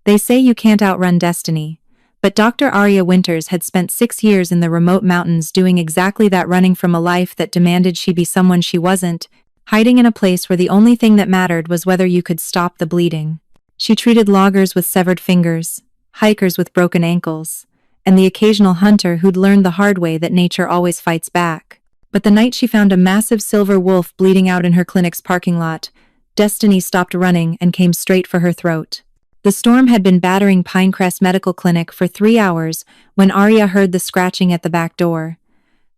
They say you can't outrun destiny, but Dr. Arya Winters had spent 6 years in the remote mountains doing exactly that, running from a life that demanded she be someone she wasn't, hiding in a place where the only thing that mattered was whether you could stop the bleeding. She treated loggers with severed fingers, hikers with broken ankles, and the occasional hunter who'd learned the hard way that nature always fights back. But the night she found a massive silver wolf bleeding out in her clinic's parking lot, destiny stopped running and came straight for her throat. The storm had been battering Pinecrest Medical Clinic for 3 hours when Arya heard the scratching at the back door.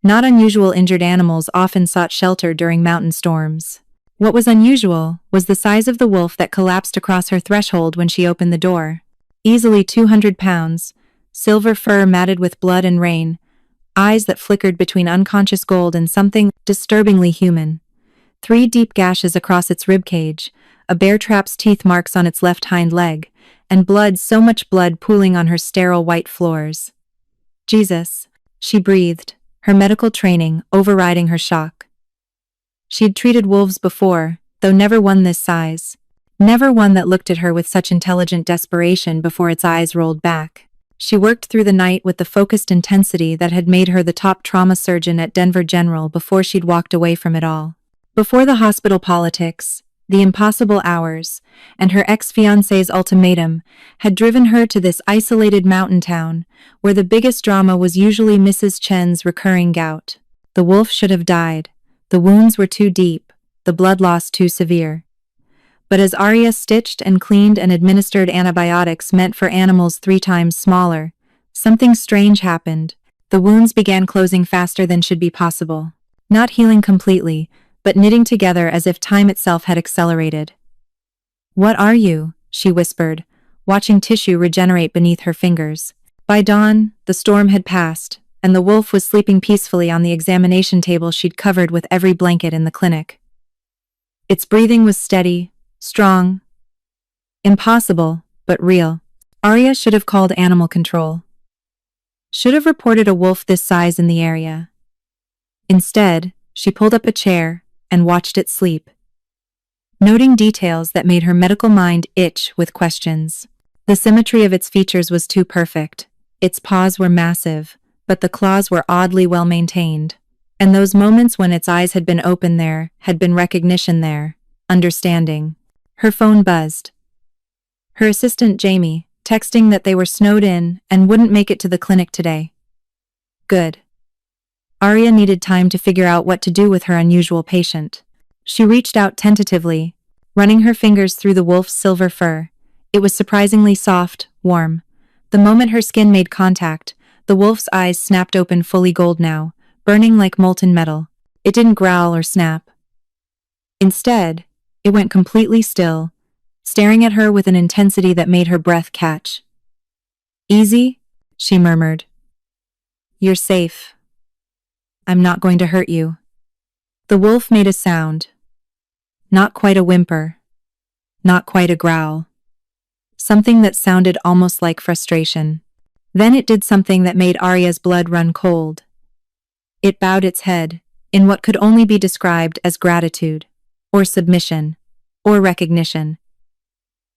Not unusual, injured animals often sought shelter during mountain storms. What was unusual was the size of the wolf that collapsed across her threshold when she opened the door. Easily 200 pounds, silver fur matted with blood and rain, eyes that flickered between unconscious gold and something disturbingly human. 3 deep gashes across its ribcage, a bear trap's teeth marks on its left hind leg, and blood, so much blood pooling on her sterile white floors. Jesus, she breathed, her medical training overriding her shock. She'd treated wolves before, though never one this size. Never one that looked at her with such intelligent desperation before its eyes rolled back. She worked through the night with the focused intensity that had made her the top trauma surgeon at Denver General before she'd walked away from it all. Before the hospital politics, the impossible hours, and her ex-fiancé's ultimatum had driven her to this isolated mountain town, where the biggest drama was usually Mrs. Chen's recurring gout. The wolf should have died. The wounds were too deep, the blood loss too severe. But as Arya stitched and cleaned and administered antibiotics meant for animals 3 times smaller, something strange happened. The wounds began closing faster than should be possible. Not healing completely, but knitting together as if time itself had accelerated. "What are you?" she whispered, watching tissue regenerate beneath her fingers. By dawn, the storm had passed, and the wolf was sleeping peacefully on the examination table she'd covered with every blanket in the clinic. Its breathing was steady, strong. Impossible, but real. Arya should have called animal control. Should have reported a wolf this size in the area. Instead, she pulled up a chair and watched it sleep, noting details that made her medical mind itch with questions. The symmetry of its features was too perfect. Its paws were massive, but the claws were oddly well maintained. And those moments when its eyes had been open there, had been recognition there, understanding. Her phone buzzed. Her assistant Jamie, texting that they were snowed in and wouldn't make it to the clinic today. Good. Arya needed time to figure out what to do with her unusual patient. She reached out tentatively, running her fingers through the wolf's silver fur. It was surprisingly soft, warm. The moment her skin made contact, the wolf's eyes snapped open, fully gold now, burning like molten metal. It didn't growl or snap. Instead, it went completely still, staring at her with an intensity that made her breath catch. "Easy," she murmured. "You're safe. I'm not going to hurt you." The wolf made a sound. Not quite a whimper. Not quite a growl. Something that sounded almost like frustration. Then it did something that made Arya's blood run cold. It bowed its head, in what could only be described as gratitude, or submission, or recognition.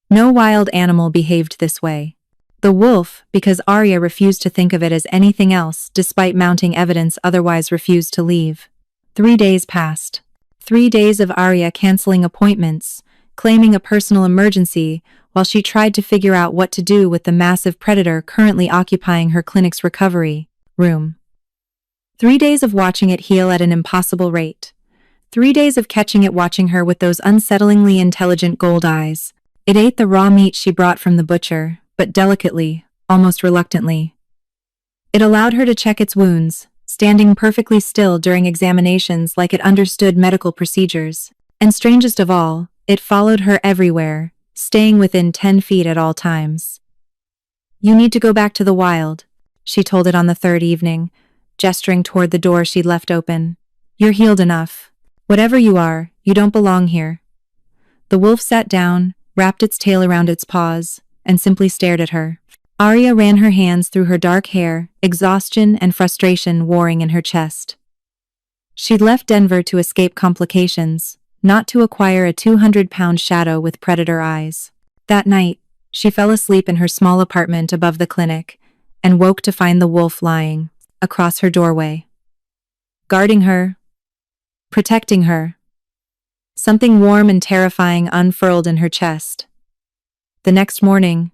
No wild animal behaved this way. The wolf, because Arya refused to think of it as anything else despite mounting evidence, otherwise refused to leave. 3 days passed. 3 days of Arya canceling appointments, claiming a personal emergency, while she tried to figure out what to do with the massive predator currently occupying her clinic's recovery room. 3 days of watching it heal at an impossible rate. 3 days of catching it watching her with those unsettlingly intelligent gold eyes. It ate the raw meat she brought from the butcher, but delicately, almost reluctantly. It allowed her to check its wounds, standing perfectly still during examinations like it understood medical procedures. And strangest of all, it followed her everywhere, staying within 10 feet at all times. "You need to go back to the wild," she told it on the 3rd evening, gesturing toward the door she'd left open. "You're healed enough. Whatever you are, you don't belong here." The wolf sat down, wrapped its tail around its paws, and simply stared at her. Arya ran her hands through her dark hair, exhaustion and frustration warring in her chest. She'd left Denver to escape complications, not to acquire a 200-pound shadow with predator eyes. That night, She fell asleep in her small apartment above the clinic and woke to find the wolf lying across her doorway, guarding her, protecting her. Something warm and terrifying unfurled in her chest. The next morning,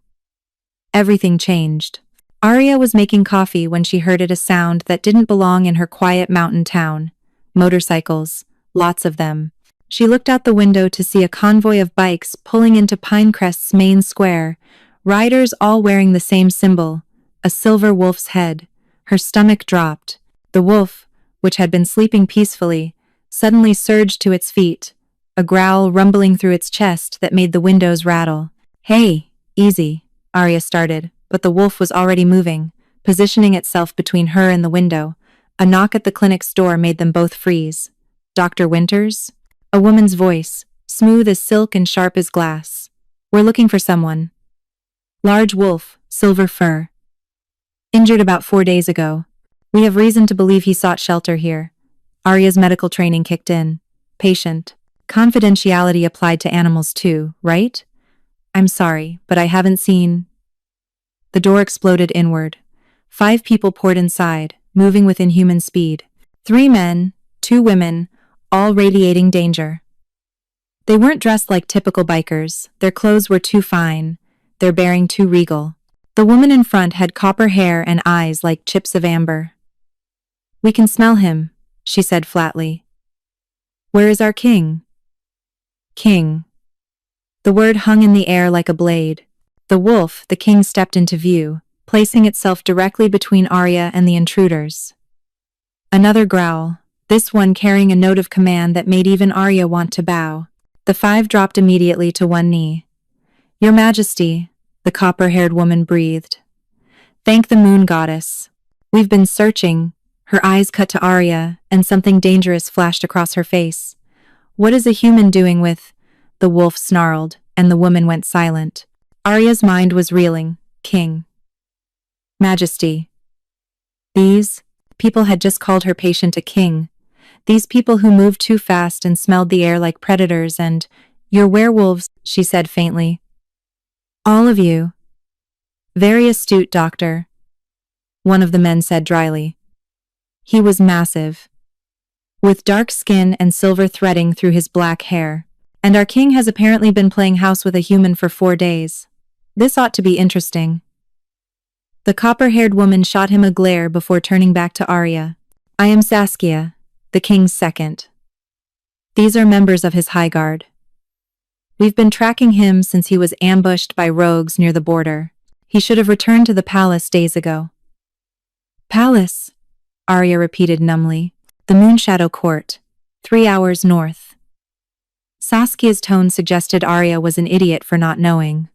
everything changed. Arya was making coffee when she heard a sound that didn't belong in her quiet mountain town. Motorcycles, lots of them. She looked out the window to see a convoy of bikes pulling into Pinecrest's main square, riders all wearing the same symbol, a silver wolf's head. Her stomach dropped. The wolf, which had been sleeping peacefully, suddenly surged to its feet, a growl rumbling through its chest that made the windows rattle. "Hey, easy," Arya started, but the wolf was already moving, positioning itself between her and the window. A knock at the clinic's door made them both freeze. "Dr. Winters?" A woman's voice, smooth as silk and sharp as glass. "We're looking for someone." "Large wolf, silver fur. Injured about 4 days ago. We have reason to believe he sought shelter here." Arya's medical training kicked in. "Patient. Confidentiality applied to animals too, right?" "I'm sorry, but I haven't seen—" The door exploded inward. 5 people poured inside, moving with inhuman speed. 3 men, 2 women, all radiating danger. They weren't dressed like typical bikers, their clothes were too fine, their bearing too regal. The woman in front had copper hair and eyes like chips of amber. "We can smell him," she said flatly. "Where is our king?" "King." The word hung in the air like a blade. The wolf, the king, stepped into view, placing itself directly between Arya and the intruders. Another growl, this one carrying a note of command that made even Arya want to bow. The 5 dropped immediately to one knee. "Your Majesty," the copper-haired woman breathed. "Thank the moon goddess. We've been searching." Her eyes cut to Arya, and something dangerous flashed across her face. "What is a human doing with—" The wolf snarled, and the woman went silent. Arya's mind was reeling. "King. Majesty." These people had just called her patient a king. These people who moved too fast and smelled the air like predators and— "You're werewolves," she said faintly. "All of you." "Very astute, doctor," one of the men said dryly. He was massive, with dark skin and silver threading through his black hair. "And our king has apparently been playing house with a human for 4 days. This ought to be interesting." The copper-haired woman shot him a glare before turning back to Arya. "I am Saskia, the king's second. These are members of his high guard. We've been tracking him since he was ambushed by rogues near the border. He should have returned to the palace days ago." "Palace?" Arya repeated numbly. "The Moonshadow Court, 3 hours north." Saskia's tone suggested Arya was an idiot for not knowing.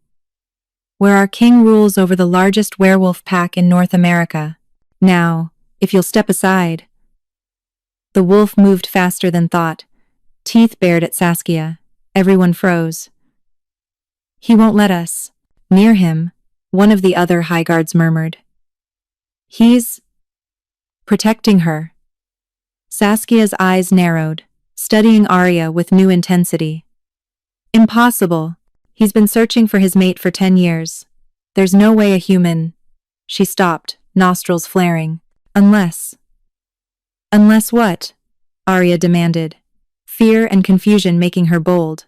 "Where our king rules over the largest werewolf pack in North America. Now, if you'll step aside." The wolf moved faster than thought, teeth bared at Saskia. Everyone froze. "He won't let us near him," one of the other high guards murmured. "He's protecting her." Saskia's eyes narrowed, studying Arya with new intensity. "Impossible. He's been searching for his mate for 10 years. There's no way a human—" She stopped, nostrils flaring. "Unless—" "Unless what?" Arya demanded, fear and confusion making her bold.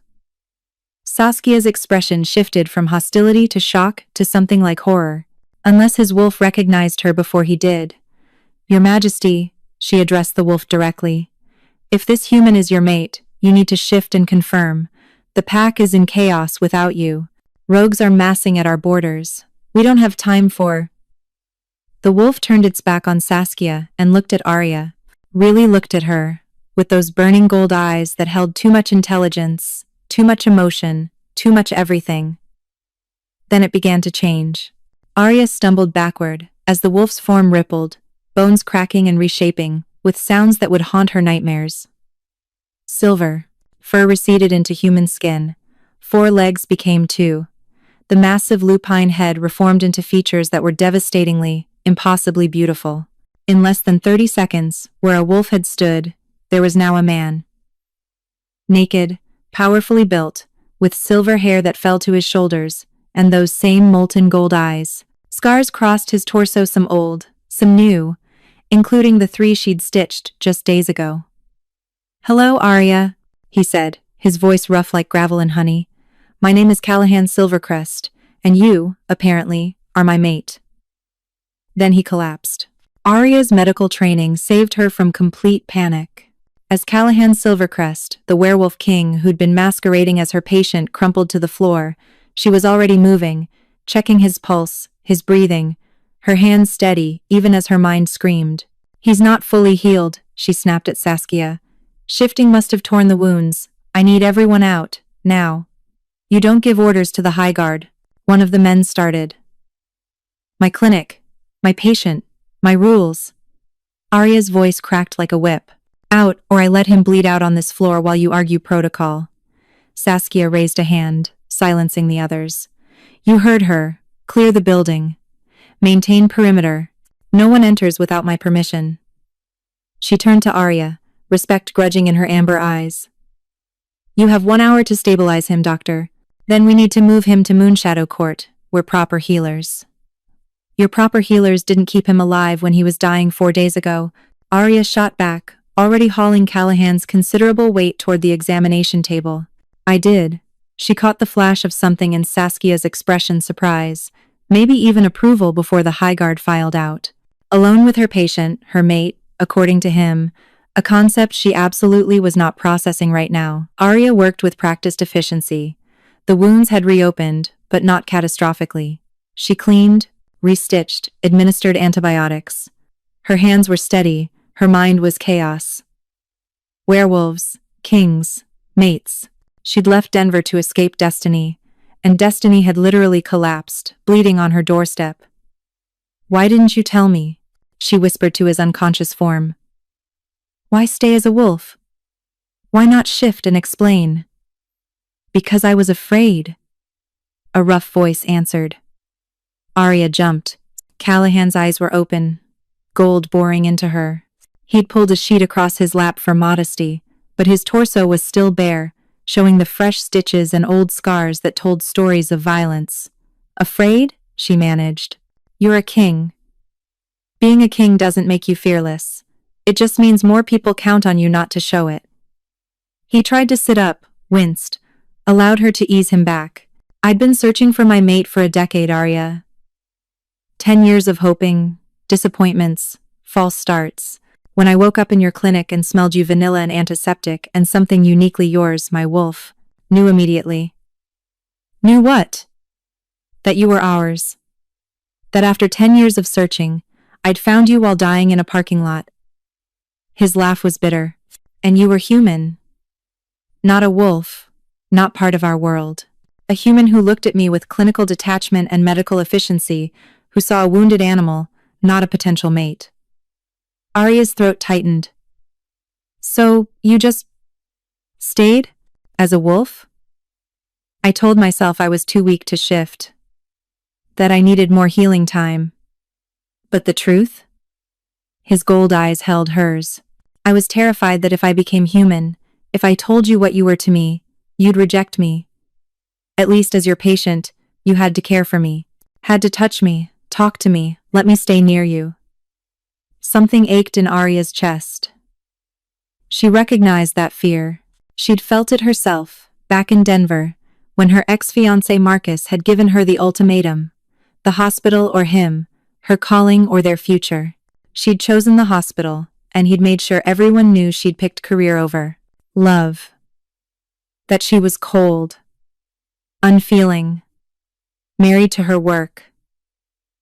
Saskia's expression shifted from hostility to shock to something like horror. "Unless his wolf recognized her before he did." "Your Majesty," she addressed the wolf directly. "If this human is your mate, you need to shift and confirm. The pack is in chaos without you. Rogues are massing at our borders. We don't have time for—" The wolf turned its back on Saskia and looked at Arya. Really looked at her, with those burning gold eyes that held too much intelligence, too much emotion, too much everything. Then it began to change. Arya stumbled backward as the wolf's form rippled, bones cracking and reshaping, with sounds that would haunt her nightmares. Silver. Fur receded into human skin. 4 legs became 2. The massive lupine head reformed into features that were devastatingly, impossibly beautiful. In less than 30 seconds, where a wolf had stood, there was now a man. Naked, powerfully built, with silver hair that fell to his shoulders, and those same molten gold eyes. Scars crossed his torso, some old, some new, including the 3 she'd stitched just days ago. "Hello, Arya," he said, his voice rough like gravel and honey. "My name is Callahan Silvercrest, and you, apparently, are my mate." Then he collapsed. Arya's medical training saved her from complete panic. As Callahan Silvercrest, the werewolf king who'd been masquerading as her patient, crumpled to the floor, she was already moving, checking his pulse, his breathing, her hands steady even as her mind screamed. "He's not fully healed," she snapped at Saskia. "Shifting must have torn the wounds. I need everyone out, now." "You don't give orders to the High Guard," one of the men started. "My clinic, my patient, my rules." Arya's voice cracked like a whip. "Out, or I let him bleed out on this floor while you argue protocol." Saskia raised a hand, silencing the others. "You heard her. Clear the building. Maintain perimeter. No one enters without my permission." She turned to Arya, respect grudging in her amber eyes. "You have 1 hour to stabilize him, Doctor. Then we need to move him to Moonshadow Court. We're proper healers." "Your proper healers didn't keep him alive when he was dying 4 days ago." Arya shot back, already hauling Callahan's considerable weight toward the examination table. "I did." She caught the flash of something in Saskia's expression: surprise, maybe even approval before the High Guard filed out. Alone with her patient, her mate, according to him, a concept she absolutely was not processing right now. Arya worked with practiced efficiency. The wounds had reopened, but not catastrophically. She cleaned, restitched, administered antibiotics. Her hands were steady, her mind was chaos. Werewolves, kings, mates. She'd left Denver to escape destiny, and destiny had literally collapsed, bleeding on her doorstep. "Why didn't you tell me?" she whispered to his unconscious form. "Why stay as a wolf? Why not shift and explain?" "Because I was afraid," a rough voice answered. Arya jumped. Callahan's eyes were open, gold boring into her. He'd pulled a sheet across his lap for modesty, but his torso was still bare, showing the fresh stitches and old scars that told stories of violence. "Afraid?" she managed. "You're a king. Being a king doesn't make you fearless. It just means more people count on you not to show it." He tried to sit up, winced, allowed her to ease him back. "I'd been searching for my mate for a decade, Arya. 10 years of hoping, disappointments, false starts. When I woke up in your clinic and smelled you vanilla and antiseptic and something uniquely yours, my wolf, knew immediately." "Knew what?" "That you were ours. That after 10 years of searching, I'd found you while dying in a parking lot." His laugh was bitter. "And you were human. Not a wolf, not part of our world. A human who looked at me with clinical detachment and medical efficiency, who saw a wounded animal, not a potential mate." Arya's throat tightened. "So, you just stayed? As a wolf?" "I told myself I was too weak to shift. That I needed more healing time." "But the truth?" His gold eyes held hers. "I was terrified that if I became human, if I told you what you were to me, you'd reject me. At least as your patient, you had to care for me, had to touch me, talk to me, let me stay near you." Something ached in Arya's chest. She recognized that fear. She'd felt it herself, back in Denver, when her ex-fiancé Marcus had given her the ultimatum. The hospital or him, her calling or their future. She'd chosen the hospital, and he'd made sure everyone knew she'd picked career over love. That she was cold, unfeeling, married to her work.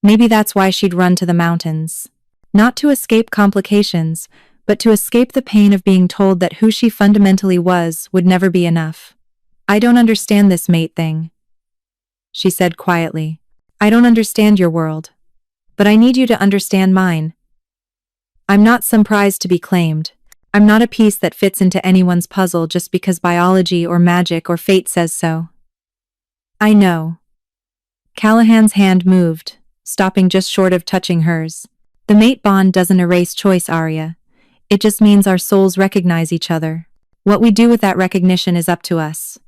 Maybe that's why she'd run to the mountains. Not to escape complications, but to escape the pain of being told that who she fundamentally was would never be enough. "I don't understand this mate thing," she said quietly. "I don't understand your world. But I need you to understand mine. I'm not some prize to be claimed. I'm not a piece that fits into anyone's puzzle just because biology or magic or fate says so." "I know." Callahan's hand moved, stopping just short of touching hers. "The mate bond doesn't erase choice, Arya. It just means our souls recognize each other. What we do with that recognition is up to us."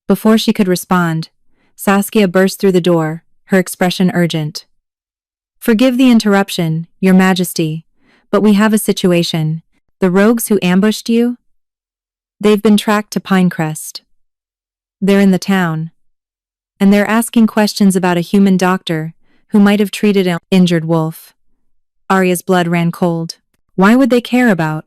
Before she could respond, Saskia burst through the door, her expression urgent. Forgive the interruption, Your Majesty, but we have a situation. The rogues who ambushed you? They've been tracked to Pinecrest. They're in the town. And they're asking questions about a human doctor who might have treated an injured wolf. Arya's blood ran cold. Why would they care about?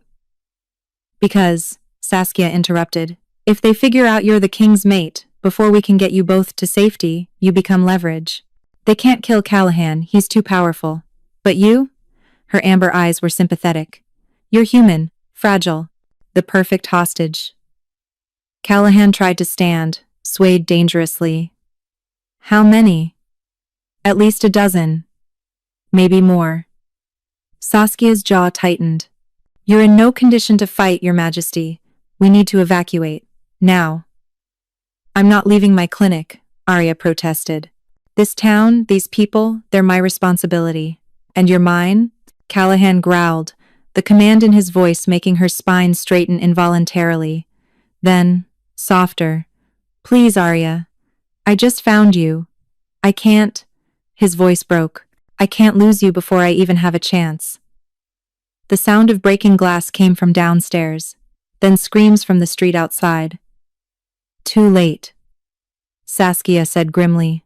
Because, Saskia interrupted, if they figure out you're the king's mate, before we can get you both to safety, you become leverage. They can't kill Callahan, he's too powerful. But you? Her amber eyes were sympathetic. You're human, fragile, the perfect hostage. Callahan tried to stand, swayed dangerously. How many? At least a dozen. Maybe more. Saskia's jaw tightened. You're in no condition to fight, Your Majesty. We need to evacuate. Now. I'm not leaving my clinic, Arya protested. This town, these people, they're my responsibility. And you're mine? Callahan growled, the command in his voice making her spine straighten involuntarily. Then, softer. Please, Arya. I just found you. I can't. His voice broke. I can't lose you before I even have a chance. The sound of breaking glass came from downstairs, then screams from the street outside. Too late, Saskia said grimly.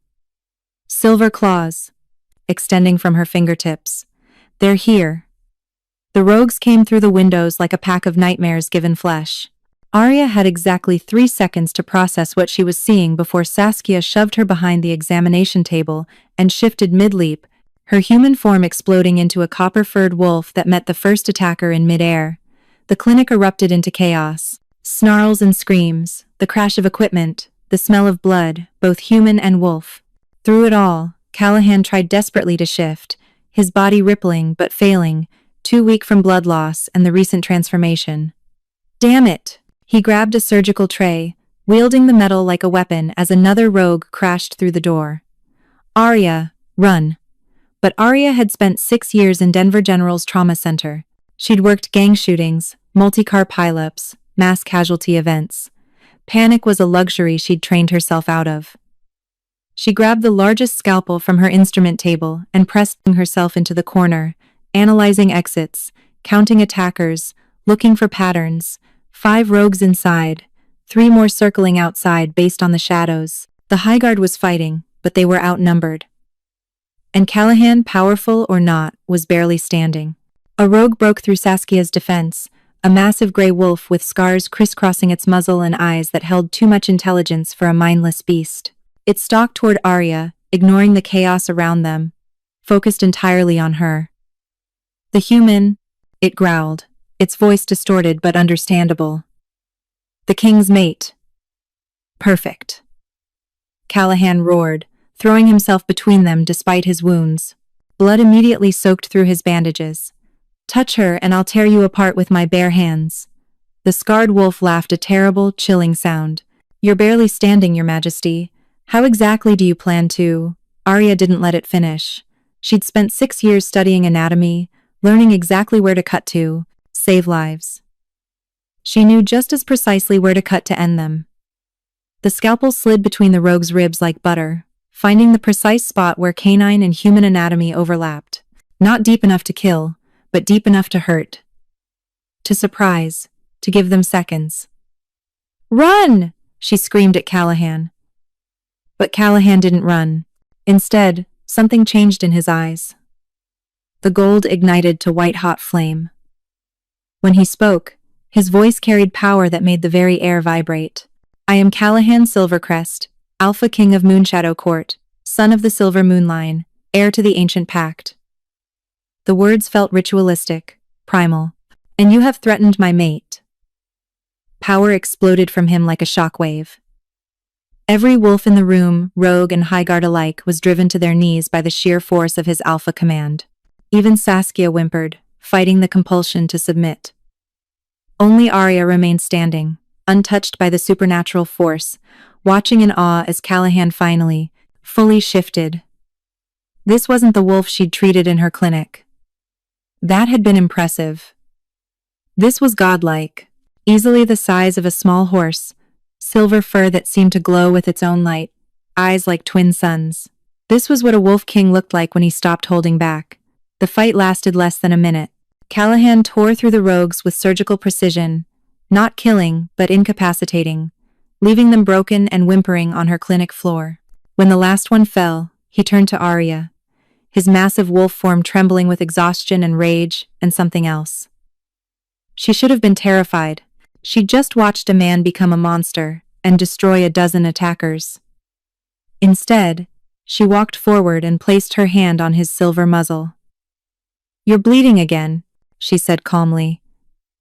Silver claws, extending from her fingertips. They're here. The rogues came through the windows like a pack of nightmares given flesh. Arya had exactly 3 seconds to process what she was seeing before Saskia shoved her behind the examination table and shifted mid-leap, her human form exploding into a copper-furred wolf that met the first attacker in mid-air. The clinic erupted into chaos. Snarls and screams, the crash of equipment, the smell of blood, both human and wolf. Through it all, Callahan tried desperately to shift, his body rippling but failing, too weak from blood loss and the recent transformation. Damn it! He grabbed a surgical tray, wielding the metal like a weapon as another rogue crashed through the door. Arya, run. But Arya had spent 6 years in Denver General's trauma center. She'd worked gang shootings, multi-car pileups, mass casualty events. Panic was a luxury she'd trained herself out of. She grabbed the largest scalpel from her instrument table and pressed herself into the corner, analyzing exits, counting attackers, looking for patterns. 5 rogues inside, 3 more circling outside based on the shadows. The High Guard was fighting, but they were outnumbered. And Callahan, powerful or not, was barely standing. A rogue broke through Saskia's defense, a massive gray wolf with scars crisscrossing its muzzle and eyes that held too much intelligence for a mindless beast. It stalked toward Arya, ignoring the chaos around them, focused entirely on her. The human, it growled, its voice distorted but understandable. The king's mate. Perfect. Callahan roared, throwing himself between them despite his wounds. Blood immediately soaked through his bandages. Touch her and I'll tear you apart with my bare hands. The scarred wolf laughed a terrible, chilling sound. You're barely standing, Your Majesty. How exactly do you plan to? Arya didn't let it finish. She'd spent 6 years studying anatomy, learning exactly where to cut to, save lives. She knew just as precisely where to cut to end them. The scalpel slid between the rogue's ribs like butter, finding the precise spot where canine and human anatomy overlapped. Not deep enough to kill, but deep enough to hurt. To surprise, to give them seconds. Run! She screamed at Callahan. But Callahan didn't run. Instead, something changed in his eyes. The gold ignited to white-hot flame. When he spoke, his voice carried power that made the very air vibrate. I am Callahan Silvercrest, Alpha King of Moonshadow Court, son of the Silver Moon Line, heir to the ancient pact. The words felt ritualistic, primal. And you have threatened my mate. Power exploded from him like a shockwave. Every wolf in the room, rogue and High Guard alike, was driven to their knees by the sheer force of his alpha command. Even Saskia whimpered, fighting the compulsion to submit. Only Arya remained standing, untouched by the supernatural force, watching in awe as Callahan finally, fully shifted. This wasn't the wolf she'd treated in her clinic. That had been impressive. This was godlike, easily the size of a small horse, silver fur that seemed to glow with its own light, eyes like twin suns. This was what a wolf king looked like when he stopped holding back. The fight lasted less than a minute. Callahan tore through the rogues with surgical precision, not killing, but incapacitating, leaving them broken and whimpering on her clinic floor. When the last one fell, he turned to Arya, his massive wolf form trembling with exhaustion and rage and something else. She should have been terrified. She'd just watched a man become a monster and destroy a dozen attackers. Instead, she walked forward and placed her hand on his silver muzzle. "You're bleeding again," she said calmly.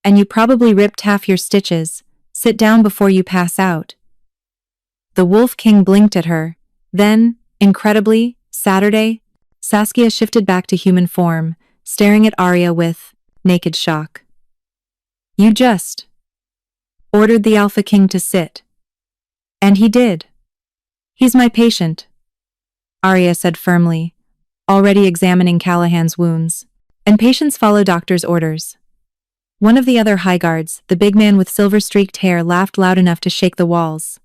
"And you probably ripped half your stitches. Sit down before you pass out." The Wolf King blinked at her. Then, incredibly, Saskia shifted back to human form, staring at Arya with naked shock. "You just ordered the Alpha King to sit." "And he did. He's my patient," Arya said firmly, already examining Callahan's wounds. "And patients follow doctor's orders." One of the other high guards, the big man with silver-streaked hair, laughed loud enough to shake the walls.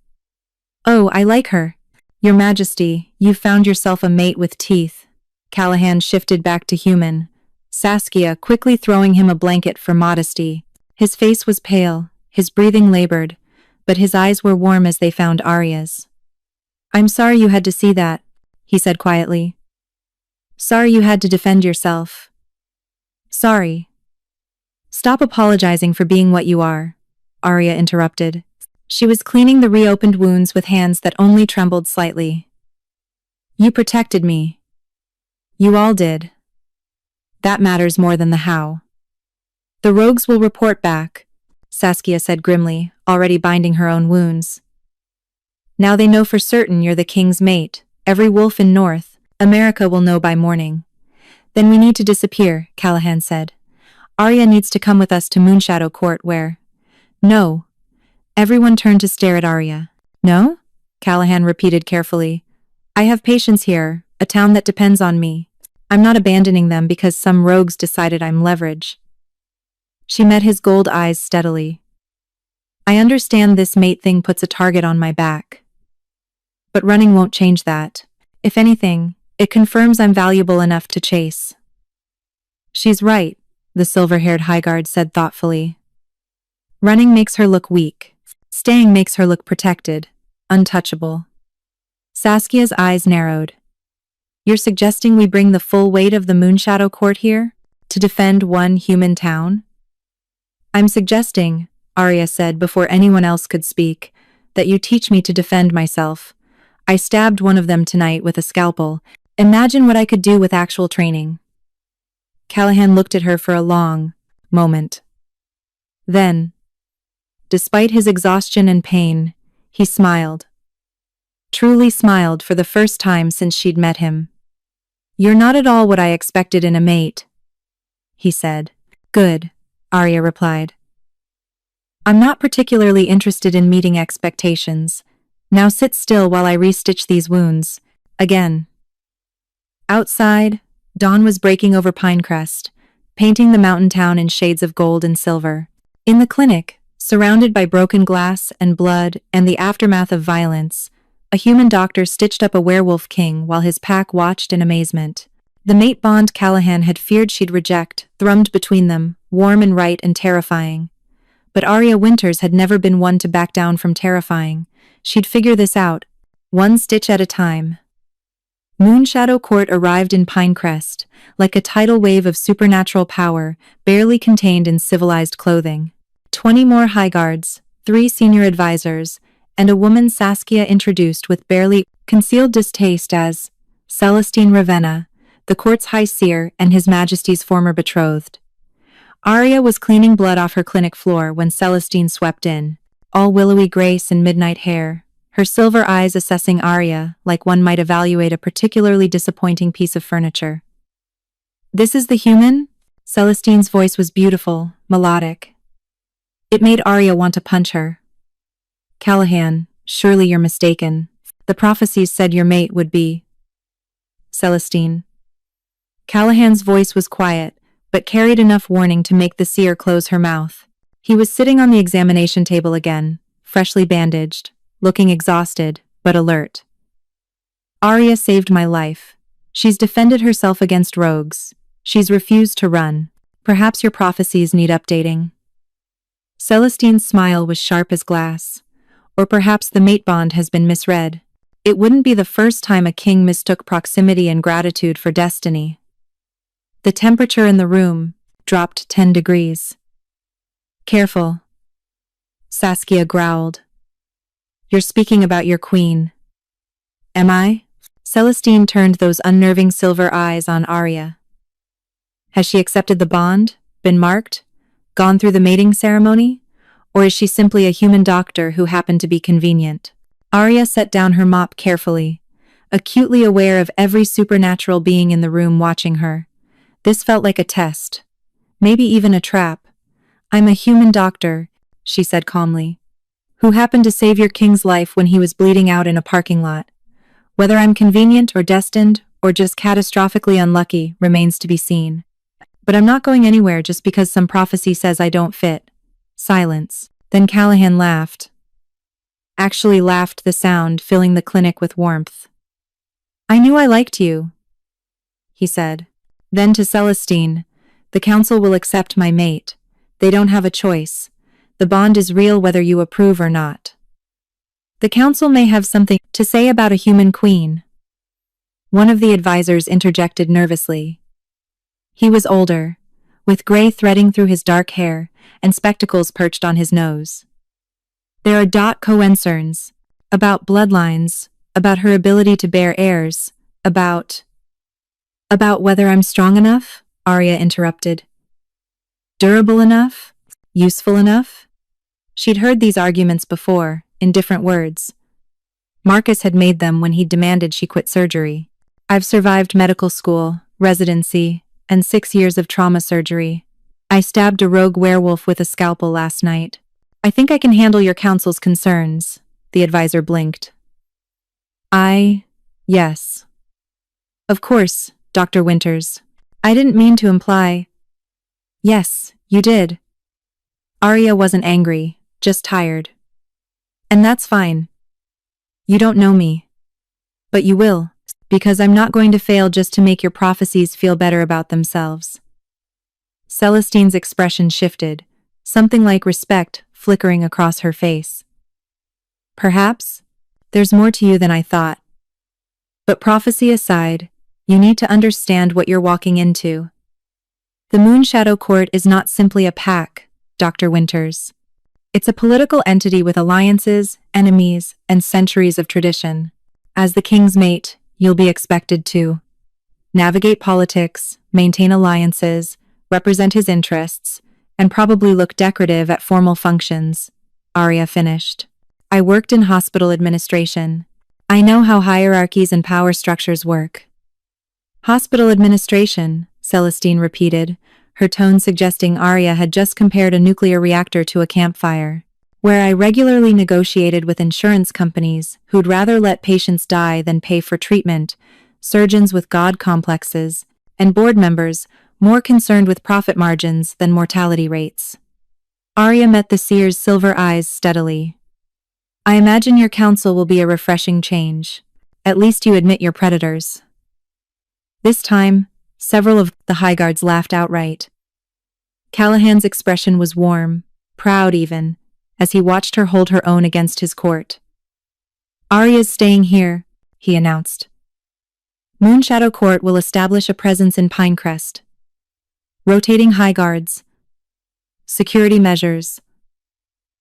"Oh, I like her. Your Majesty, you've found yourself a mate with teeth." Callahan shifted back to human, Saskia quickly throwing him a blanket for modesty. His face was pale, his breathing labored, but his eyes were warm as they found Arya's. "I'm sorry you had to see that," he said quietly. "Sorry you had to defend yourself. Sorry." "Stop apologizing for being what you are," Arya interrupted. She was cleaning the reopened wounds with hands that only trembled slightly. "You protected me. You all did. That matters more than the how." "The rogues will report back," Saskia said grimly, already binding her own wounds. "Now they know for certain you're the king's mate. Every wolf in North America will know by morning." "Then we need to disappear," Callahan said. "Arya needs to come with us to Moonshadow Court where—" "No." Everyone turned to stare at Arya. "No?" Callahan repeated carefully. "I have patients here, a town that depends on me. I'm not abandoning them because some rogues decided I'm leverage." She met his gold eyes steadily. "I understand this mate thing puts a target on my back. But running won't change that. If anything, it confirms I'm valuable enough to chase." "She's right," the silver-haired highguard said thoughtfully. "Running makes her look weak. Staying makes her look protected, untouchable." Saskia's eyes narrowed. "You're suggesting we bring the full weight of the Moonshadow Court here? To defend one human town?" "I'm suggesting," Arya said before anyone else could speak, "that you teach me to defend myself. I stabbed one of them tonight with a scalpel. Imagine what I could do with actual training." Callahan looked at her for a long moment. Then, despite his exhaustion and pain, he smiled. Truly smiled for the first time since she'd met him. "You're not at all what I expected in a mate," he said. "Good," Arya replied. "I'm not particularly interested in meeting expectations. Now sit still while I restitch these wounds." Again. Outside, dawn was breaking over Pinecrest, painting the mountain town in shades of gold and silver. In the clinic, surrounded by broken glass and blood and the aftermath of violence, a human doctor stitched up a werewolf king while his pack watched in amazement. The mate bond Callahan had feared she'd reject thrummed between them, warm and right and terrifying. But Arya Winters had never been one to back down from terrifying. She'd figure this out, one stitch at a time. Moonshadow Court arrived in Pinecrest, like a tidal wave of supernatural power, barely contained in civilized clothing. 20 more highguards, 3 senior advisors, and a woman Saskia introduced with barely concealed distaste as Celestine Ravenna, the court's high seer and His Majesty's former betrothed. Arya was cleaning blood off her clinic floor when Celestine swept in, all willowy grace and midnight hair, her silver eyes assessing Arya like one might evaluate a particularly disappointing piece of furniture. "This is the human?" Celestine's voice was beautiful, melodic. It made Arya want to punch her. "Callahan, surely you're mistaken. The prophecies said your mate would be..." "Celestine." Callahan's voice was quiet, but carried enough warning to make the seer close her mouth. He was sitting on the examination table again, freshly bandaged, looking exhausted, but alert. Arya saved my life. She's defended herself against rogues. She's refused to run. Perhaps your prophecies need updating. Celestine's smile was sharp as glass. Or perhaps the mate bond has been misread. It wouldn't be the first time a king mistook proximity and gratitude for destiny. The temperature in the room dropped 10 degrees. Careful, Saskia growled. You're speaking about your queen. Am I? Celestine turned those unnerving silver eyes on Arya. Has she accepted the bond, been marked, gone through the mating ceremony? Or is she simply a human doctor who happened to be convenient? Arya set down her mop carefully, acutely aware of every supernatural being in the room watching her. This felt like a test. Maybe even a trap. I'm a human doctor, she said calmly, who happened to save your king's life when he was bleeding out in a parking lot. Whether I'm convenient or destined, or just catastrophically unlucky, remains to be seen. But I'm not going anywhere just because some prophecy says I don't fit. Silence. Then Callahan laughed. Actually laughed, the sound filling the clinic with warmth. I knew I liked you, he said. Then to Celestine, the council will accept my mate. They don't have a choice. The bond is real whether you approve or not. The council may have something to say about a human queen. One of the advisors interjected nervously. He was older, with gray threading through his dark hair and spectacles perched on his nose. There are concerns about bloodlines, about her ability to bear heirs, about whether I'm strong enough, Arya interrupted. Durable enough? Useful enough? She'd heard these arguments before, in different words. Marcus had made them when he demanded she quit surgery. I've survived medical school, residency, and 6 years of trauma surgery. I stabbed a rogue werewolf with a scalpel last night. I think I can handle your council's concerns, the advisor blinked. Yes. Of course, Dr. Winters. I didn't mean to imply. Yes, you did. Arya wasn't angry, just tired. And that's fine. You don't know me. But you will, because I'm not going to fail just to make your prophecies feel better about themselves. Celestine's expression shifted, something like respect flickering across her face. Perhaps, there's more to you than I thought. But prophecy aside, you need to understand what you're walking into. The Moonshadow Court is not simply a pack, Dr. Winters. It's a political entity with alliances, enemies, and centuries of tradition. As the king's mate, you'll be expected to navigate politics, maintain alliances, represent his interests, and probably look decorative at formal functions, Arya finished. I worked in hospital administration. I know how hierarchies and power structures work. Hospital administration, Celestine repeated, her tone suggesting Arya had just compared a nuclear reactor to a campfire. Where I regularly negotiated with insurance companies who'd rather let patients die than pay for treatment, surgeons with god complexes, and board members more concerned with profit margins than mortality rates. Arya met the seer's silver eyes steadily. I imagine your counsel will be a refreshing change. At least you admit your predators. This time, several of the Highguards laughed outright. Callahan's expression was warm, proud even, as he watched her hold her own against his court. Arya's staying here, he announced. Moonshadow Court will establish a presence in Pinecrest. Rotating Highguards. Security measures.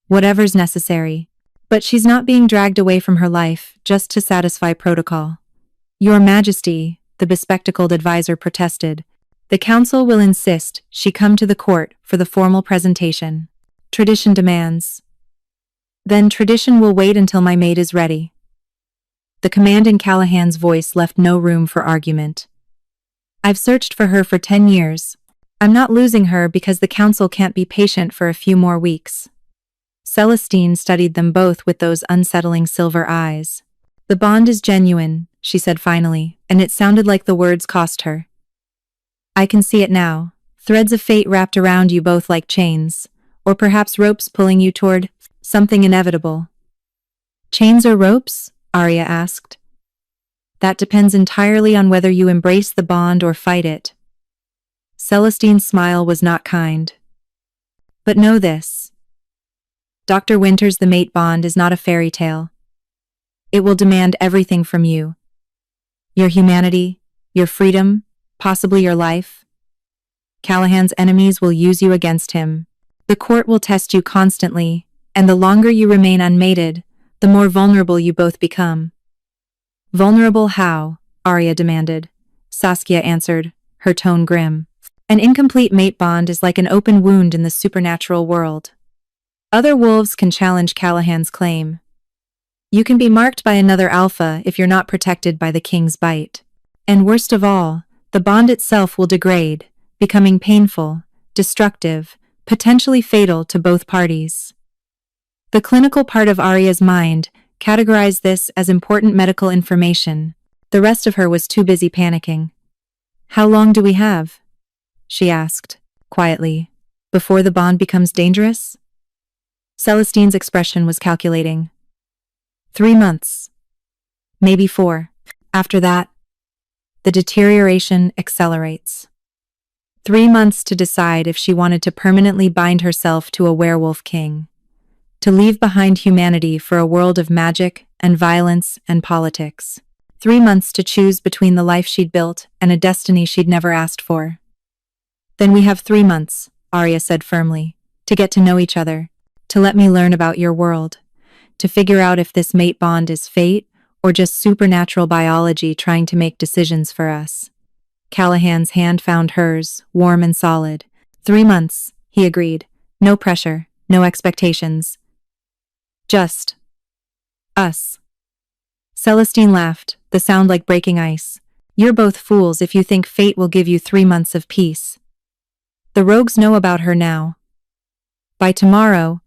Whatever's necessary. But she's not being dragged away from her life just to satisfy protocol. Your Majesty, the bespectacled advisor protested. The council will insist she come to the court for the formal presentation. Tradition demands. Then tradition will wait until my maid is ready. The command in Callahan's voice left no room for argument. I've searched for her for 10 years. I'm not losing her because the council can't be patient for a few more weeks. Celestine studied them both with those unsettling silver eyes. The bond is genuine, she said finally, and it sounded like the words cost her. I can see it now. Threads of fate wrapped around you both like chains, or perhaps ropes pulling you toward something inevitable. Chains or ropes? Arya asked. That depends entirely on whether you embrace the bond or fight it. Celestine's smile was not kind. But know this. Dr. Winters' the mate bond is not a fairy tale. It will demand everything from you. Your humanity, your freedom, possibly your life. Callahan's enemies will use you against him. The court will test you constantly, and the longer you remain unmated, the more vulnerable you both become. Vulnerable how? Arya demanded. Saskia answered, her tone grim. An incomplete mate bond is like an open wound in the supernatural world. Other wolves can challenge Callahan's claim. You can be marked by another alpha if you're not protected by the king's bite. And worst of all, the bond itself will degrade, becoming painful, destructive, potentially fatal to both parties. The clinical part of Arya's mind categorized this as important medical information. The rest of her was too busy panicking. How long do we have? She asked, quietly. Before the bond becomes dangerous? Celestine's expression was calculating. 3 months. Maybe 4. After that, the deterioration accelerates. 3 months to decide if she wanted to permanently bind herself to a werewolf king. To leave behind humanity for a world of magic and violence and politics. 3 months to choose between the life she'd built and a destiny she'd never asked for. Then we have 3 months, Arya said firmly, to get to know each other, to let me learn about your world, to figure out if this mate bond is fate or just supernatural biology trying to make decisions for us. Callahan's hand found hers, warm and solid. 3 months, he agreed. No pressure, no expectations. Just us. Celestine laughed, the sound like breaking ice. You're both fools if you think fate will give you 3 months of peace. The rogues know about her now. By tomorrow,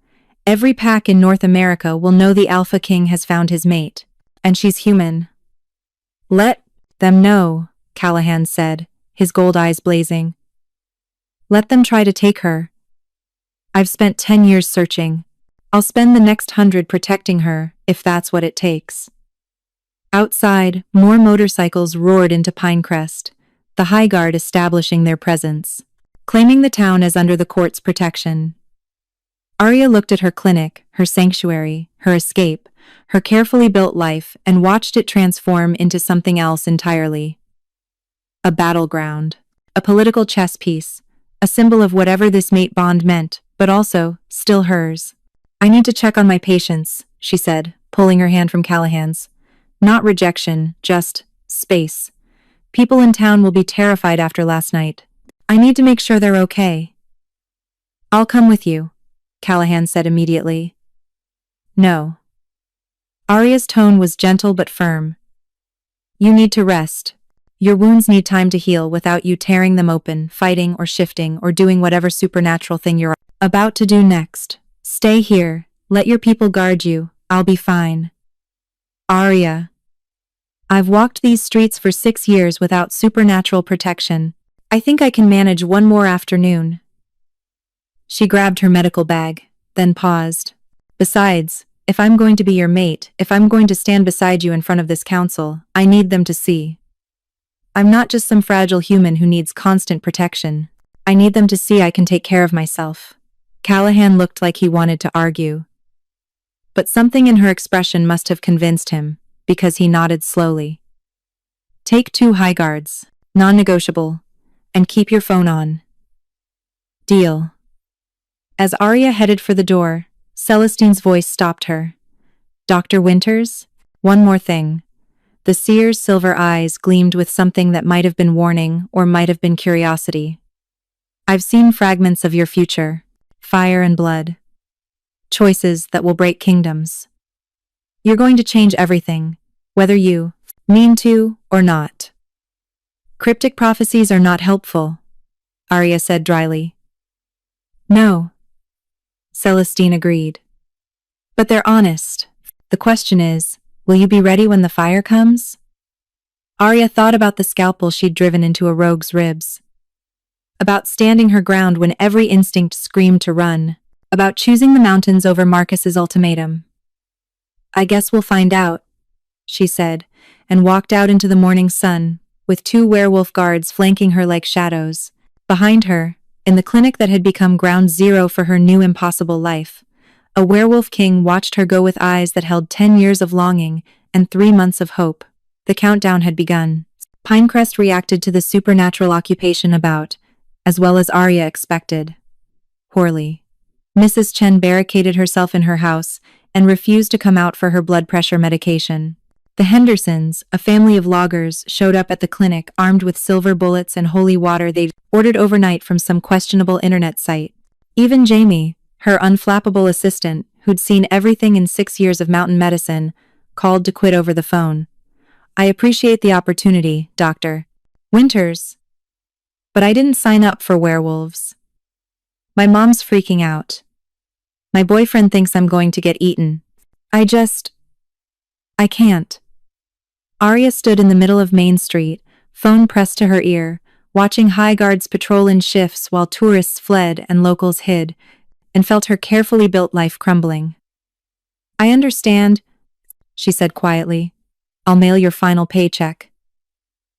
every pack in North America will know the Alpha King has found his mate, and she's human. Let them know, Callahan said, his gold eyes blazing. Let them try to take her. I've spent 10 years searching. I'll spend the next 100 protecting her, if that's what it takes. Outside, more motorcycles roared into Pinecrest, the High Guard establishing their presence, claiming the town as under the court's protection. Arya looked at her clinic, her sanctuary, her escape, her carefully built life, and watched it transform into something else entirely. A battleground, a political chess piece, a symbol of whatever this mate bond meant, but also, still hers. I need to check on my patients, she said, pulling her hand from Callahan's. Not rejection, just space. People in town will be terrified after last night. I need to make sure they're okay. I'll come with you, Callahan said immediately. No. Arya's tone was gentle but firm. You need to rest. Your wounds need time to heal without you tearing them open, fighting or shifting or doing whatever supernatural thing you're about to do next. Stay here. Let your people guard you. I'll be fine. Arya. I've walked these streets for 6 years without supernatural protection. I think I can manage one more afternoon. She grabbed her medical bag, then paused. Besides, if I'm going to be your mate, if I'm going to stand beside you in front of this council, I need them to see. I'm not just some fragile human who needs constant protection. I need them to see I can take care of myself. Callahan looked like he wanted to argue. But something in her expression must have convinced him, because he nodded slowly. Take 2 high guards, non-negotiable, and keep your phone on. Deal. As Arya headed for the door, Celestine's voice stopped her. Dr. Winters? One more thing. The seer's silver eyes gleamed with something that might have been warning or might have been curiosity. I've seen fragments of your future. Fire and blood. Choices that will break kingdoms. You're going to change everything, whether you mean to or not. Cryptic prophecies are not helpful, Arya said dryly. No. Celestine agreed. But they're honest. The question is, will you be ready when the fire comes? Arya thought about the scalpel she'd driven into a rogue's ribs. About standing her ground when every instinct screamed to run. About choosing the mountains over Marcus's ultimatum. I guess we'll find out, she said, and walked out into the morning sun, with two werewolf guards flanking her like shadows. Behind her, in the clinic that had become ground zero for her new impossible life, a werewolf king watched her go with eyes that held 10 years of longing and 3 months of hope. The countdown had begun. Pinecrest reacted to the supernatural occupation about, as well as Arya expected. Poorly. Mrs. Chen barricaded herself in her house and refused to come out for her blood pressure medication. The Hendersons, a family of loggers, showed up at the clinic armed with silver bullets and holy water they'd ordered overnight from some questionable internet site. Even Jamie, her unflappable assistant, who'd seen everything in 6 years of mountain medicine, called to quit over the phone. I appreciate the opportunity, Dr. Winters. But I didn't sign up for werewolves. My mom's freaking out. My boyfriend thinks I'm going to get eaten. I can't. Arya stood in the middle of Main Street, phone pressed to her ear, watching high guards patrol in shifts while tourists fled and locals hid, and felt her carefully built life crumbling. I understand, she said quietly. I'll mail your final paycheck.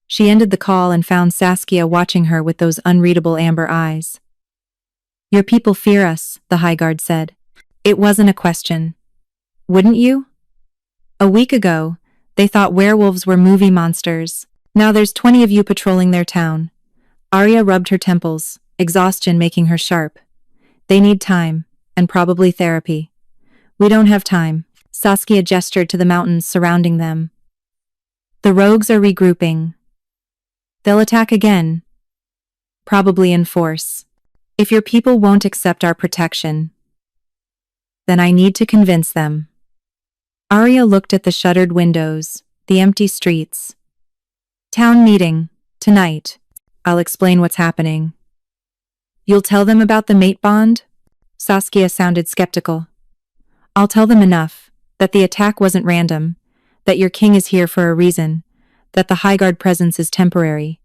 She ended the call and found Saskia watching her with those unreadable amber eyes. Your people fear us, the high guard said. It wasn't a question. Wouldn't you? A week ago, they thought werewolves were movie monsters. Now there's 20 of you patrolling their town. Arya rubbed her temples, exhaustion making her sharp. They need time, and probably therapy. We don't have time. Saskia gestured to the mountains surrounding them. The rogues are regrouping. They'll attack again. Probably in force. If your people won't accept our protection, then I need to convince them. Arya looked at the shuttered windows, the empty streets. Town meeting, tonight. I'll explain what's happening. You'll tell them about the mate bond? Saskia sounded skeptical. I'll tell them enough, that the attack wasn't random, that your king is here for a reason, that the Highguard presence is temporary.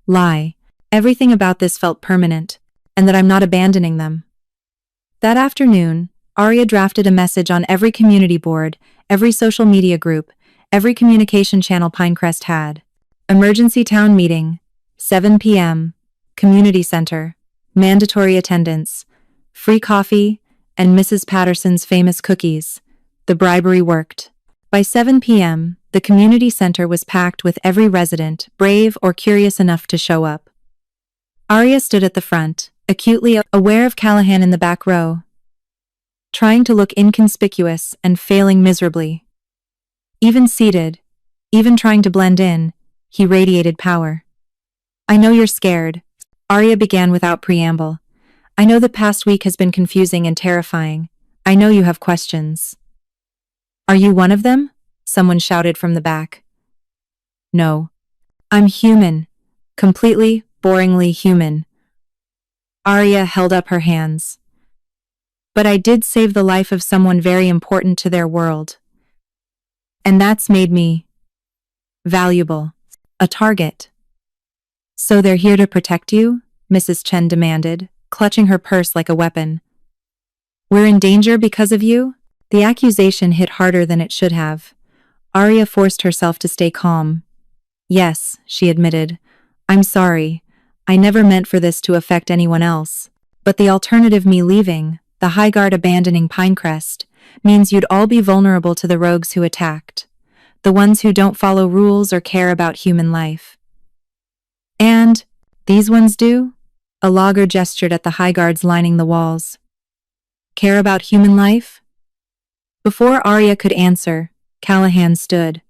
Lie. Everything about this felt permanent, and that I'm not abandoning them. That afternoon, Arya drafted a message on every community board, every social media group, every communication channel Pinecrest had. Emergency town meeting, 7 p.m., community center, mandatory attendance, free coffee, and Mrs. Patterson's famous cookies. The bribery worked. By 7 p.m., the community center was packed with every resident, brave or curious enough to show up. Arya stood at the front, acutely aware of Callahan in the back row, trying to look inconspicuous and failing miserably. Even seated, even trying to blend in, he radiated power. I know you're scared, Arya began without preamble. I know the past week has been confusing and terrifying. I know you have questions. Are you one of them? Someone shouted from the back. No. I'm human. Completely, boringly human. Arya held up her hands. But I did save the life of someone very important to their world. And that's made me valuable. A target. So they're here to protect you? Mrs. Chen demanded, clutching her purse like a weapon. We're in danger because of you? The accusation hit harder than it should have. Arya forced herself to stay calm. Yes, she admitted. I'm sorry. I never meant for this to affect anyone else. But the alternative me leaving, the Highguard abandoning Pinecrest, means you'd all be vulnerable to the rogues who attacked. The ones who don't follow rules or care about human life. And these ones do? A logger gestured at the Highguards lining the walls. Care about human life? Before Arya could answer, Callahan stood.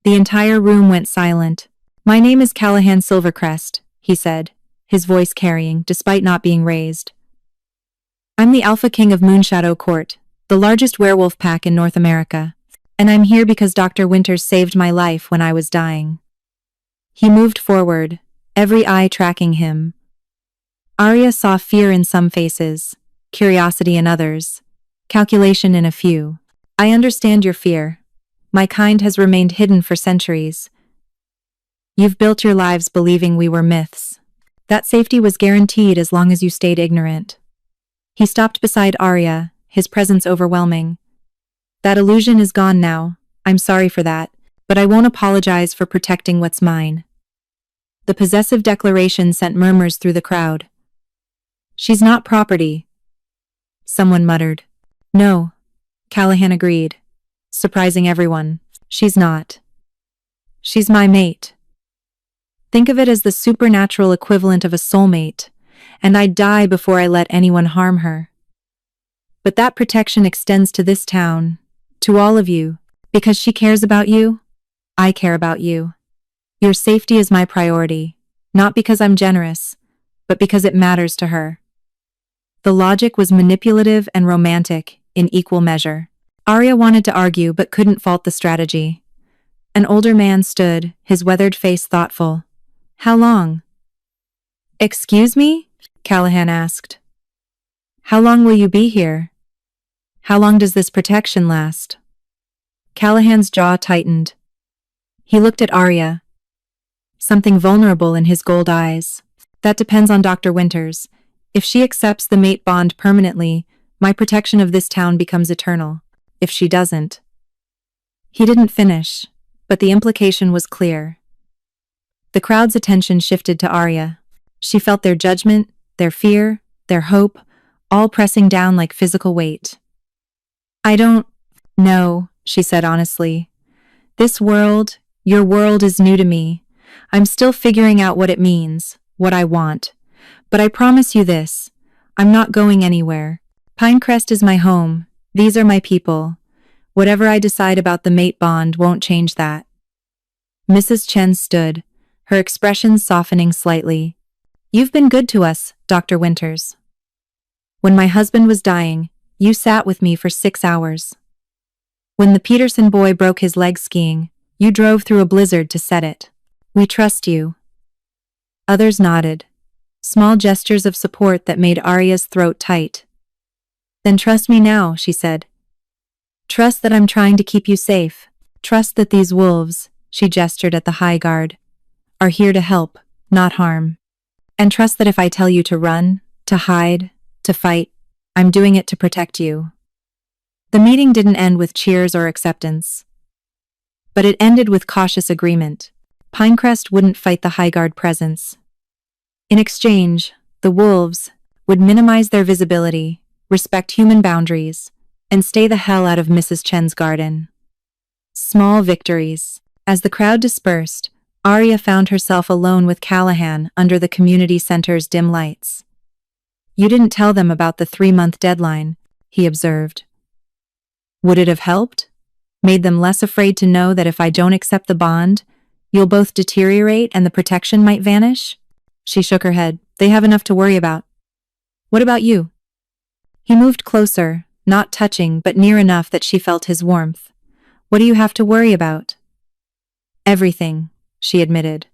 The entire room went silent. My name is Callahan Silvercrest, he said, his voice carrying, despite not being raised. I'm the Alpha King of Moonshadow Court, the largest werewolf pack in North America, and I'm here because Dr. Winters saved my life when I was dying. He moved forward, every eye tracking him. Arya saw fear in some faces, curiosity in others, calculation in a few. I understand your fear. My kind has remained hidden for centuries. You've built your lives believing we were myths. That safety was guaranteed as long as you stayed ignorant. He stopped beside Arya, his presence overwhelming. That illusion is gone now. I'm sorry for that. but I won't apologize for protecting what's mine. The possessive declaration sent murmurs through the crowd. She's not property, someone muttered. No, Callahan agreed, surprising everyone. She's not. She's my mate. Think of it as the supernatural equivalent of a soulmate, and I'd die before I let anyone harm her. But that protection extends to this town, to all of you, because she cares about you, I care about you. Your safety is my priority, not because I'm generous, but because it matters to her. The logic was manipulative and romantic in equal measure. Arya wanted to argue but couldn't fault the strategy. An older man stood, his weathered face thoughtful. How long? Excuse me? Callahan asked. How long will you be here? How long does this protection last? Callahan's jaw tightened. He looked at Arya. Something vulnerable in his gold eyes. That depends on Dr. Winters. If she accepts the mate bond permanently, my protection of this town becomes eternal. If she doesn't. He didn't finish, but the implication was clear. The crowd's attention shifted to Arya. She felt their judgment, their fear, their hope, all pressing down like physical weight. I don't know, she said honestly. This world, your world is new to me. I'm still figuring out what it means, what I want. But I promise you this, I'm not going anywhere. Pinecrest is my home, these are my people. Whatever I decide about the mate bond won't change that. Mrs. Chen stood, her expression softening slightly. You've been good to us, Dr. Winters. When my husband was dying, you sat with me for 6 hours. When the Peterson boy broke his leg skiing, you drove through a blizzard to set it. We trust you. Others nodded. Small gestures of support that made Arya's throat tight. Then trust me now, she said. Trust that I'm trying to keep you safe. Trust that these wolves, she gestured at the high guard, are here to help, not harm. And trust that if I tell you to run, to hide, to fight, I'm doing it to protect you. The meeting didn't end with cheers or acceptance. But it ended with cautious agreement. Pinecrest wouldn't fight the High Guard presence. In exchange, the wolves would minimize their visibility, respect human boundaries, and stay the hell out of Mrs. Chen's garden. Small victories. As the crowd dispersed, Arya found herself alone with Callahan under the community center's dim lights. You didn't tell them about the 3-month deadline, he observed. Would it have helped? Made them less afraid to know that if I don't accept the bond, you'll both deteriorate and the protection might vanish? She shook her head. They have enough to worry about. What about you? He moved closer, not touching but near enough that she felt his warmth. What do you have to worry about? Everything, she admitted.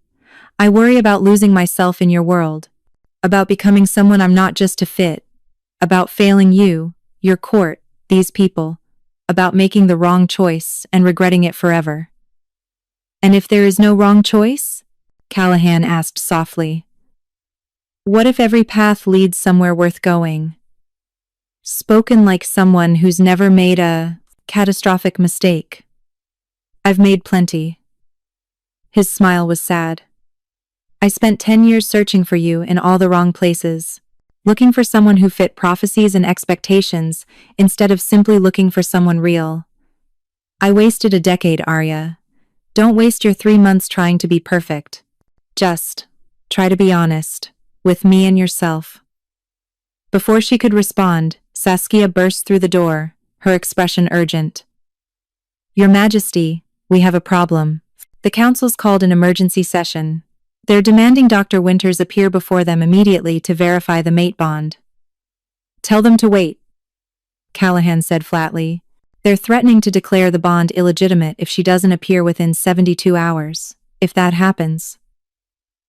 I worry about losing myself in your world. About becoming someone I'm not just to fit. About failing you, your court, these people. About making the wrong choice and regretting it forever. And if there is no wrong choice? Callahan asked softly. What if every path leads somewhere worth going? Spoken like someone who's never made a catastrophic mistake. I've made plenty. His smile was sad. I spent 10 years searching for you in all the wrong places, looking for someone who fit prophecies and expectations instead of simply looking for someone real. I wasted a decade, Arya. Don't waste your 3 months trying to be perfect. Just try to be honest, with me and yourself. Before she could respond, Saskia burst through the door, her expression urgent. Your Majesty, we have a problem. The council's called an emergency session. They're demanding Dr. Winters appear before them immediately to verify the mate bond. Tell them to wait, Callahan said flatly. They're threatening to declare the bond illegitimate if she doesn't appear within 72 hours. If that happens.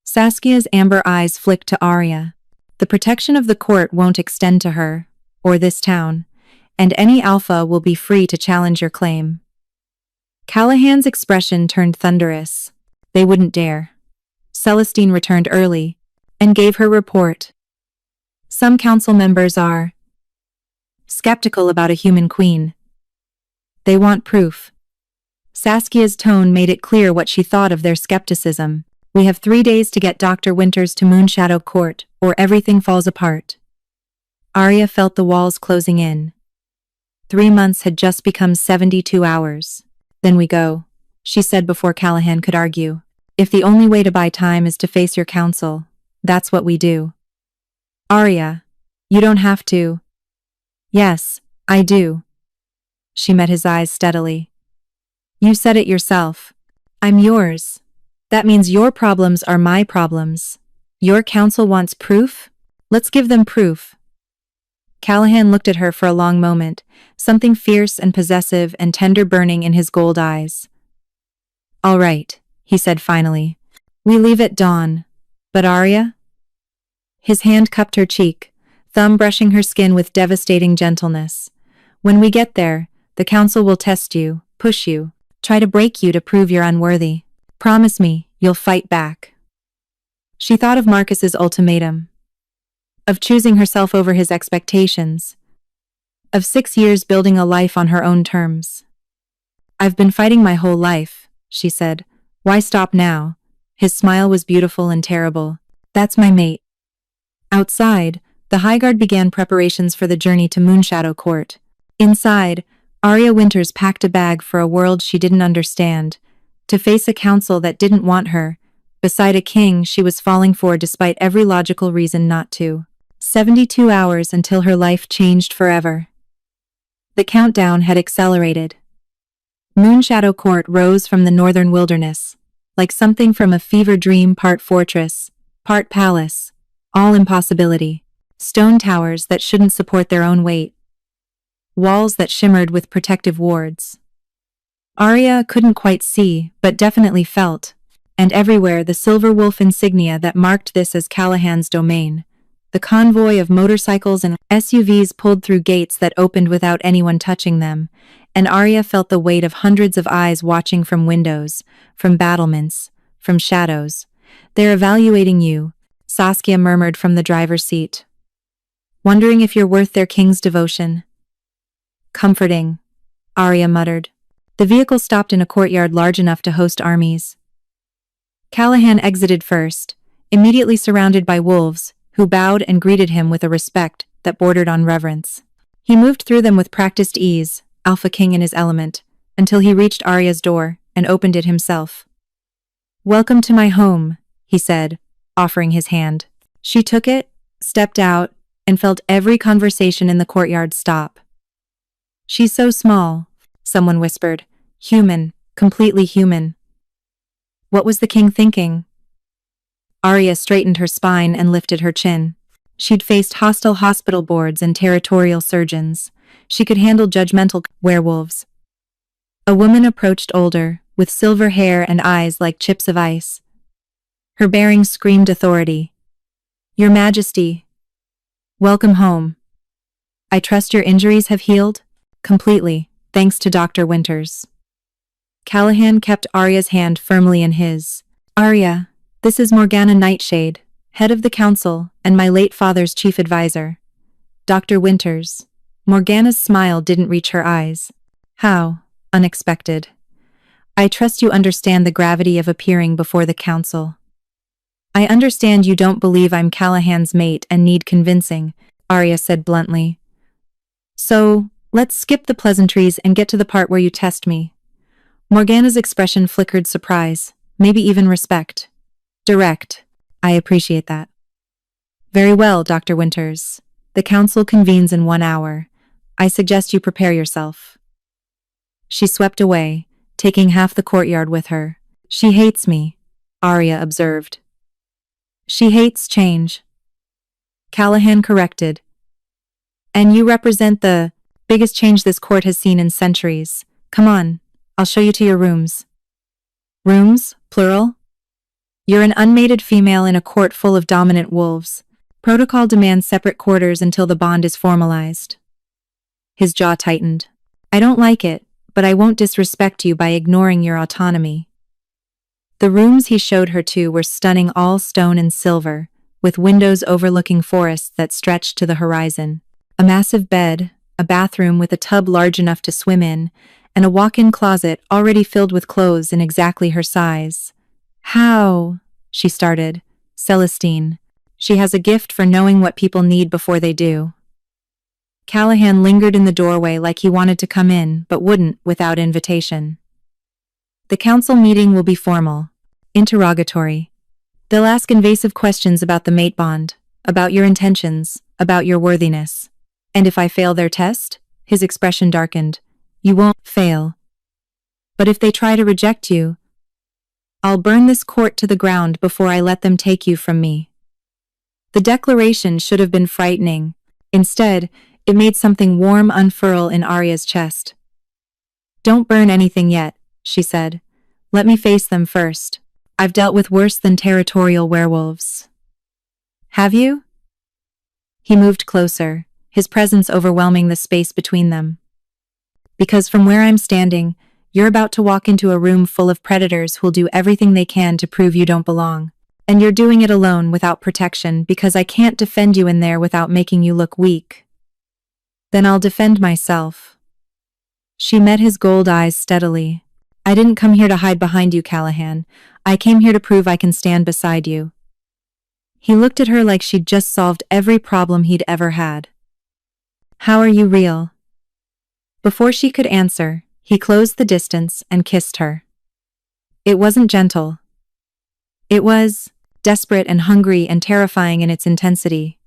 Saskia's amber eyes flicked to Arya. The protection of the court won't extend to her, or this town, and any alpha will be free to challenge your claim. Callahan's expression turned thunderous. They wouldn't dare. Celestine returned early and gave her report. Some council members are skeptical about a human queen. They want proof. Saskia's tone made it clear what she thought of their skepticism. We have 3 days to get Dr. Winters to Moonshadow Court, or everything falls apart. Arya felt the walls closing in. 3 months had just become 72 hours. Then we go, she said before Callahan could argue. If the only way to buy time is to face your counsel, that's what we do. Arya, you don't have to. Yes, I do. She met his eyes steadily. You said it yourself. I'm yours. That means your problems are my problems. Your counsel wants proof? Let's give them proof. Callahan looked at her for a long moment, something fierce and possessive and tender burning in his gold eyes. All right, he said finally. We leave at dawn. But Arya? His hand cupped her cheek, thumb brushing her skin with devastating gentleness. When we get there, the council will test you, push you, try to break you to prove you're unworthy. Promise me, you'll fight back. She thought of Marcus's ultimatum. Of choosing herself over his expectations. Of 6 years building a life on her own terms. I've been fighting my whole life, she said. Why stop now? His smile was beautiful and terrible. That's my mate. Outside, the Highguard began preparations for the journey to Moonshadow Court. Inside, Arya Winters packed a bag for a world she didn't understand, to face a council that didn't want her, beside a king she was falling for despite every logical reason not to. 72 hours until her life changed forever. The countdown had accelerated. Moonshadow Court rose from the northern wilderness, like something from a fever dream, part fortress, part palace, all impossibility. Stone towers that shouldn't support their own weight. Walls that shimmered with protective wards. Arya couldn't quite see, but definitely felt, and everywhere the silver wolf insignia that marked this as Callahan's domain. The convoy of motorcycles and SUVs pulled through gates that opened without anyone touching them, and Arya felt the weight of hundreds of eyes watching from windows, from battlements, from shadows. They're evaluating you, Saskia murmured from the driver's seat. Wondering if you're worth their king's devotion. Comforting, Arya muttered. The vehicle stopped in a courtyard large enough to host armies. Callahan exited first, immediately surrounded by wolves, who bowed and greeted him with a respect that bordered on reverence. He moved through them with practiced ease, Alpha King in his element, until he reached Arya's door and opened it himself. Welcome to my home, he said, offering his hand. She took it, stepped out, and felt every conversation in the courtyard stop. She's so small, someone whispered. Human, completely human. What was the king thinking? Arya straightened her spine and lifted her chin. She'd faced hostile hospital boards and territorial surgeons. She could handle judgmental werewolves. A woman approached older, with silver hair and eyes like chips of ice. Her bearing screamed authority. Your Majesty. Welcome home. I trust your injuries have healed? Completely, thanks to Dr. Winters. Callahan kept Arya's hand firmly in his. Arya, this is Morgana Nightshade, head of the council and my late father's chief advisor. Dr. Winters. Morgana's smile didn't reach her eyes. How unexpected. I trust you understand the gravity of appearing before the council. I understand you don't believe I'm Callahan's mate and need convincing, Arya said bluntly. So, let's skip the pleasantries and get to the part where you test me. Morgana's expression flickered surprise, maybe even respect. Direct. I appreciate that. Very well, Dr. Winters. The council convenes in 1 hour. I suggest you prepare yourself. She swept away, taking half the courtyard with her. She hates me, Arya observed. She hates change. Callahan corrected. And you represent the biggest change this court has seen in centuries. Come on, I'll show you to your rooms. Rooms, plural? You're an unmated female in a court full of dominant wolves. Protocol demands separate quarters until the bond is formalized. His jaw tightened. I don't like it, but I won't disrespect you by ignoring your autonomy. The rooms he showed her to were stunning, all stone and silver, with windows overlooking forests that stretched to the horizon. A massive bed, a bathroom with a tub large enough to swim in, and a walk-in closet already filled with clothes in exactly her size. How? She started. Celestine. She has a gift for knowing what people need before they do. Callahan lingered in the doorway like he wanted to come in, but wouldn't without invitation. The council meeting will be formal. Interrogatory. They'll ask invasive questions about the mate bond, about your intentions, about your worthiness. And if I fail their test? His expression darkened. You won't fail. But if they try to reject you, I'll burn this court to the ground before I let them take you from me. The declaration should have been frightening. Instead, it made something warm unfurl in Arya's chest. Don't burn anything yet, she said. Let me face them first. I've dealt with worse than territorial werewolves. Have you? He moved closer, his presence overwhelming the space between them. Because from where I'm standing, you're about to walk into a room full of predators who'll do everything they can to prove you don't belong. And you're doing it alone without protection because I can't defend you in there without making you look weak. Then I'll defend myself. She met his gold eyes steadily. I didn't come here to hide behind you, Callahan. I came here to prove I can stand beside you. He looked at her like she'd just solved every problem he'd ever had. How are you real? Before she could answer, he closed the distance and kissed her. It wasn't gentle. It was desperate and hungry and terrifying in its intensity.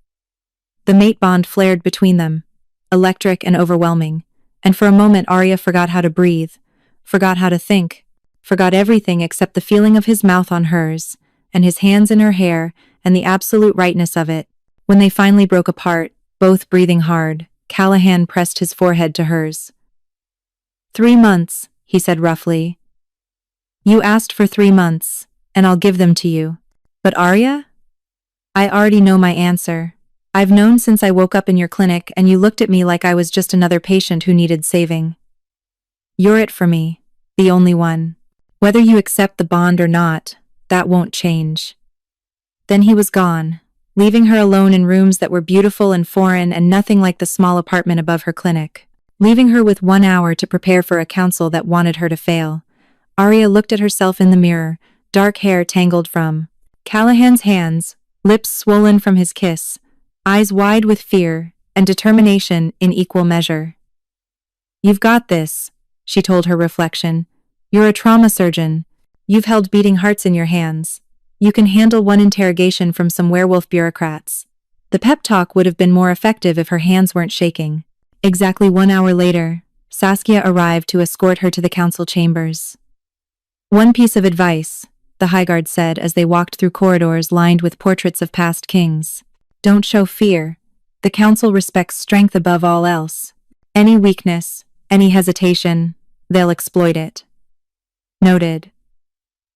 The mate bond flared between them, electric and overwhelming, and for a moment Arya forgot how to breathe, forgot how to think, forgot everything except the feeling of his mouth on hers, and his hands in her hair, and the absolute rightness of it. When they finally broke apart, both breathing hard, Callahan pressed his forehead to hers. 3 months, he said roughly. You asked for 3 months, and I'll give them to you. But Arya? I already know my answer. I've known since I woke up in your clinic and you looked at me like I was just another patient who needed saving. You're it for me, the only one. Whether you accept the bond or not, that won't change. Then he was gone, leaving her alone in rooms that were beautiful and foreign and nothing like the small apartment above her clinic, leaving her with 1 hour to prepare for a council that wanted her to fail. Arya looked at herself in the mirror, dark hair tangled from Callahan's hands, lips swollen from his kiss, eyes wide with fear and determination in equal measure. You've got this, she told her reflection. You're a trauma surgeon. You've held beating hearts in your hands. You can handle one interrogation from some werewolf bureaucrats. The pep talk would have been more effective if her hands weren't shaking. Exactly 1 hour later, Saskia arrived to escort her to the council chambers. One piece of advice, the Highguard said as they walked through corridors lined with portraits of past kings. Don't show fear. The council respects strength above all else. Any weakness, any hesitation, they'll exploit it. Noted.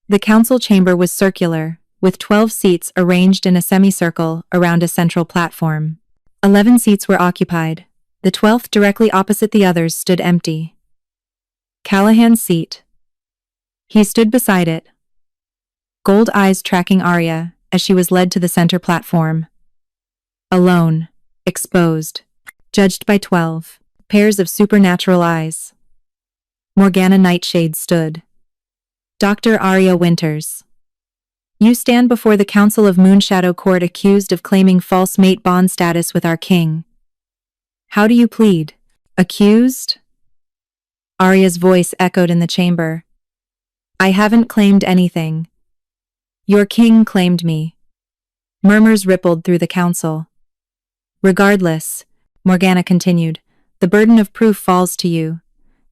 The council chamber was circular, with 12 seats arranged in a semicircle around a central platform. 11 seats were occupied. The 12th directly opposite the others stood empty. Callahan's seat. He stood beside it, gold eyes tracking Arya as she was led to the center platform. Alone, exposed, judged by 12 pairs of supernatural eyes. Morgana Nightshade stood. Dr. Arya Winters. You stand before the Council of Moonshadow Court accused of claiming false mate bond status with our king. How do you plead? Accused? Arya's voice echoed in the chamber. I haven't claimed anything. Your king claimed me. Murmurs rippled through the council. Regardless, Morgana continued, the burden of proof falls to you.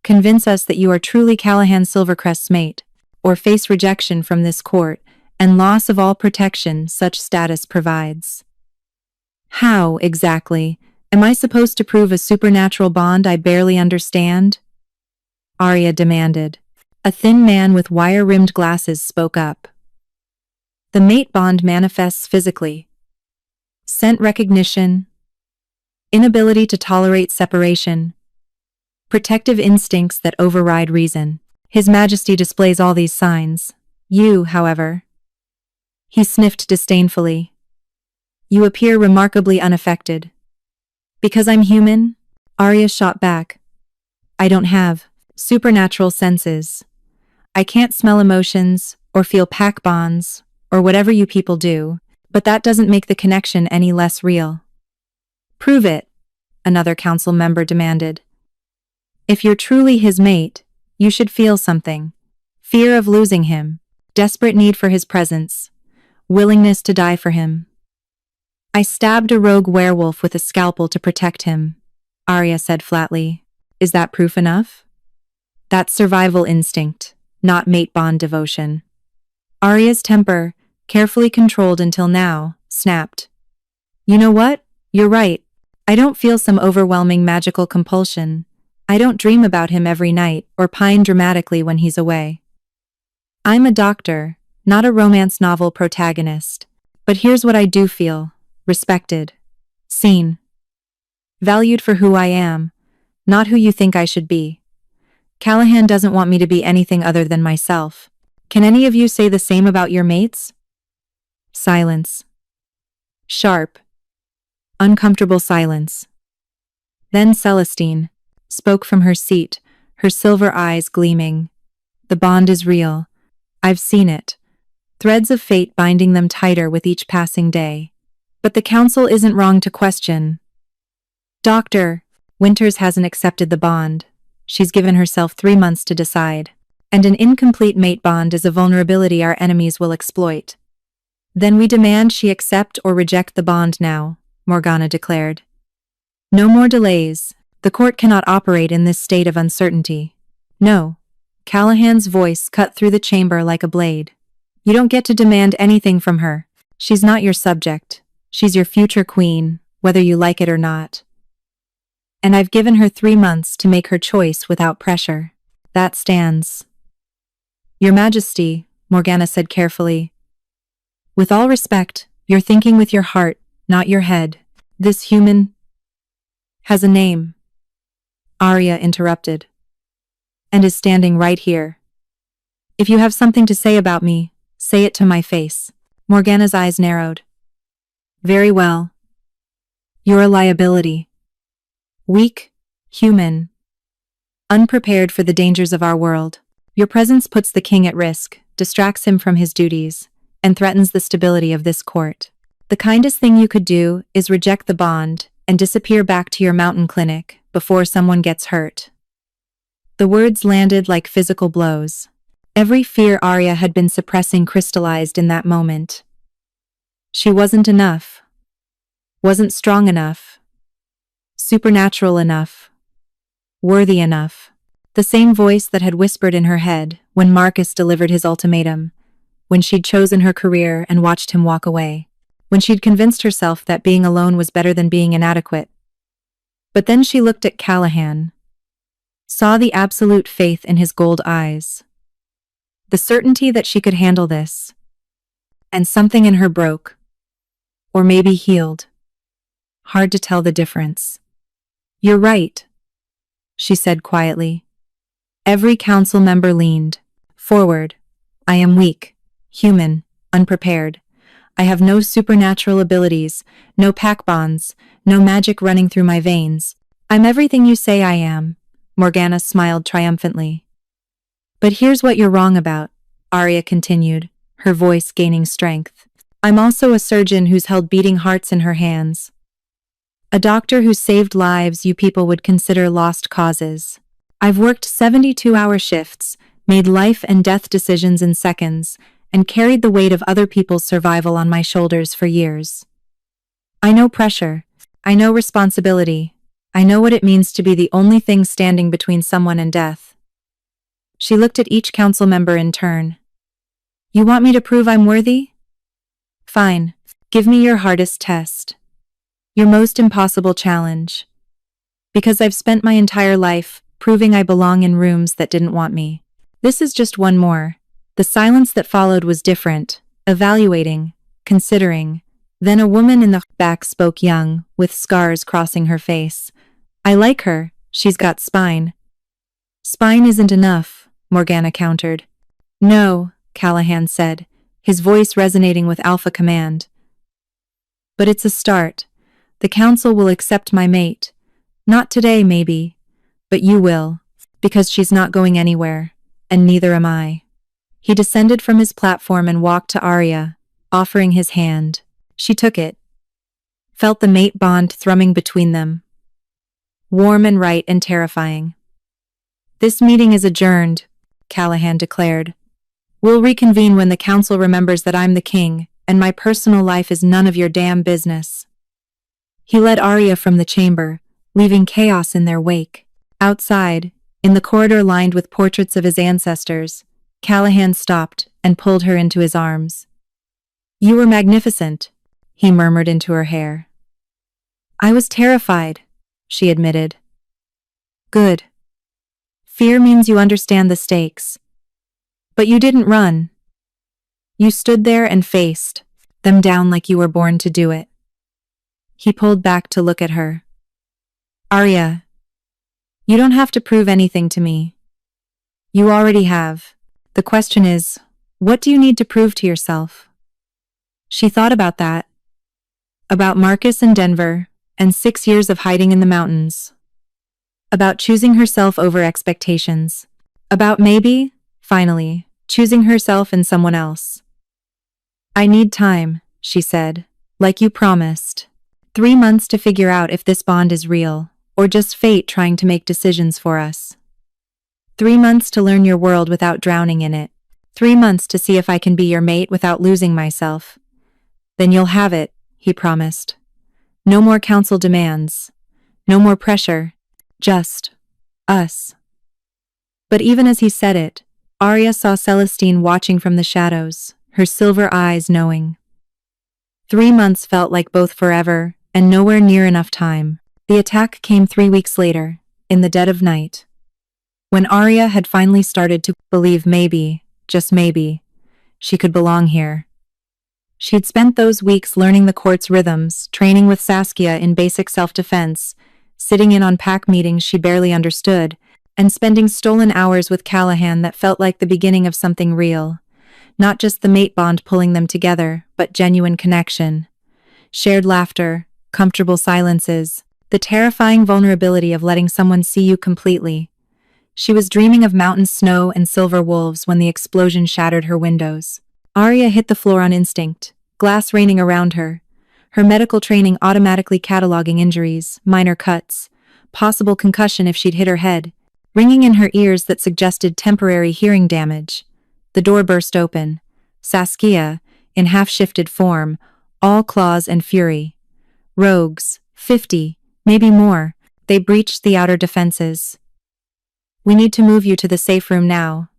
Convince us that you are truly Callahan Silvercrest's mate, or face rejection from this court and loss of all protection such status provides. How, exactly, am I supposed to prove a supernatural bond I barely understand? Arya demanded. A thin man with wire-rimmed glasses spoke up. The mate bond manifests physically. Scent recognition, inability to tolerate separation, protective instincts that override reason. His Majesty displays all these signs. You, however. He sniffed disdainfully. You appear remarkably unaffected. Because I'm human? Arya shot back. I don't have Supernatural senses. I can't smell emotions, or feel pack bonds, or whatever you people do, but that doesn't make the connection any less real. Prove it, another council member demanded. If you're truly his mate, you should feel something. Fear of losing him, desperate need for his presence, willingness to die for him. I stabbed a rogue werewolf with a scalpel to protect him, Arya said flatly. Is that proof enough? That's survival instinct, not mate bond devotion. Arya's temper, carefully controlled until now, snapped. You know what? You're right. I don't feel some overwhelming magical compulsion. I don't dream about him every night or pine dramatically when he's away. I'm a doctor, not a romance novel protagonist. But here's what I do feel. Respected. Seen. Valued for who I am, not who you think I should be. Callahan doesn't want me to be anything other than myself. Can any of you say the same about your mates? Silence. Sharp. Uncomfortable silence. Then Celestine spoke from her seat, her silver eyes gleaming. The bond is real. I've seen it. Threads of fate binding them tighter with each passing day. But the council isn't wrong to question. Doctor, Winters hasn't accepted the bond. She's given herself 3 months to decide. And an incomplete mate bond is a vulnerability our enemies will exploit. Then we demand she accept or reject the bond now, Morgana declared. No more delays. The court cannot operate in this state of uncertainty. No. Callahan's voice cut through the chamber like a blade. You don't get to demand anything from her. She's not your subject. She's your future queen, whether you like it or not. And I've given her 3 months to make her choice without pressure. That stands. Your Majesty, Morgana said carefully. With all respect, you're thinking with your heart, not your head. This human has a name. Arya interrupted. And is standing right here. If you have something to say about me, say it to my face. Morgana's eyes narrowed. Very well. You're a liability. Weak, human, unprepared for the dangers of our world. Your presence puts the king at risk, distracts him from his duties, and threatens the stability of this court. The kindest thing you could do is reject the bond and disappear back to your mountain clinic before someone gets hurt. The words landed like physical blows. Every fear Arya had been suppressing crystallized in that moment. She wasn't enough. Wasn't strong enough. Supernatural enough. Worthy enough. The same voice that had whispered in her head when Marcus delivered his ultimatum, when she'd chosen her career and watched him walk away, when she'd convinced herself that being alone was better than being inadequate. But then she looked at Callahan, saw the absolute faith in his gold eyes, the certainty that she could handle this, and something in her broke, or maybe healed. Hard to tell the difference. You're right, she said quietly. Every council member leaned forward. I am weak, human, unprepared. I have no supernatural abilities, no pack bonds, no magic running through my veins. I'm everything you say I am, Morgana smiled triumphantly. But here's what you're wrong about, Arya continued, her voice gaining strength. I'm also a surgeon who's held beating hearts in her hands. A doctor who saved lives you people would consider lost causes. I've worked 72-hour shifts, made life and death decisions in seconds, and carried the weight of other people's survival on my shoulders for years. I know pressure. I know responsibility. I know what it means to be the only thing standing between someone and death. She looked at each council member in turn. You want me to prove I'm worthy? Fine. Give me your hardest test. Your most impossible challenge. Because I've spent my entire life proving I belong in rooms that didn't want me. This is just one more. The silence that followed was different, evaluating, considering. Then a woman in the back spoke, young, with scars crossing her face. I like her, she's got spine. Spine isn't enough, Morgana countered. No, Callahan said, his voice resonating with alpha command. But it's a start. The council will accept my mate. Not today, maybe, but you will. Because she's not going anywhere, and neither am I. He descended from his platform and walked to Arya, offering his hand. She took it, felt the mate bond thrumming between them. Warm and right and terrifying. "This meeting is adjourned," Callahan declared. "We'll reconvene when the council remembers that I'm the king, and my personal life is none of your damn business." He led Arya from the chamber, leaving chaos in their wake. Outside, in the corridor lined with portraits of his ancestors, Callahan stopped and pulled her into his arms. "You were magnificent," he murmured into her hair. "I was terrified," she admitted. "Good. Fear means you understand the stakes. But you didn't run. You stood there and faced them down like you were born to do it." He pulled back to look at her. "Arya, you don't have to prove anything to me. You already have. The question is, what do you need to prove to yourself?" She thought about that. About Marcus and Denver, and 6 years of hiding in the mountains. About choosing herself over expectations. About maybe, finally, choosing herself and someone else. "I need time," she said, "like you promised. 3 months to figure out if this bond is real, or just fate trying to make decisions for us. 3 months to learn your world without drowning in it. 3 months to see if I can be your mate without losing myself. Then you'll have it," he promised. "No more council demands. No more pressure. Just us." But even as he said it, Arya saw Celestine watching from the shadows, her silver eyes knowing. 3 months felt like both forever, and nowhere near enough time. The attack came 3 weeks later, in the dead of night. When Arya had finally started to believe maybe, just maybe, she could belong here. She'd spent those weeks learning the court's rhythms, training with Saskia in basic self-defense, sitting in on pack meetings she barely understood, and spending stolen hours with Callahan that felt like the beginning of something real. Not just the mate bond pulling them together, but genuine connection. Shared laughter, comfortable silences, the terrifying vulnerability of letting someone see you completely. She was dreaming of mountain snow and silver wolves when the explosion shattered her windows. Arya hit the floor on instinct, glass raining around her, her medical training automatically cataloging injuries, minor cuts, possible concussion if she'd hit her head, ringing in her ears that suggested temporary hearing damage. The door burst open. Saskia, in half-shifted form, all claws and fury. Rogues, 50, maybe more, they breached the outer defenses. "We need to move you to the safe room now."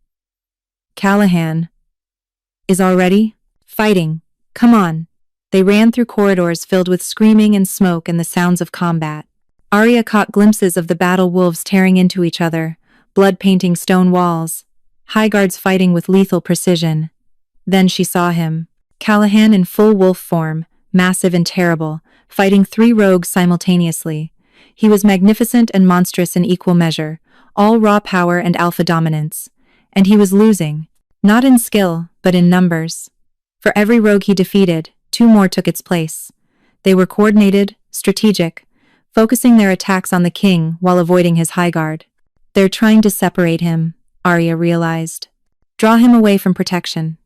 Callahan is already fighting. "Come on." They ran through corridors filled with screaming and smoke and the sounds of combat. Arya caught glimpses of the battle wolves tearing into each other, blood painting stone walls, highguards fighting with lethal precision. Then she saw him, Callahan in full wolf form, massive and terrible, fighting 3 rogues simultaneously. He was magnificent and monstrous in equal measure, all raw power and alpha dominance. And he was losing, not in skill, but in numbers. For every rogue he defeated, 2 more took its place. They were coordinated, strategic, focusing their attacks on the king while avoiding his high guard. "They're trying to separate him," Arya realized. "Draw him away from protection."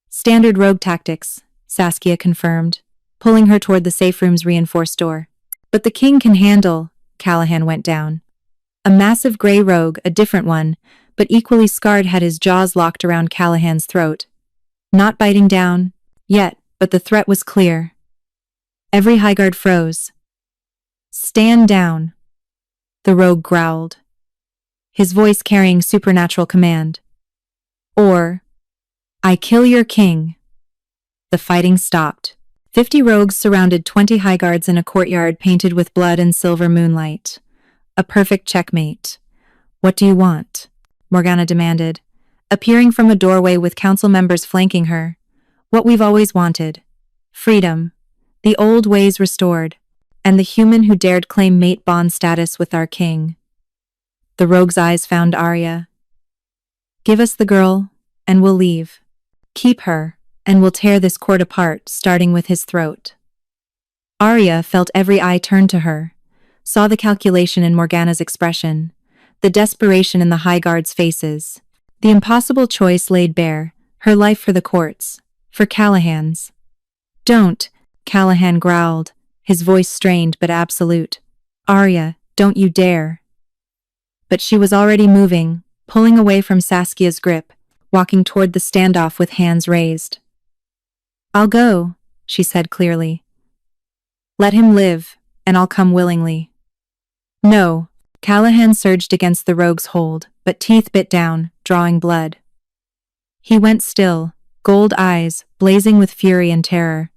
"Standard rogue tactics," Saskia confirmed, pulling her toward the safe room's reinforced door. "But the king can handle," Callahan went down. A massive gray rogue, a different one, but equally scarred, had his jaws locked around Callahan's throat. Not biting down, yet, but the threat was clear. Every highguard froze. "Stand down," the rogue growled, his voice carrying supernatural command. "Or, I kill your king." The fighting stopped. 50 rogues surrounded 20 highguards in a courtyard painted with blood and silver moonlight. A perfect checkmate. "What do you want?" Morgana demanded, appearing from a doorway with council members flanking her. "What we've always wanted. Freedom. The old ways restored. And the human who dared claim mate bond status with our king." The rogue's eyes found Arya. "Give us the girl, and we'll leave. Keep her, and we'll tear this court apart, starting with his throat." Arya felt every eye turn to her, saw the calculation in Morgana's expression. the desperation in the High Guard's faces. The impossible choice laid bare, her life for the courts, for Callahan's. Don't, Callahan growled, his voice strained but absolute. Arya, don't you dare. But she was already moving, pulling away from Saskia's grip, walking toward the standoff with hands raised. I'll go, she said clearly. Let him live, and I'll come willingly. No, Callahan surged against the rogue's hold, but teeth bit down, drawing blood. He went still, gold eyes blazing with fury and terror.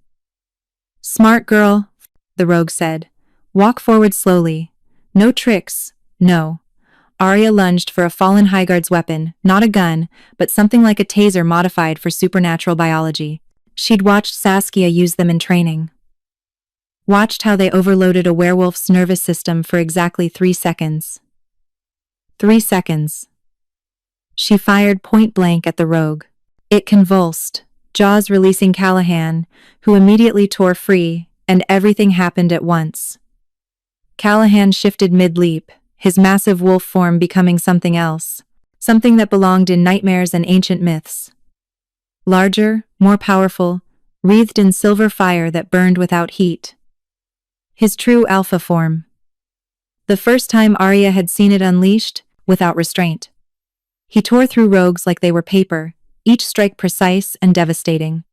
Smart girl, the rogue said. Walk forward slowly. No tricks, no. Arya lunged for a fallen Highguard's weapon, not a gun, but something like a taser modified for supernatural biology. She'd watched Saskia use them in training. Watched how they overloaded a werewolf's nervous system for exactly 3 seconds. 3 seconds. She fired point blank at the rogue. It convulsed, jaws releasing Callahan, who immediately tore free, and everything happened at once. Callahan shifted mid-leap, his massive wolf form becoming something else, something that belonged in nightmares and ancient myths. Larger, more powerful, wreathed in silver fire that burned without heat. His true alpha form. The first time Arya had seen it unleashed, without restraint. He tore through rogues like they were paper, each strike precise and devastating.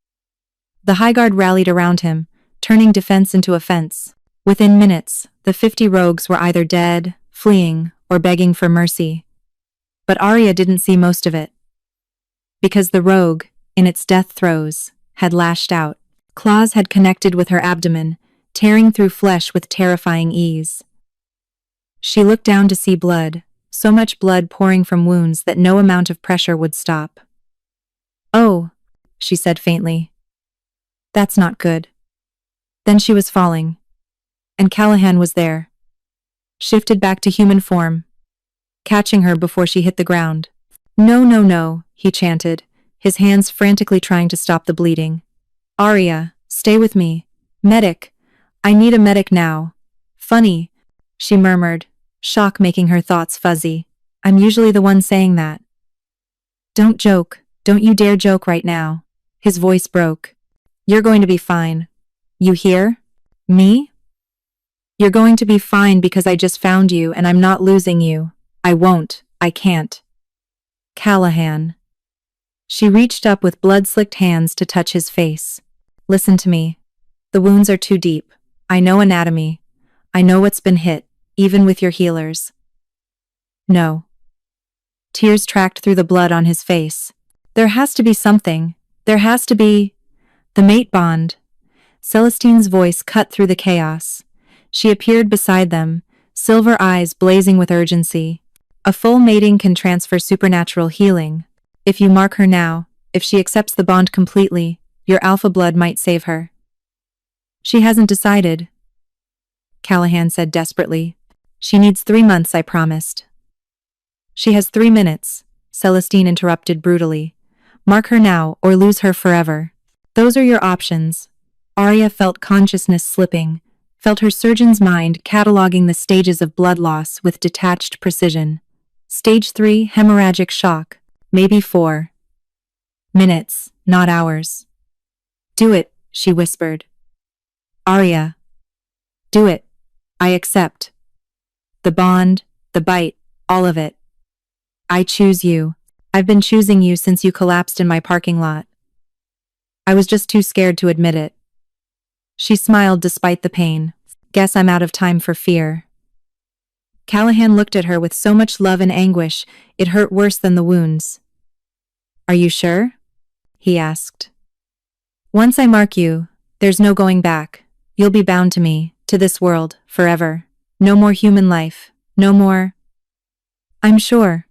The Highguard rallied around him, turning defense into offense. Within minutes, the 50 rogues were either dead, fleeing, or begging for mercy. But Arya didn't see most of it. Because the rogue, in its death throes, had lashed out. Claws had connected with her abdomen, tearing through flesh with terrifying ease. She looked down to see blood, so much blood pouring from wounds that no amount of pressure would stop. Oh, she said faintly. That's not good. Then she was falling. And Callahan was there. Shifted back to human form, catching her before she hit the ground. No, no, no, he chanted, his hands frantically trying to stop the bleeding. Arya, stay with me. Medic. I need a medic now. Funny, she murmured, shock making her thoughts fuzzy. I'm usually the one saying that. Don't joke, don't you dare joke right now. His voice broke. You're going to be fine. You hear? Me? You're going to be fine because I just found you and I'm not losing you. I won't, I can't. Callahan. She reached up with blood-slicked hands to touch his face. Listen to me. The wounds are too deep. I know anatomy. I know what's been hit, even with your healers. No. Tears tracked through the blood on his face. There has to be something. There has to be... The mate bond. Celestine's voice cut through the chaos. She appeared beside them, silver eyes blazing with urgency. A full mating can transfer supernatural healing. If you mark her now, if she accepts the bond completely, your alpha blood might save her. She hasn't decided, Callahan said desperately. She needs 3 months, I promised. She has 3 minutes, Celestine interrupted brutally. Mark her now or lose her forever. Those are your options. Arya felt consciousness slipping, felt her surgeon's mind cataloging the stages of blood loss with detached precision. Stage 3, hemorrhagic shock. Maybe 4 minutes, not hours. Do it, she whispered. Arya. Do it. I accept. The bond, the bite, all of it. I choose you. I've been choosing you since you collapsed in my parking lot. I was just too scared to admit it. She smiled despite the pain. Guess I'm out of time for fear. Callahan looked at her with so much love and anguish, it hurt worse than the wounds. Are you sure? He asked. Once I mark you, there's no going back. You'll be bound to me, to this world, forever. No more human life, no more... I'm sure.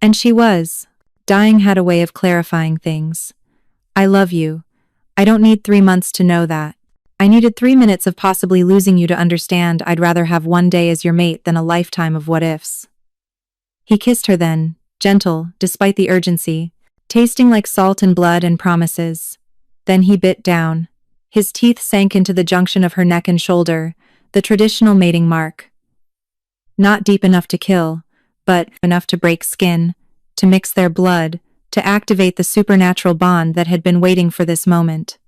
And she was. Dying had a way of clarifying things. I love you. I don't need 3 months to know that. I needed 3 minutes of possibly losing you to understand I'd rather have 1 day as your mate than a lifetime of what-ifs. He kissed her then, gentle, despite the urgency, tasting like salt and blood and promises. Then he bit down. His teeth sank into the junction of her neck and shoulder, the traditional mating mark. Not deep enough to kill, but enough to break skin, to mix their blood, to activate the supernatural bond that had been waiting for this moment.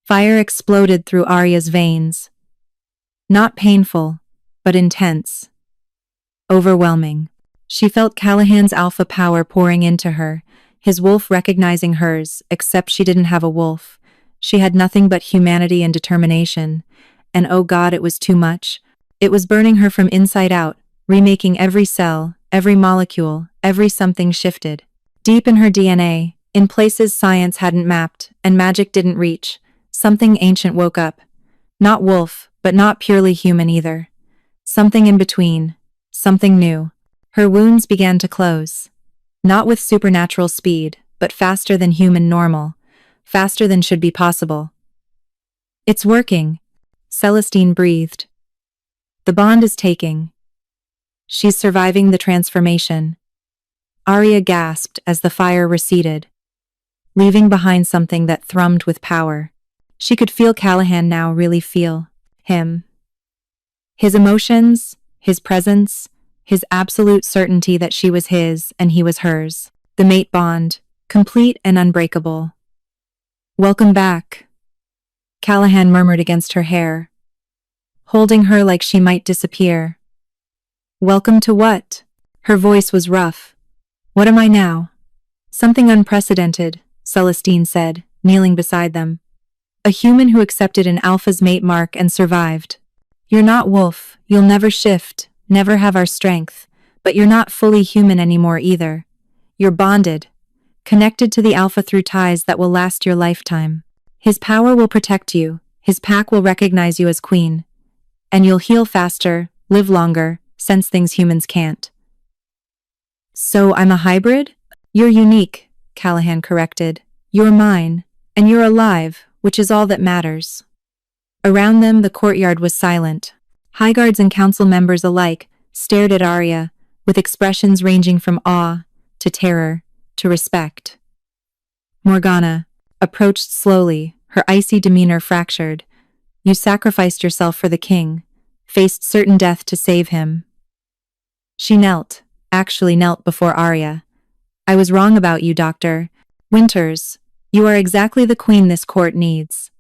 Fire exploded through Arya's veins. Not painful, but intense. Overwhelming. She felt Callahan's alpha power pouring into her, his wolf recognizing hers, except she didn't have a wolf. She had nothing but humanity and determination. And oh God, it was too much. It was burning her from inside out, remaking every cell, every molecule, every something shifted. Deep in her DNA, in places science hadn't mapped and magic didn't reach, something ancient woke up. Not wolf, but not purely human either. Something in between. Something new. Her wounds began to close. Not with supernatural speed, but faster than human normal. Faster than should be possible. It's working, Celestine breathed. The bond is taking. She's surviving the transformation. Arya gasped as the fire receded, leaving behind something that thrummed with power. She could feel Callahan now, really feel him. His emotions, his presence, his absolute certainty that she was his and he was hers. The mate bond, complete and unbreakable. Welcome back, Callahan murmured against her hair, holding her like she might disappear. Welcome to what? Her voice was rough. What am I now? Something unprecedented, Celestine said, kneeling beside them. A human who accepted an alpha's mate mark and survived. You're not wolf, you'll never shift, never have our strength, but you're not fully human anymore either. You're bonded, connected to the alpha through ties that will last your lifetime. His power will protect you, his pack will recognize you as queen. And you'll heal faster, live longer, sense things humans can't. So I'm a hybrid? You're unique, Callahan corrected. You're mine, and you're alive, which is all that matters. Around them, the courtyard was silent. Highguards and council members alike stared at Arya, with expressions ranging from awe, to terror, to respect. Morgana approached slowly, her icy demeanor fractured. You sacrificed yourself for the king, faced certain death to save him. She actually knelt before Arya. I was wrong about you, Dr. Winters. You are exactly the queen this court needs.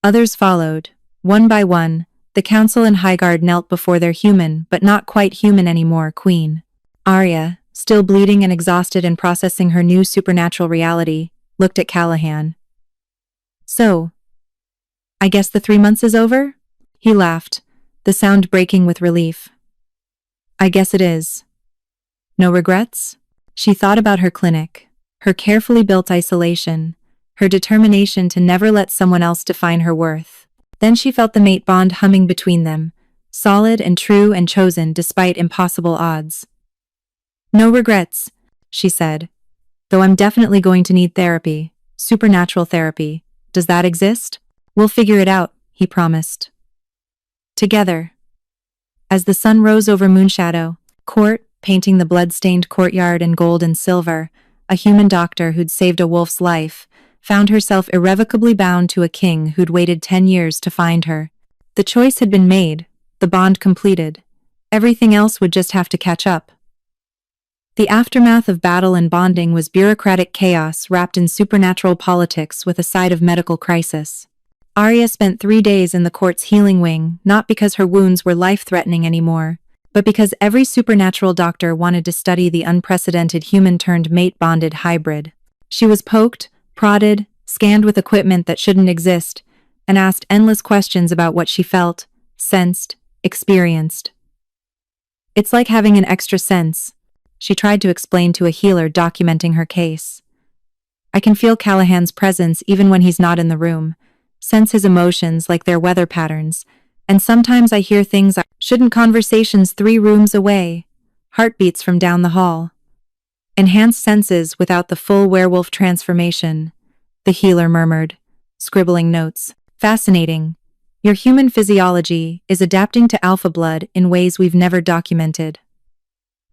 Others followed. One by one, the council and Highguard knelt before their human, but not quite human anymore, queen. Arya, still bleeding and exhausted and processing her new supernatural reality, looked at Callahan. So, I guess the 3 months is over? He laughed, the sound breaking with relief. I guess it is. No regrets? She thought about her clinic, her carefully built isolation, her determination to never let someone else define her worth. Then she felt the mate bond humming between them, solid and true and chosen despite impossible odds. No regrets, she said, though I'm definitely going to need therapy, supernatural therapy. Does that exist? We'll figure it out, he promised. Together. As the sun rose over Moonshadow Court, painting the blood-stained courtyard in gold and silver, a human doctor who'd saved a wolf's life, found herself irrevocably bound to a king who'd waited 10 years to find her. The choice had been made, the bond completed. Everything else would just have to catch up. The aftermath of battle and bonding was bureaucratic chaos wrapped in supernatural politics with a side of medical crisis. Arya spent 3 days in the court's healing wing, not because her wounds were life-threatening anymore, but because every supernatural doctor wanted to study the unprecedented human-turned-mate-bonded hybrid. She was poked, prodded, scanned with equipment that shouldn't exist, and asked endless questions about what she felt, sensed, experienced. It's like having an extra sense, she tried to explain to a healer documenting her case. I can feel Callahan's presence even when he's not in the room, sense his emotions like they're weather patterns, and sometimes I hear things I shouldn't. Conversations 3 rooms away, heartbeats from down the hall. Enhanced senses without the full werewolf transformation, the healer murmured, scribbling notes. Fascinating. Your human physiology is adapting to alpha blood in ways we've never documented.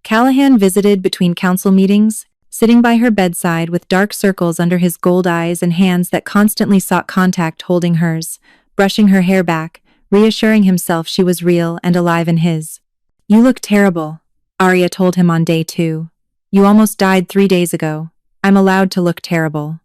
Callahan visited between council meetings, sitting by her bedside with dark circles under his gold eyes and hands that constantly sought contact holding hers, brushing her hair back, reassuring himself she was real and alive in his. You look terrible, Arya told him on day 2. You almost died 3 days ago. I'm allowed to look terrible.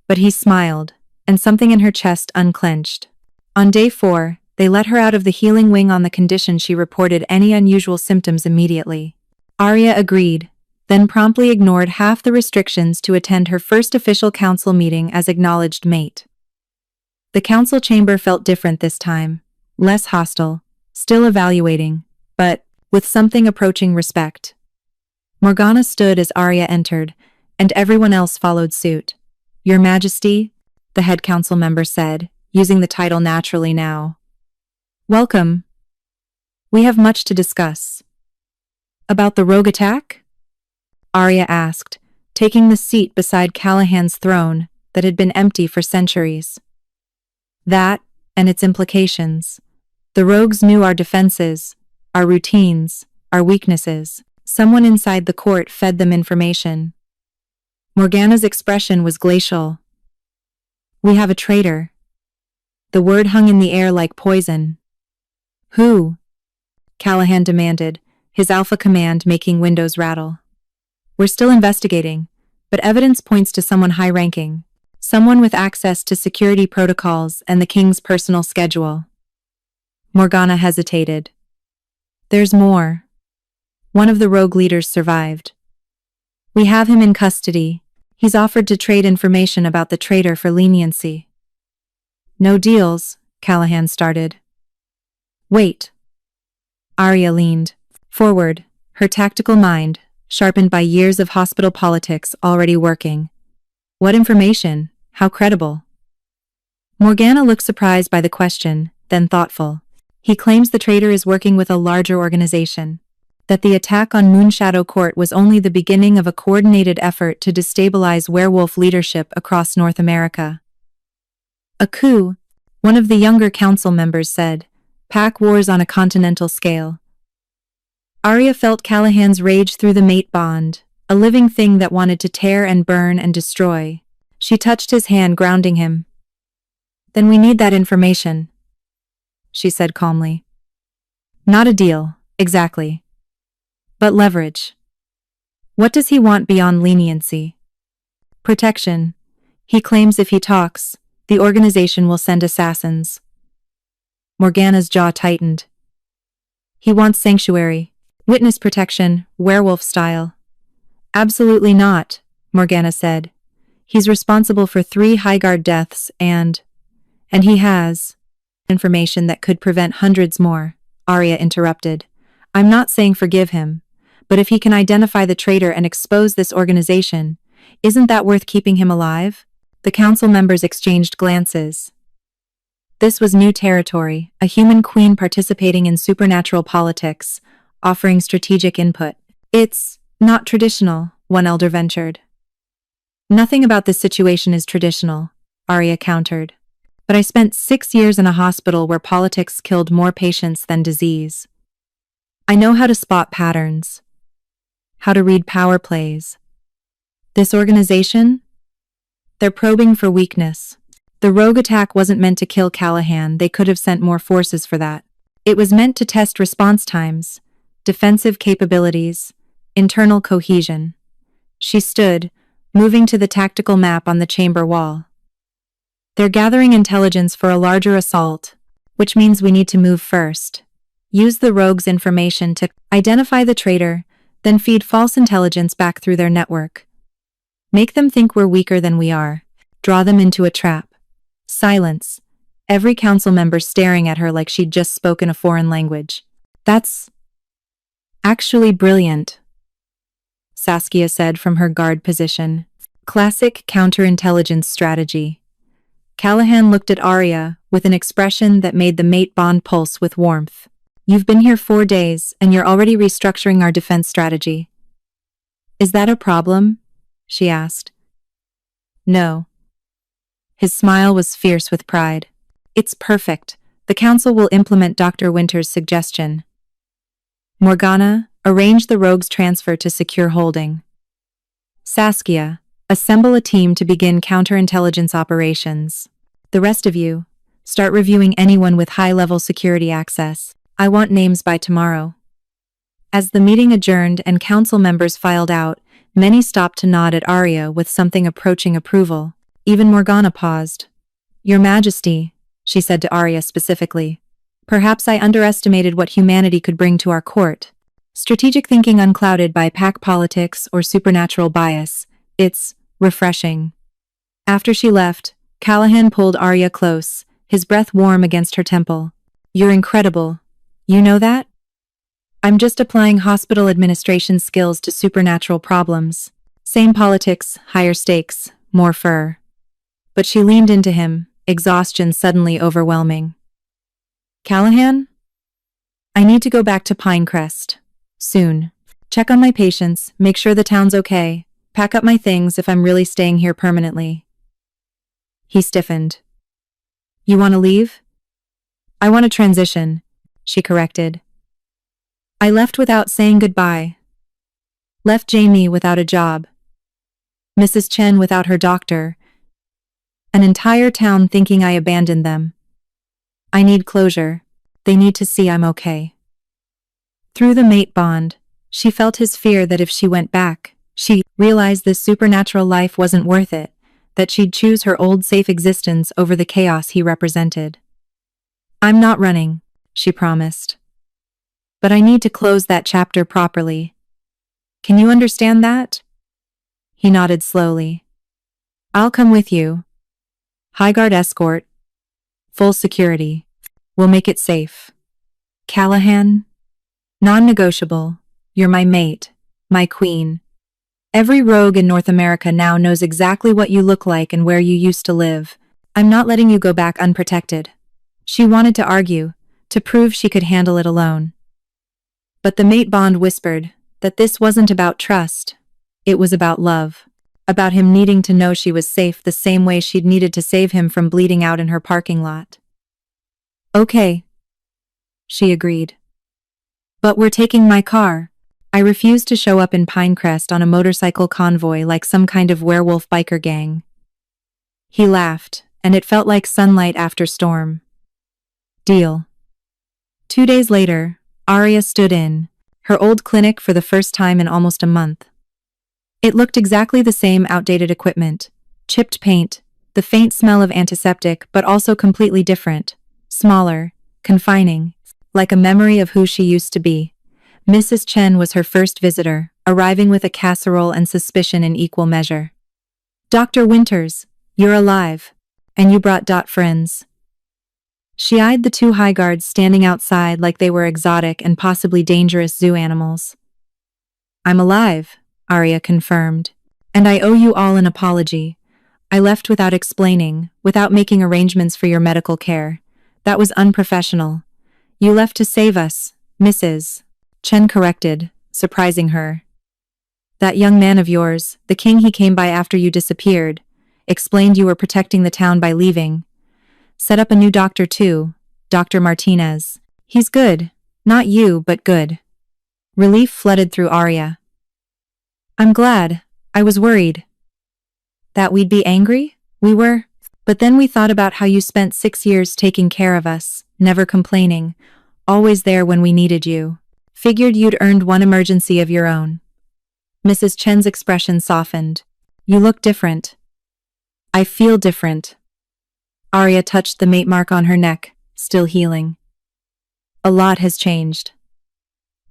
But he smiled, and something in her chest unclenched. On day 4, they let her out of the healing wing on the condition she reported any unusual symptoms immediately. Arya agreed, then promptly ignored half the restrictions to attend her first official council meeting as acknowledged mate. The council chamber felt different this time, less hostile, still evaluating, but with something approaching respect. Morgana stood as Arya entered, and everyone else followed suit. Your Majesty, the head council member said, using the title naturally now. Welcome. We have much to discuss. About the rogue attack? Arya asked, taking the seat beside Callahan's throne that had been empty for centuries. That, and its implications. The rogues knew our defenses, our routines, our weaknesses. Someone inside the court fed them information. Morgana's expression was glacial. We have a traitor. The word hung in the air like poison. Who? Callahan demanded, his alpha command making windows rattle. We're still investigating, but evidence points to someone high-ranking, someone with access to security protocols and the king's personal schedule. Morgana hesitated. There's more. One of the rogue leaders survived. We have him in custody. He's offered to trade information about the traitor for leniency. No deals, Callahan started. Wait. Arya leaned forward, her tactical mind, sharpened by years of hospital politics already working. What information? How credible? Morgana looked surprised by the question, then thoughtful. He claims the traitor is working with a larger organization. That the attack on Moonshadow Court was only the beginning of a coordinated effort to destabilize werewolf leadership across North America. A coup, one of the younger council members said. Pack wars on a continental scale. Arya felt Callahan's rage through the mate bond, a living thing that wanted to tear and burn and destroy. She touched his hand, grounding him. Then we need that information, she said calmly. Not a deal, exactly. But leverage. What does he want beyond leniency? Protection. He claims if he talks, the organization will send assassins. Morgana's jaw tightened. He wants sanctuary. Witness protection, werewolf style. Absolutely not, Morgana said. He's responsible for 3 Highguard deaths and he has information that could prevent hundreds more, Arya interrupted. I'm not saying forgive him, but if he can identify the traitor and expose this organization, isn't that worth keeping him alive? The council members exchanged glances. This was new territory, a human queen participating in supernatural politics, offering strategic input. It's not traditional, one elder ventured. Nothing about this situation is traditional, Arya countered. But I spent 6 years in a hospital where politics killed more patients than disease. I know how to spot patterns, how to read power plays. This organization? They're probing for weakness. The rogue attack wasn't meant to kill Callahan, they could have sent more forces for that. It was meant to test response times, defensive capabilities, internal cohesion. She stood, moving to the tactical map on the chamber wall. They're gathering intelligence for a larger assault, which means we need to move first. Use the rogues' information to identify the traitor, then feed false intelligence back through their network. Make them think we're weaker than we are. Draw them into a trap. Silence. Every council member staring at her like she'd just spoken a foreign language. That's actually brilliant, Saskia said from her guard position. Classic counterintelligence strategy. Callahan looked at Arya with an expression that made the mate bond pulse with warmth. You've been here 4 days and you're already restructuring our defense strategy. Is that a problem? She asked. No. His smile was fierce with pride. It's perfect. The council will implement Dr. Winter's suggestion. Morgana, arrange the rogues' transfer to secure holding. Saskia, assemble a team to begin counterintelligence operations. The rest of you, start reviewing anyone with high-level security access. I want names by tomorrow. As the meeting adjourned and council members filed out, many stopped to nod at Arya with something approaching approval. Even Morgana paused. Your Majesty, she said to Arya specifically. Perhaps I underestimated what humanity could bring to our court. Strategic thinking unclouded by pack politics or supernatural bias. It's refreshing. After she left, Callahan pulled Arya close, his breath warm against her temple. You're incredible. You know that? I'm just applying hospital administration skills to supernatural problems. Same politics, higher stakes, more fur. But she leaned into him, exhaustion suddenly overwhelming. Callahan? I need to go back to Pinecrest. Soon. Check on my patients, make sure the town's okay, pack up my things if I'm really staying here permanently. He stiffened. You want to leave? I want to transition, she corrected. I left without saying goodbye. Left Jamie without a job. Mrs. Chen without her doctor. An entire town thinking I abandoned them. I need closure. They need to see I'm okay. Through the mate bond, she felt his fear that if she went back, she realized this supernatural life wasn't worth it, that she'd choose her old safe existence over the chaos he represented. I'm not running, she promised. But I need to close that chapter properly. Can you understand that? He nodded slowly. I'll come with you. High guard escort. Full security. We'll make it safe. Callahan? Non-negotiable. You're my mate. My queen. Every rogue in North America now knows exactly what you look like and where you used to live. I'm not letting you go back unprotected. She wanted to argue, to prove she could handle it alone. But the mate bond whispered that this wasn't about trust. It was about love. About him needing to know she was safe the same way she'd needed to save him from bleeding out in her parking lot. Okay, she agreed. But we're taking my car. I refuse to show up in Pinecrest on a motorcycle convoy like some kind of werewolf biker gang. He laughed, and it felt like sunlight after storm. Deal. 2 days later, Arya stood in her old clinic for the first time in almost a month. It looked exactly the same outdated equipment, chipped paint, the faint smell of antiseptic, but also completely different, smaller, confining, like a memory of who she used to be. Mrs. Chen was her first visitor, arriving with a casserole and suspicion in equal measure. Dr. Winters, you're alive, and you brought friends. She eyed the two high guards standing outside like they were exotic and possibly dangerous zoo animals. I'm alive, Arya confirmed, and I owe you all an apology. I left without explaining, without making arrangements for your medical care. That was unprofessional. You left to save us, Mrs. Chen corrected, surprising her. That young man of yours, the king he came by after you disappeared, explained you were protecting the town by leaving. Set up a new doctor too, Dr. Martinez. He's good. Not you, but good. Relief flooded through Arya. I'm glad. I was worried. That we'd be angry? We were. But then we thought about how you spent 6 years taking care of us, never complaining, always there when we needed you. Figured you'd earned one emergency of your own. Mrs. Chen's expression softened. You look different. I feel different. Arya touched the mate mark on her neck, still healing. A lot has changed.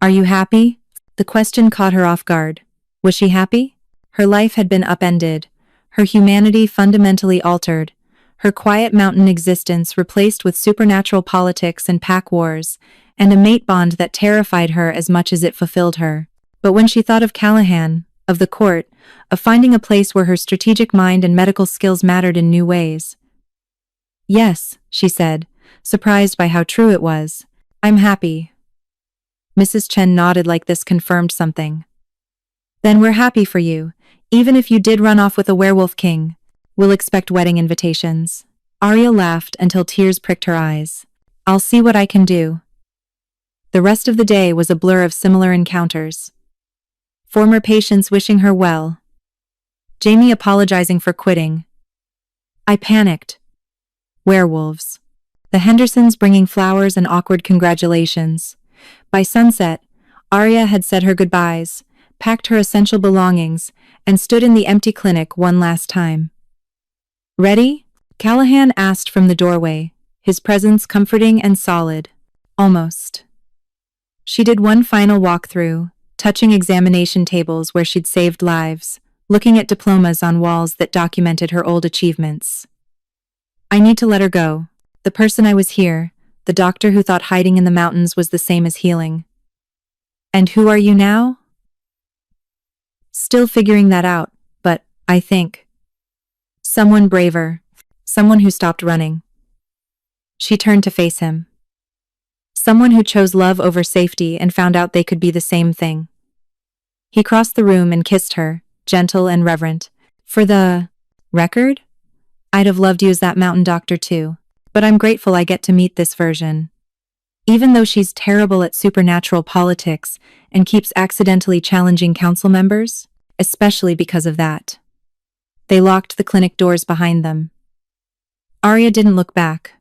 Are you happy? The question caught her off guard. Was she happy? Her life had been upended, her humanity fundamentally altered, her quiet mountain existence replaced with supernatural politics and pack wars, and a mate bond that terrified her as much as it fulfilled her. But when she thought of Callahan, of the court, of finding a place where her strategic mind and medical skills mattered in new ways. Yes, she said, surprised by how true it was. I'm happy. Mrs. Chen nodded like this confirmed something. Then we're happy for you, even if you did run off with a werewolf king. We'll expect wedding invitations. Arya laughed until tears pricked her eyes. I'll see what I can do. The rest of the day was a blur of similar encounters. Former patients wishing her well. Jamie apologizing for quitting. I panicked. Werewolves. The Hendersons bringing flowers and awkward congratulations. By sunset, Arya had said her goodbyes, packed her essential belongings, and stood in the empty clinic one last time. "Ready?" Callahan asked from the doorway, his presence comforting and solid. Almost. She did one final walkthrough, touching examination tables where she'd saved lives, looking at diplomas on walls that documented her old achievements. "I need to let her go. The person I was here, the doctor who thought hiding in the mountains was the same as healing. And who are you now?" "Still figuring that out, but I think someone braver, someone who stopped running." She turned to face him. Someone who chose love over safety and found out they could be the same thing. He crossed the room and kissed her, gentle and reverent. "For the record, I'd have loved you as that mountain doctor too, but I'm grateful I get to meet this version. Even though she's terrible at supernatural politics and keeps accidentally challenging council members, especially because of that." They locked the clinic doors behind them. Arya didn't look back.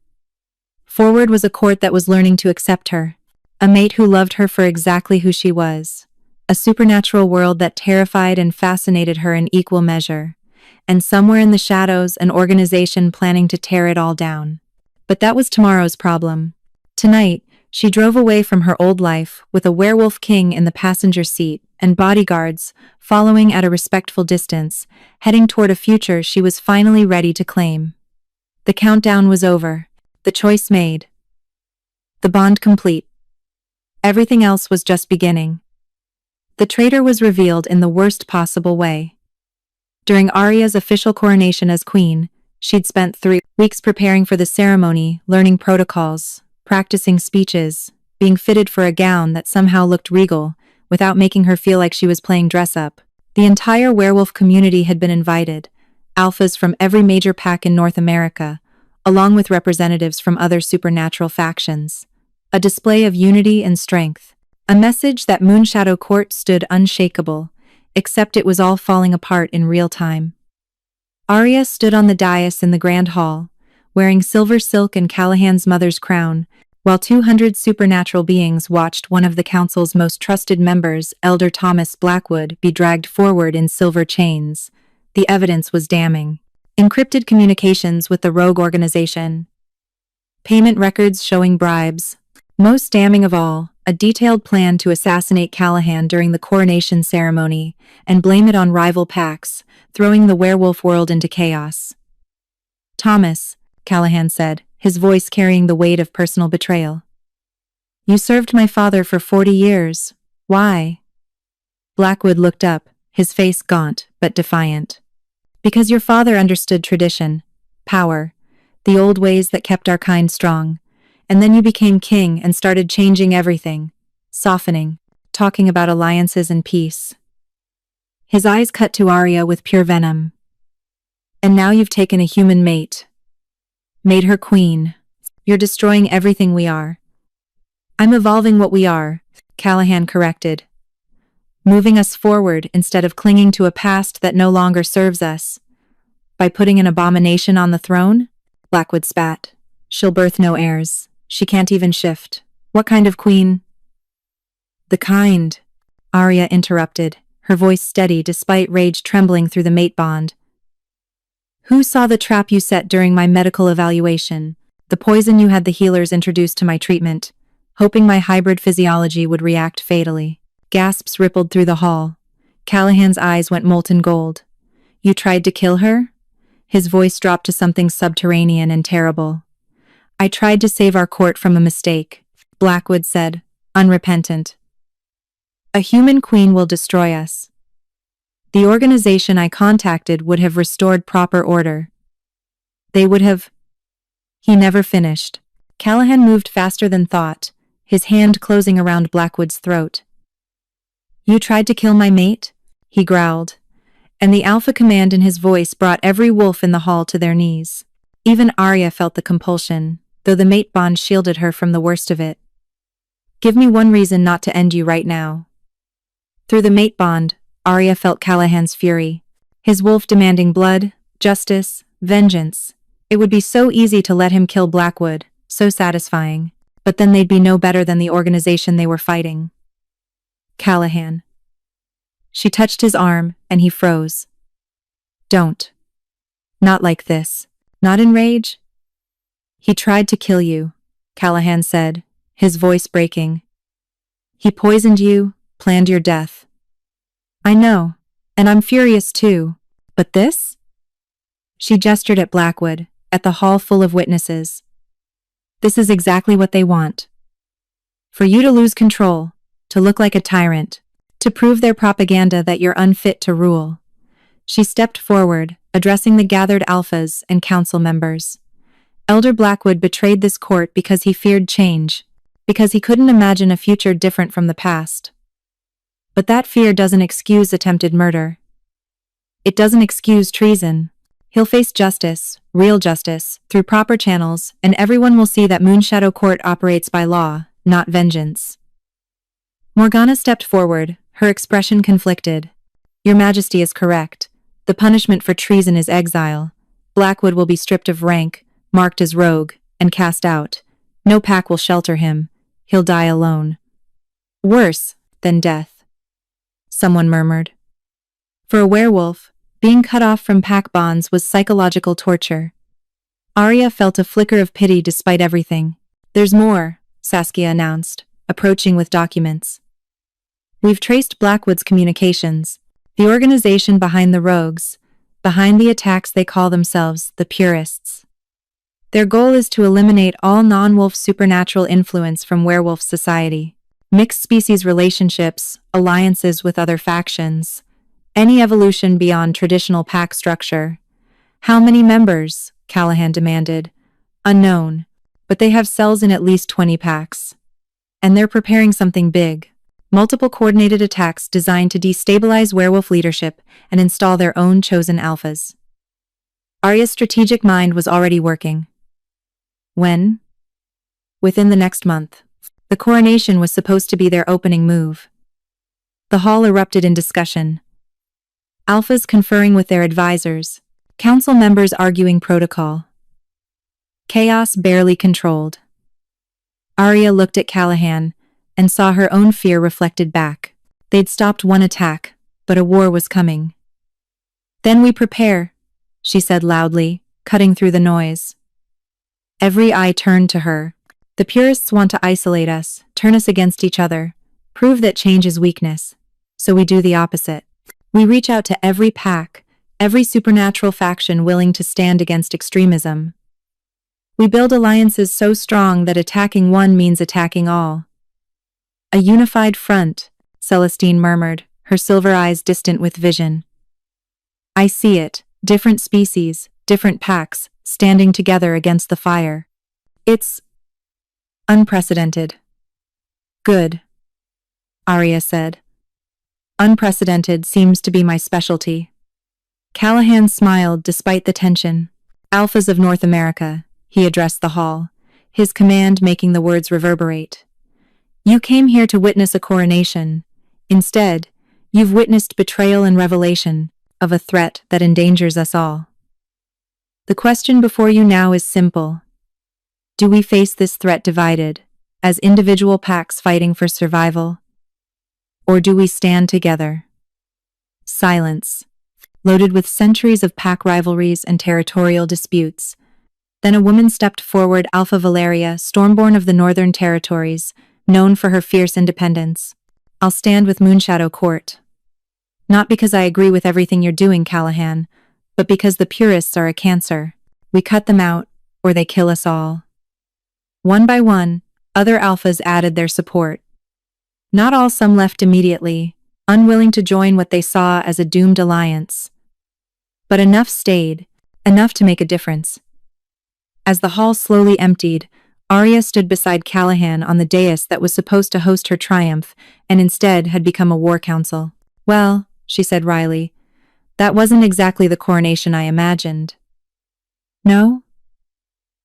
Forward was a court that was learning to accept her, a mate who loved her for exactly who she was, a supernatural world that terrified and fascinated her in equal measure, and somewhere in the shadows an organization planning to tear it all down. But that was tomorrow's problem. Tonight, she drove away from her old life with a werewolf king in the passenger seat and bodyguards following at a respectful distance, heading toward a future she was finally ready to claim. The countdown was over, the choice made, the bond complete. Everything else was just beginning. The traitor was revealed in the worst possible way. During Arya's official coronation as queen, she'd spent 3 weeks preparing for the ceremony, learning protocols, practicing speeches, being fitted for a gown that somehow looked regal, without making her feel like she was playing dress-up. The entire werewolf community had been invited, alphas from every major pack in North America, along with representatives from other supernatural factions. A display of unity and strength. A message that Moonshadow Court stood unshakable, except it was all falling apart in real time. Arya stood on the dais in the grand hall, wearing silver silk and Callahan's mother's crown, while 200 supernatural beings watched one of the council's most trusted members, Elder Thomas Blackwood, be dragged forward in silver chains. The evidence was damning. Encrypted communications with the rogue organization. Payment records showing bribes. Most damning of all, a detailed plan to assassinate Callahan during the coronation ceremony and blame it on rival packs, throwing the werewolf world into chaos. "Thomas," Callahan said, his voice carrying the weight of personal betrayal. "You served my father for 40 years. Why?" Blackwood looked up, his face gaunt but defiant. "Because your father understood tradition, power, the old ways that kept our kind strong. And then you became king and started changing everything, softening, talking about alliances and peace." His eyes cut to Arya with pure venom. "And now you've taken a human mate. Made her queen. You're destroying everything we are." "I'm evolving what we are," Callahan corrected. "Moving us forward instead of clinging to a past that no longer serves us. By putting an abomination on the throne?" Blackwood spat. "She'll birth no heirs. She can't even shift. What kind of queen?" "The kind," Arya interrupted, her voice steady despite rage trembling through the mate bond. "Who saw the trap you set during my medical evaluation? The poison you had the healers introduce to my treatment, hoping my hybrid physiology would react fatally." Gasps rippled through the hall. Callahan's eyes went molten gold. "You tried to kill her?" His voice dropped to something subterranean and terrible. "I tried to save our court from a mistake," Blackwood said, unrepentant. "A human queen will destroy us. The organization I contacted would have restored proper order. They would have—" He never finished. Callahan moved faster than thought, his hand closing around Blackwood's throat. "You tried to kill my mate?" he growled, and the alpha command in his voice brought every wolf in the hall to their knees. Even Arya felt the compulsion, though the mate bond shielded her from the worst of it. "Give me one reason not to end you right now." Through the mate bond, Arya felt Callahan's fury. His wolf demanding blood, justice, vengeance. It would be so easy to let him kill Blackwood, so satisfying. But then they'd be no better than the organization they were fighting. Callahan. She touched his arm, and he froze. Don't. Not like this. Not in rage? He tried to kill you, Callahan said, his voice breaking. He poisoned you, planned your death. I know, and I'm furious too. But this? She gestured at Blackwood, at the hall full of witnesses. This is exactly what they want. For you to lose control, to look like a tyrant, to prove their propaganda that you're unfit to rule. She stepped forward, addressing the gathered alphas and council members. Elder Blackwood betrayed this court because he feared change, because he couldn't imagine a future different from the past. But that fear doesn't excuse attempted murder. It doesn't excuse treason. He'll face justice, real justice, through proper channels, and everyone will see that Moonshadow Court operates by law, not vengeance. Morgana stepped forward, her expression conflicted. Your Majesty is correct. The punishment for treason is exile. Blackwood will be stripped of rank, marked as rogue, and cast out. No pack will shelter him. He'll die alone. Worse than death, someone murmured. For a werewolf, being cut off from pack bonds was psychological torture. Arya felt a flicker of pity despite everything. There's more, Saskia announced, approaching with documents. We've traced Blackwood's communications, the organization behind the rogues, behind the attacks they call themselves the Purists. Their goal is to eliminate all non-wolf supernatural influence from werewolf society, mixed species relationships, alliances with other factions, any evolution beyond traditional pack structure. How many members? Callahan demanded. Unknown, but they have cells in at least 20 packs. And they're preparing something big. Multiple coordinated attacks designed to destabilize werewolf leadership and install their own chosen alphas. Arya's strategic mind was already working. When? Within the next month. The coronation was supposed to be their opening move. The hall erupted in discussion. Alphas conferring with their advisors, council members arguing protocol. Chaos barely controlled. Arya looked at Callahan and saw her own fear reflected back. They'd stopped one attack, but a war was coming. Then we prepare, she said loudly, cutting through the noise. Every eye turned to her. The Purists want to isolate us, turn us against each other, prove that change is weakness. So we do the opposite. We reach out to every pack, every supernatural faction willing to stand against extremism. We build alliances so strong that attacking one means attacking all. A unified front, Celestine murmured, her silver eyes distant with vision. I see it, different species, different packs, standing together against the fire. It's unprecedented. Good, Arya said. Unprecedented seems to be my specialty. Callahan smiled despite the tension. Alphas of North America, he addressed the hall, his command making the words reverberate. You came here to witness a coronation. Instead, you've witnessed betrayal and revelation of a threat that endangers us all. The question before you now is simple. Do we face this threat divided, as individual packs fighting for survival? Or do we stand together? Silence, loaded with centuries of pack rivalries and territorial disputes. Then a woman stepped forward, Alpha Valeria, Stormborn of the Northern Territories, known for her fierce independence. I'll stand with Moonshadow Court. Not because I agree with everything you're doing, Callahan, but because the Purists are a cancer. We cut them out, or they kill us all. One by one, other alphas added their support. Not all, some left immediately, unwilling to join what they saw as a doomed alliance. But enough stayed, enough to make a difference. As the hall slowly emptied, Arya stood beside Callahan on the dais that was supposed to host her triumph and instead had become a war council. Well, she said wryly, that wasn't exactly the coronation I imagined. No?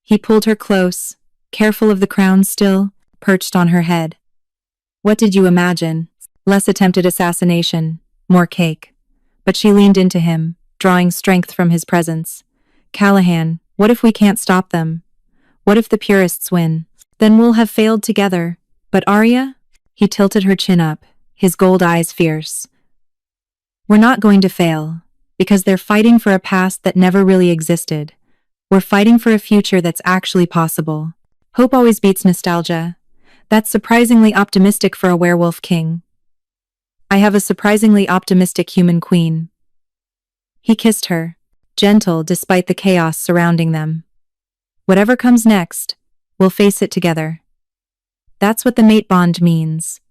He pulled her close, careful of the crown still perched on her head. What did you imagine? Less attempted assassination, more cake. But she leaned into him, drawing strength from his presence. Callahan, what if we can't stop them? What if the Purists win? Then we'll have failed together. But Arya? He tilted her chin up, his gold eyes fierce. We're not going to fail, because they're fighting for a past that never really existed. We're fighting for a future that's actually possible. Hope always beats nostalgia. That's surprisingly optimistic for a werewolf king. I have a surprisingly optimistic human queen. He kissed her, gentle despite the chaos surrounding them. Whatever comes next, we'll face it together. That's what the mate bond means.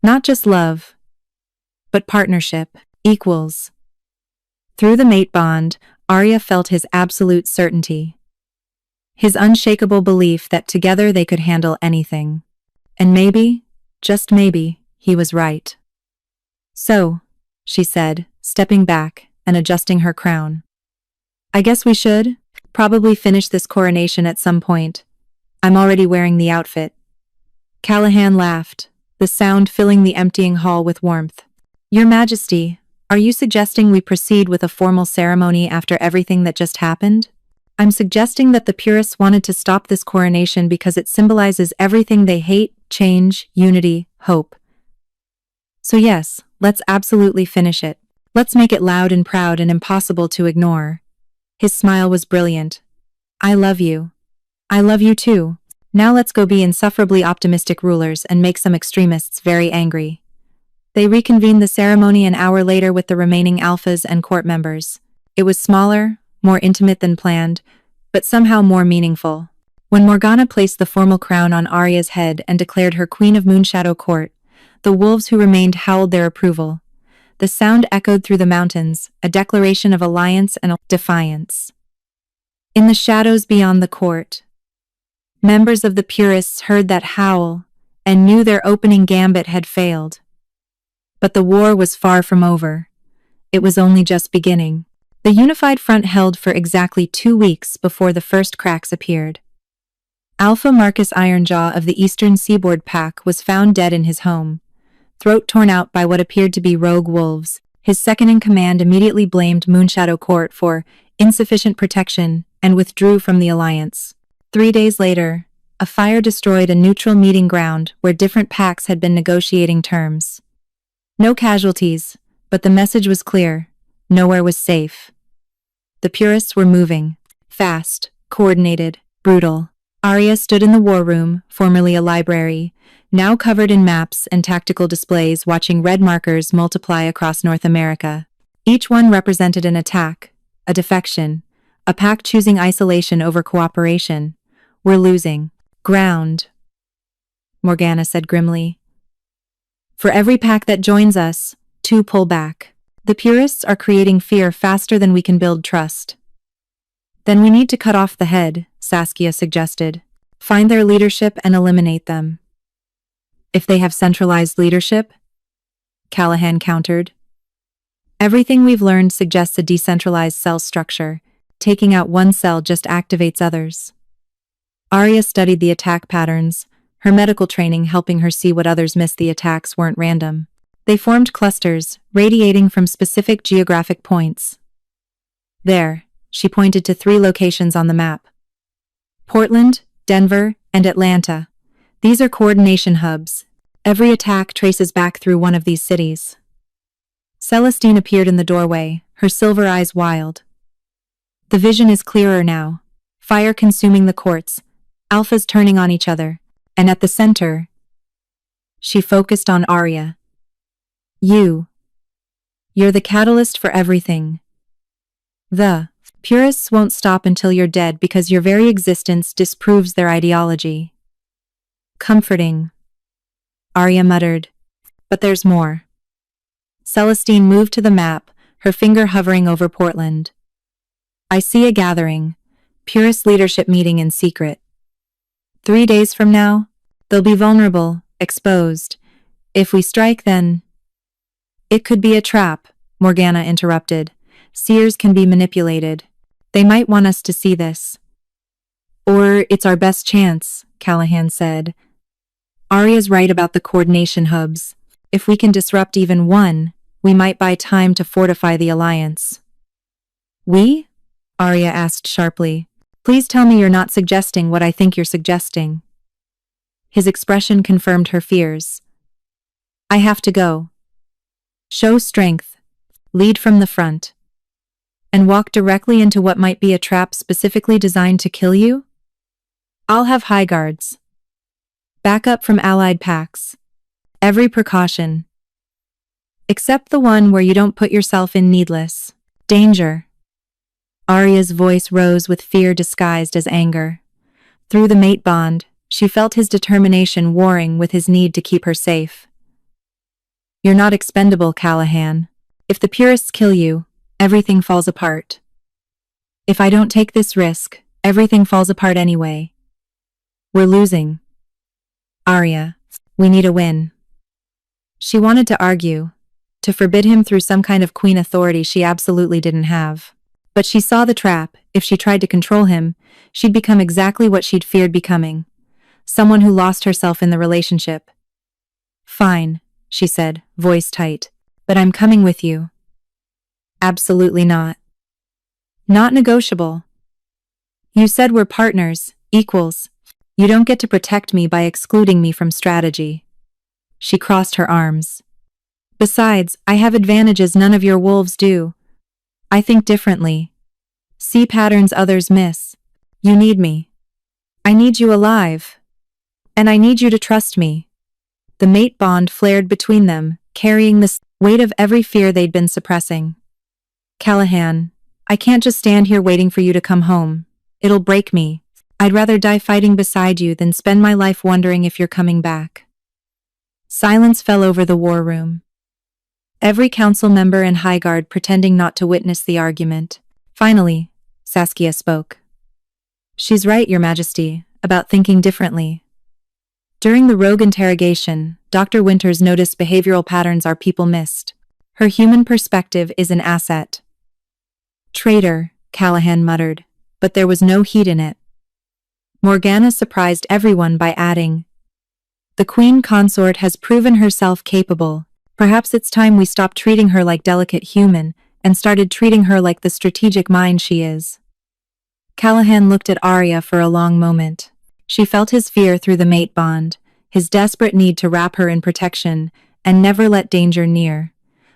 Not just love, but partnership, equals. Through the mate bond, Arya felt his absolute certainty. His unshakable belief that together they could handle anything. And maybe, just maybe, he was right. So, she said, stepping back and adjusting her crown. I guess we should probably finish this coronation at some point. I'm already wearing the outfit. Callahan laughed, the sound filling the emptying hall with warmth. Your Majesty, are you suggesting we proceed with a formal ceremony after everything that just happened? I'm suggesting that the purists wanted to stop this coronation because it symbolizes everything they hate: change, unity, hope. So yes, let's absolutely finish it. Let's make it loud and proud and impossible to ignore. His smile was brilliant. I love you. I love you too. Now let's go be insufferably optimistic rulers and make some extremists very angry. They reconvened the ceremony an hour later with the remaining alphas and court members. It was smaller, more intimate than planned, but somehow more meaningful. When Morgana placed the formal crown on Arya's head and declared her Queen of Moonshadow Court, the wolves who remained howled their approval. The sound echoed through the mountains, a declaration of alliance and defiance. In the shadows beyond the court, members of the Purists heard that howl and knew their opening gambit had failed. But the war was far from over. It was only just beginning. The unified front held for exactly 2 weeks before the first cracks appeared. Alpha Marcus Ironjaw of the Eastern Seaboard Pack was found dead in his home, throat torn out by what appeared to be rogue wolves. His second-in-command immediately blamed Moonshadow Court for insufficient protection and withdrew from the alliance. 3 days later, a fire destroyed a neutral meeting ground where different packs had been negotiating terms. No casualties, but the message was clear: nowhere was safe. The Purists were moving. Fast, coordinated, brutal. Arya stood in the war room, formerly a library, now covered in maps and tactical displays, watching red markers multiply across North America. Each one represented an attack, a defection, a pack choosing isolation over cooperation. We're losing ground, Morgana said grimly. For every pack that joins us, 2 pull back. The Purists are creating fear faster than we can build trust. Then we need to cut off the head, Saskia suggested. Find their leadership and eliminate them. If they have centralized leadership? Callahan countered. Everything we've learned suggests a decentralized cell structure. Taking out one cell just activates others. Arya studied the attack patterns, her medical training helping her see what others missed. The attacks weren't random. They formed clusters, radiating from specific geographic points. There, she pointed to 3 locations on the map. Portland, Denver, and Atlanta. These are coordination hubs. Every attack traces back through one of these cities. Celestine appeared in the doorway, her silver eyes wild. The vision is clearer now. Fire consuming the courts, alphas turning on each other, and at the center, she focused on Arya. You're the catalyst for everything. The Purists won't stop until you're dead because your very existence disproves their ideology. Comforting, Arya muttered. But there's more. Celestine moved to the map, her finger hovering over Portland. I see a gathering, Purist leadership meeting in secret. 3 days from now, they'll be vulnerable, exposed. If we strike, then... It could be a trap, Morgana interrupted. Seers can be manipulated. They might want us to see this. Or it's our best chance, Callahan said. Arya's right about the coordination hubs. If we can disrupt even one, we might buy time to fortify the alliance. We? Arya asked sharply. Please tell me you're not suggesting what I think you're suggesting. His expression confirmed her fears. I have to go. Show strength. Lead from the front. And walk directly into what might be a trap specifically designed to kill you? I'll have high guards. Backup from allied packs. Every precaution. Except the one where you don't put yourself in needless danger. Arya's voice rose with fear disguised as anger. Through the mate bond, she felt his determination warring with his need to keep her safe. You're not expendable, Callahan. If the purists kill you, everything falls apart. If I don't take this risk, everything falls apart anyway. We're losing. Arya, we need a win. She wanted to argue, to forbid him through some kind of queen authority she absolutely didn't have. But she saw the trap. If she tried to control him, she'd become exactly what she'd feared becoming. Someone who lost herself in the relationship. Fine, she said, voice tight. But I'm coming with you. Absolutely not. Not negotiable. You said we're partners, equals. You don't get to protect me by excluding me from strategy. She crossed her arms. Besides, I have advantages none of your wolves do. I think differently. See patterns others miss. You need me. I need you alive. And I need you to trust me. The mate bond flared between them, carrying the weight of every fear they'd been suppressing. Callahan, I can't just stand here waiting for you to come home. It'll break me. I'd rather die fighting beside you than spend my life wondering if you're coming back. Silence fell over the war room. Every council member and highguard pretending not to witness the argument. Finally, Saskia spoke. She's right, Your Majesty, about thinking differently. During the rogue interrogation, Dr. Winters noticed behavioral patterns our people missed. Her human perspective is an asset. Traitor, Callahan muttered, but there was no heat in it. Morgana surprised everyone by adding, the Queen Consort has proven herself capable. Perhaps it's time we stopped treating her like delicate human and started treating her like the strategic mind she is. Callahan looked at Arya for a long moment. She felt his fear through the mate bond, his desperate need to wrap her in protection and never let danger near.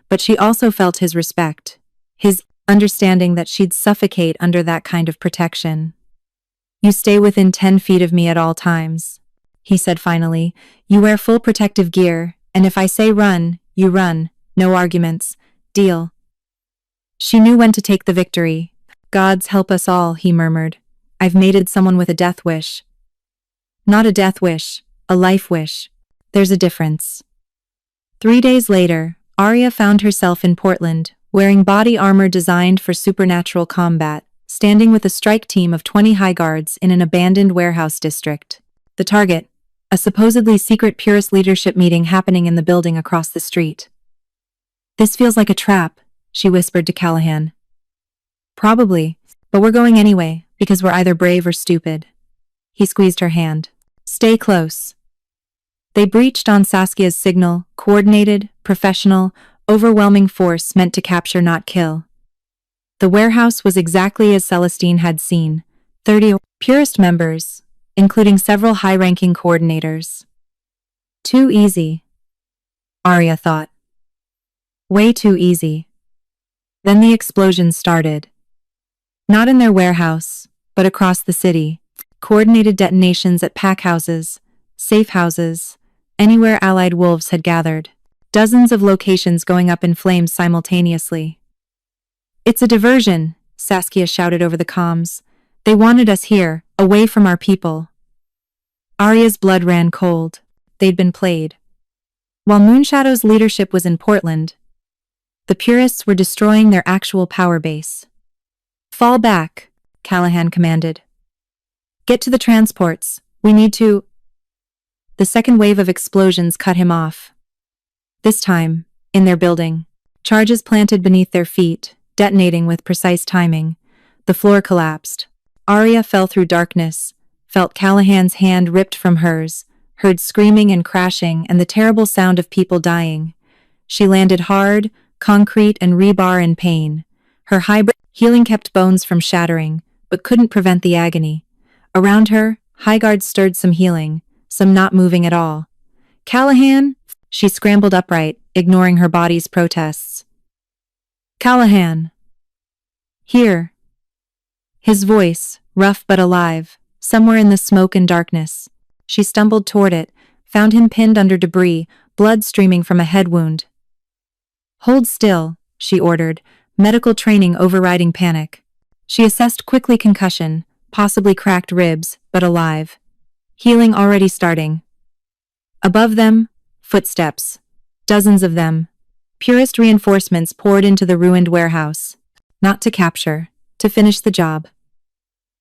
But she also felt his respect, his understanding that she'd suffocate under that kind of protection. You stay within 10 feet of me at all times, he said finally. You wear full protective gear, and if I say run, you run. No arguments. Deal. She knew when to take the victory. Gods help us all, he murmured. I've mated someone with a death wish. Not a death wish, a life wish. There's a difference. 3 days later, Arya found herself in Portland, wearing body armor designed for supernatural combat, standing with a strike team of 20 highguards in an abandoned warehouse district. The target, a supposedly secret purist leadership meeting happening in the building across the street. This feels like a trap, she whispered to Callahan. Probably, but we're going anyway, because we're either brave or stupid. He squeezed her hand. Stay close. They breached on Saskia's signal, coordinated, professional, overwhelming force meant to capture not kill. The warehouse was exactly as Celestine had seen, 30 purist members, including several high-ranking coordinators. Too easy, Arya thought. Way too easy. Then the explosions started. Not in their warehouse, but across the city. Coordinated detonations at pack houses, safe houses, anywhere allied wolves had gathered. Dozens of locations going up in flames simultaneously. It's a diversion, Saskia shouted over the comms. They wanted us here, away from our people. Arya's blood ran cold. They'd been played. While Moonshadow's leadership was in Portland, the purists were destroying their actual power base. Fall back, Callahan commanded. Get to the transports. We need to... The second wave of explosions cut him off. This time, in their building, charges planted beneath their feet, detonating with precise timing. The floor collapsed. Arya fell through darkness, felt Callahan's hand ripped from hers, heard screaming and crashing and the terrible sound of people dying. She landed hard, concrete and rebar in pain. Her hybrid healing kept bones from shattering, but couldn't prevent the agony. Around her, highguards stirred some healing, some not moving at all. Callahan, She scrambled upright, ignoring her body's protests. Callahan! Here! His voice, rough but alive, somewhere in the smoke and darkness. She stumbled toward it, found him pinned under debris, blood streaming from a head wound. Hold still, she ordered, medical training overriding panic. She assessed quickly concussion, possibly cracked ribs, but alive. Healing already starting. Above them, footsteps. Dozens of them. Purest reinforcements poured into the ruined warehouse. Not to capture, to finish the job.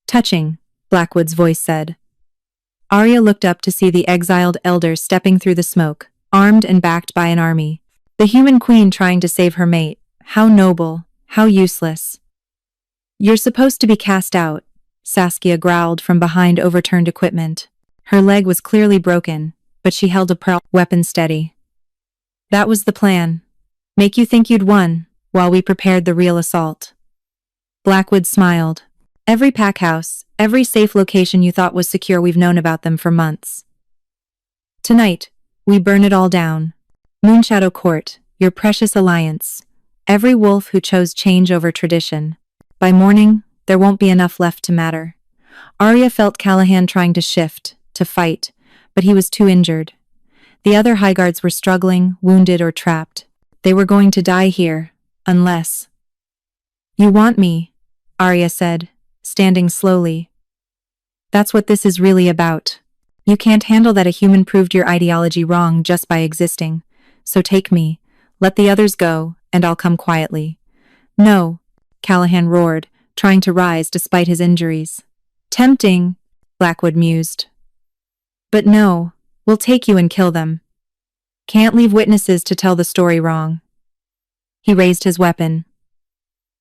Touching, Blackwood's voice said. Arya looked up to see the exiled elder stepping through the smoke, armed and backed by an army. The human queen trying to save her mate. How noble, how useless. You're supposed to be cast out, Saskia growled from behind overturned equipment. Her leg was clearly broken, but she held a pearl weapon steady. That was the plan. Make you think you'd won, while we prepared the real assault. Blackwood smiled. Every pack house, every safe location you thought was secure, we've known about them for months. Tonight, we burn it all down. Moonshadow Court, your precious alliance. Every wolf who chose change over tradition. By morning, there won't be enough left to matter. Arya felt Callahan trying to shift, to fight, but he was too injured. The other highguards were struggling, wounded or trapped. They were going to die here, unless... You want me, Arya said, standing slowly. That's what this is really about. You can't handle that a human proved your ideology wrong just by existing. So take me, let the others go, and I'll come quietly. No, Callahan roared, trying to rise despite his injuries. Tempting, Blackwood mused. But no, we'll take you and kill them. Can't leave witnesses to tell the story wrong. He raised his weapon.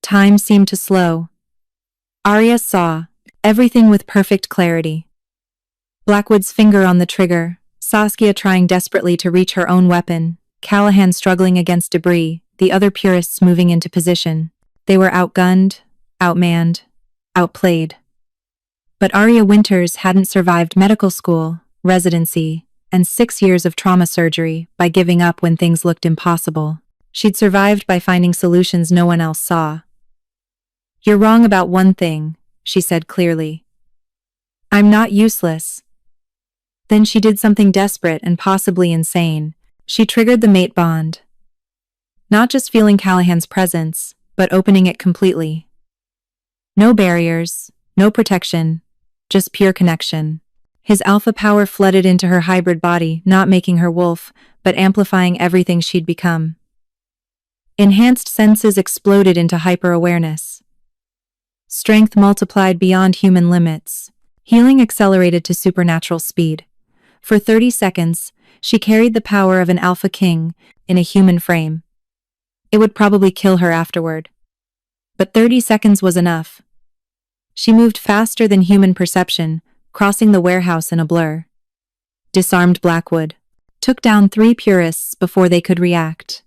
Time seemed to slow. Arya saw everything with perfect clarity. Blackwood's finger on the trigger, Saskia trying desperately to reach her own weapon, Callahan struggling against debris, the other purists moving into position. They were outgunned, outmanned, outplayed. But Arya Winters hadn't survived medical school, residency, and 6 years of trauma surgery by giving up when things looked impossible. She'd survived by finding solutions no one else saw. You're wrong about one thing, she said clearly. I'm not useless. Then she did something desperate and possibly insane. She triggered the mate bond. Not just feeling Callahan's presence, but opening it completely. No barriers, no protection, just pure connection. His alpha power flooded into her hybrid body, not making her wolf, but amplifying everything she'd become. Enhanced senses exploded into hyper-awareness. Strength multiplied beyond human limits. Healing accelerated to supernatural speed. For 30 seconds, she carried the power of an alpha king in a human frame. It would probably kill her afterward. But 30 seconds was enough. She moved faster than human perception, crossing the warehouse in a blur. Disarmed Blackwood. Took down 3 purists before they could react.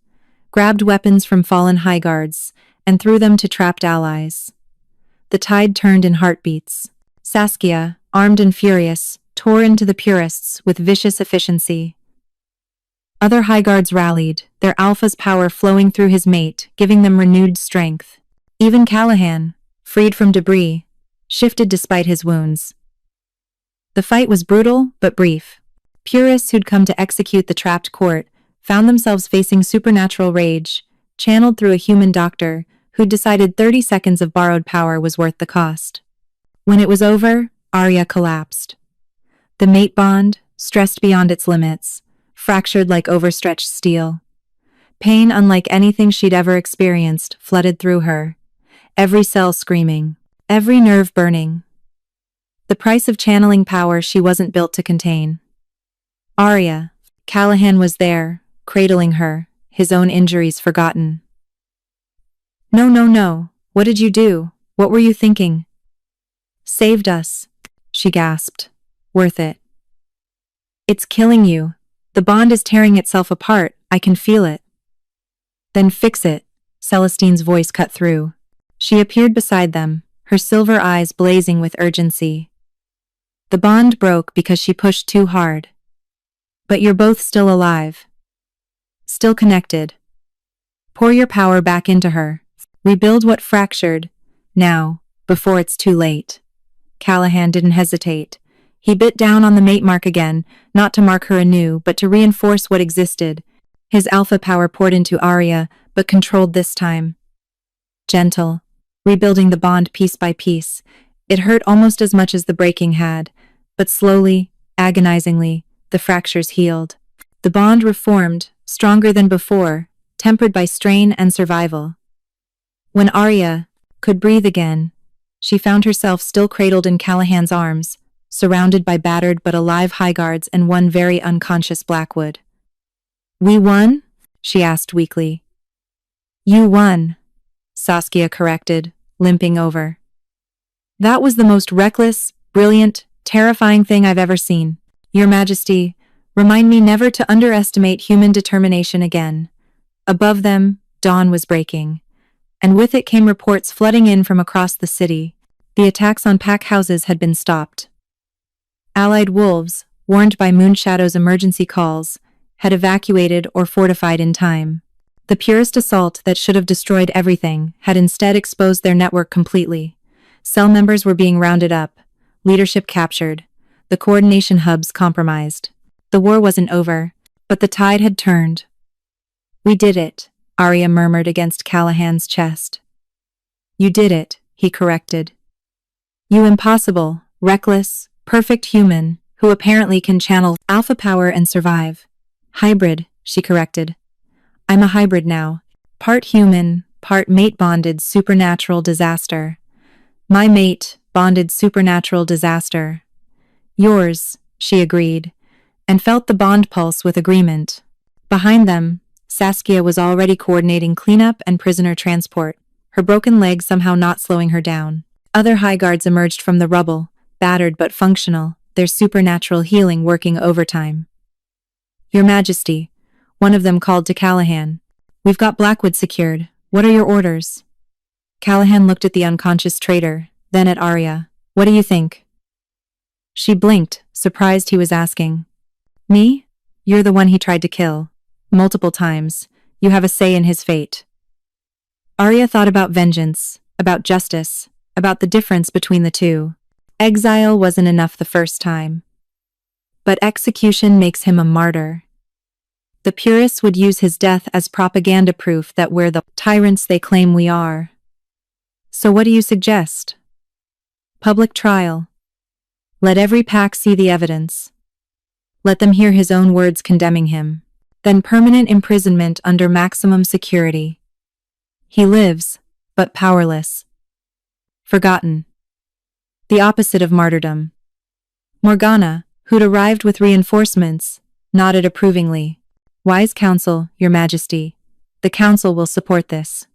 Grabbed weapons from fallen highguards and threw them to trapped allies. The tide turned in heartbeats. Saskia, armed and furious, tore into the purists with vicious efficiency. Other highguards rallied, their alpha's power flowing through his mate, giving them renewed strength. Even Callahan, freed from debris, shifted despite his wounds. The fight was brutal but brief. Purists who'd come to execute the trapped court found themselves facing supernatural rage, channeled through a human doctor who'd decided 30 seconds of borrowed power was worth the cost. When it was over, Arya collapsed. The mate bond, stressed beyond its limits, fractured like overstretched steel. Pain unlike anything she'd ever experienced flooded through her, every cell screaming, every nerve burning. The price of channeling power she wasn't built to contain. Arya, Callahan was there, cradling her, his own injuries forgotten. No, no, no, what did you do? What were you thinking? Saved us, she gasped. Worth it. It's killing you. The bond is tearing itself apart, I can feel it. Then fix it, Celestine's voice cut through. She appeared beside them, her silver eyes blazing with urgency. The bond broke because she pushed too hard. But you're both still alive. still connected. Pour your power back into her. Rebuild what fractured. Now, before it's too late. Callahan didn't hesitate. He bit down on the mate mark again, not to mark her anew, but to reinforce what existed. His alpha power poured into Arya, but controlled this time. Gentle, rebuilding the bond piece by piece. It hurt almost as much as the breaking had, but slowly, agonizingly, the fractures healed. The bond reformed, stronger than before, tempered by strain and survival. When Arya could breathe again, she found herself still cradled in Callahan's arms, surrounded by battered but alive highguards and one very unconscious Blackwood. "We won?" she asked weakly. "You won," Saskia corrected, limping over. "That was the most reckless, brilliant, terrifying thing I've ever seen. Your Majesty, remind me never to underestimate human determination again." Above them, dawn was breaking, and with it came reports flooding in from across the city. The attacks on pack houses had been stopped. Allied wolves, warned by Moonshadow's emergency calls, had evacuated or fortified in time. The purest assault that should have destroyed everything had instead exposed their network completely. Cell members were being rounded up, leadership captured, the coordination hubs compromised. The war wasn't over, but the tide had turned. "We did it," Arya murmured against Callahan's chest. "You did it," he corrected. "You impossible, reckless, perfect human, who apparently can channel alpha power and survive." "Hybrid," she corrected. "I'm a hybrid now. Part human, part mate-bonded supernatural disaster. My mate, bonded supernatural disaster." "Yours," she agreed, and felt the bond pulse with agreement. Behind them, Saskia was already coordinating cleanup and prisoner transport, her broken leg somehow not slowing her down. Other high guards emerged from the rubble, battered but functional, their supernatural healing working overtime. "Your Majesty," one of them called to Callahan. "We've got Blackwood secured. What are your orders?" Callahan looked at the unconscious traitor, then at Arya. "What do you think?" She blinked, surprised he was asking. "Me? You're the one he tried to kill. Multiple times. You have a say in his fate." Arya thought about vengeance, about justice, about the difference between the two. Exile wasn't enough the first time. But execution makes him a martyr. The purists would use his death as propaganda proof that we're the tyrants they claim we are. "So what do you suggest?" "Public trial. Let every pack see the evidence. Let them hear his own words condemning him. Then permanent imprisonment under maximum security. He lives, but powerless. Forgotten. The opposite of martyrdom." Morgana, who'd arrived with reinforcements, nodded approvingly. "Wise counsel, Your Majesty. The council will support this."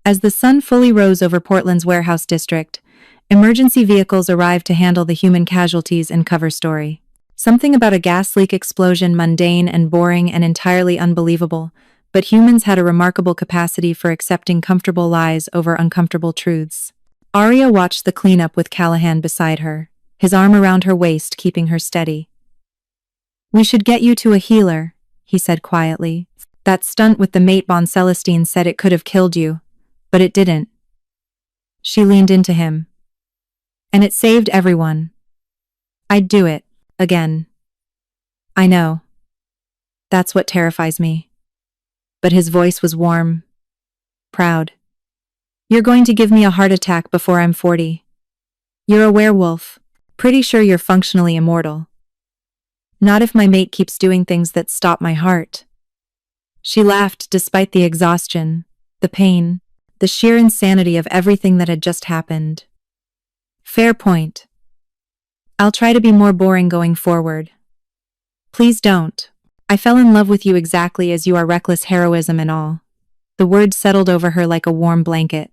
As the sun fully rose over Portland's warehouse district, emergency vehicles arrived to handle the human casualties and cover story. Something about a gas leak explosion, mundane and boring and entirely unbelievable, but humans had a remarkable capacity for accepting comfortable lies over uncomfortable truths. Arya watched the cleanup with Callahan beside her, his arm around her waist keeping her steady. "We should get you to a healer," he said quietly. "That stunt with the mate Bon Celestine said it could have killed you, but it didn't." She leaned into him. "And it saved everyone. I'd do it. Again." "I know. That's what terrifies me." But his voice was warm, proud. "You're going to give me a heart attack before I'm 40. You're a werewolf. Pretty sure you're functionally immortal." "Not if my mate keeps doing things that stop my heart." She laughed despite the exhaustion, the pain, the sheer insanity of everything that had just happened. "Fair point. I'll try to be more boring going forward." "Please don't. I fell in love with you exactly as you are, reckless heroism and all." The words settled over her like a warm blanket.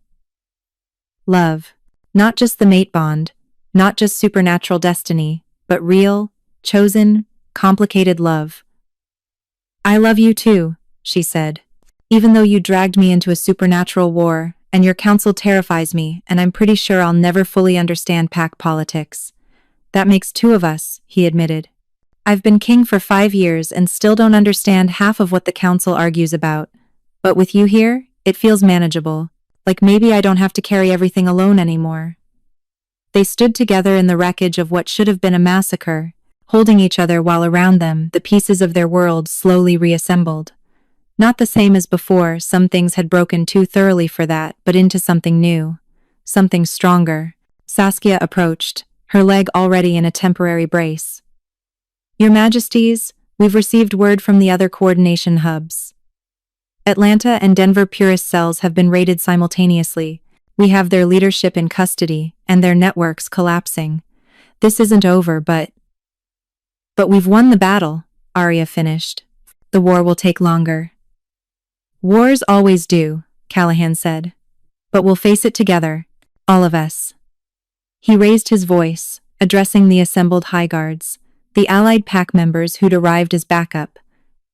Love. Not just the mate bond, not just supernatural destiny, but real, chosen, complicated love. "I love you too," she said. "Even though you dragged me into a supernatural war, and your counsel terrifies me, and I'm pretty sure I'll never fully understand pack politics." "That makes two of us," he admitted. I've been king for 5 years and still don't understand half of what the council argues about. But with you here, it feels manageable. Like maybe I don't have to carry everything alone anymore. They stood together in the wreckage of what should have been a massacre, holding each other while around them the pieces of their world slowly reassembled. Not the same as before, some things had broken too thoroughly for that, but into something new. Something stronger. Saskia approached, her leg already in a temporary brace. Your Majesties, we've received word from the other coordination hubs. Atlanta and Denver Purist cells have been raided simultaneously. We have their leadership in custody, and their networks collapsing. This isn't over, but we've won the battle, Arya finished. The war will take longer. Wars always do, Callahan said. But we'll face it together, all of us. He raised his voice, addressing the assembled High Guards, the allied pack members who'd arrived as backup,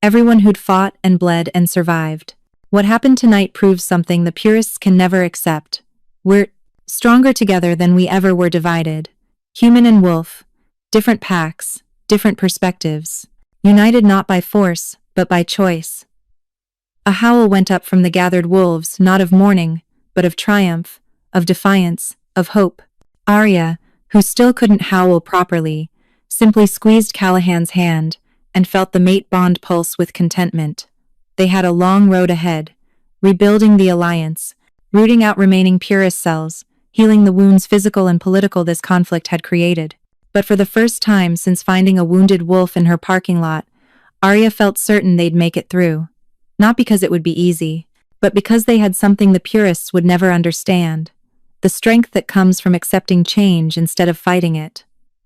everyone who'd fought and bled and survived. What happened tonight proves something the purists can never accept. We're stronger together than we ever were divided. Human and wolf, different packs, different perspectives, united not by force, but by choice. A howl went up from the gathered wolves, not of mourning, but of triumph, of defiance, of hope. Arya, who still couldn't howl properly, simply squeezed Callahan's hand and felt the mate bond pulse with contentment. They had a long road ahead, rebuilding the alliance, rooting out remaining purist cells, healing the wounds physical and political this conflict had created. But for the first time since finding a wounded wolf in her parking lot, Arya felt certain they'd make it through. Not because it would be easy, but because they had something the purists would never understand. The strength that comes from accepting change instead of fighting it.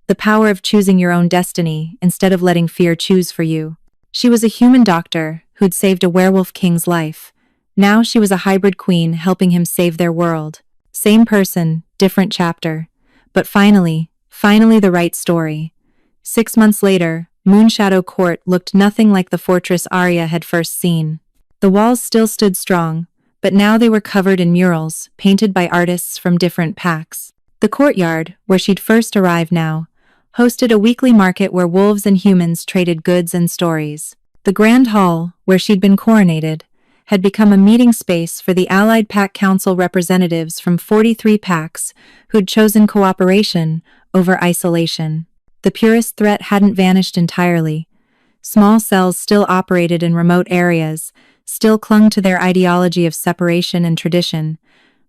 The power of choosing your own destiny instead of letting fear choose for you. She was a human doctor who'd saved a werewolf king's life. Now she was a hybrid queen helping him save their world. Same person, different chapter. But finally the right story. 6 months later, Moonshadow Court looked nothing like the fortress Arya had first seen. The walls still stood strong, but now they were covered in murals, painted by artists from different packs. The courtyard, where she'd first arrived now, hosted a weekly market where wolves and humans traded goods and stories. The Grand Hall, where she'd been coronated, had become a meeting space for the Allied Pack Council representatives from 43 packs who'd chosen cooperation over isolation. The purist threat hadn't vanished entirely. Small cells still operated in remote areas, still clung to their ideology of separation and tradition,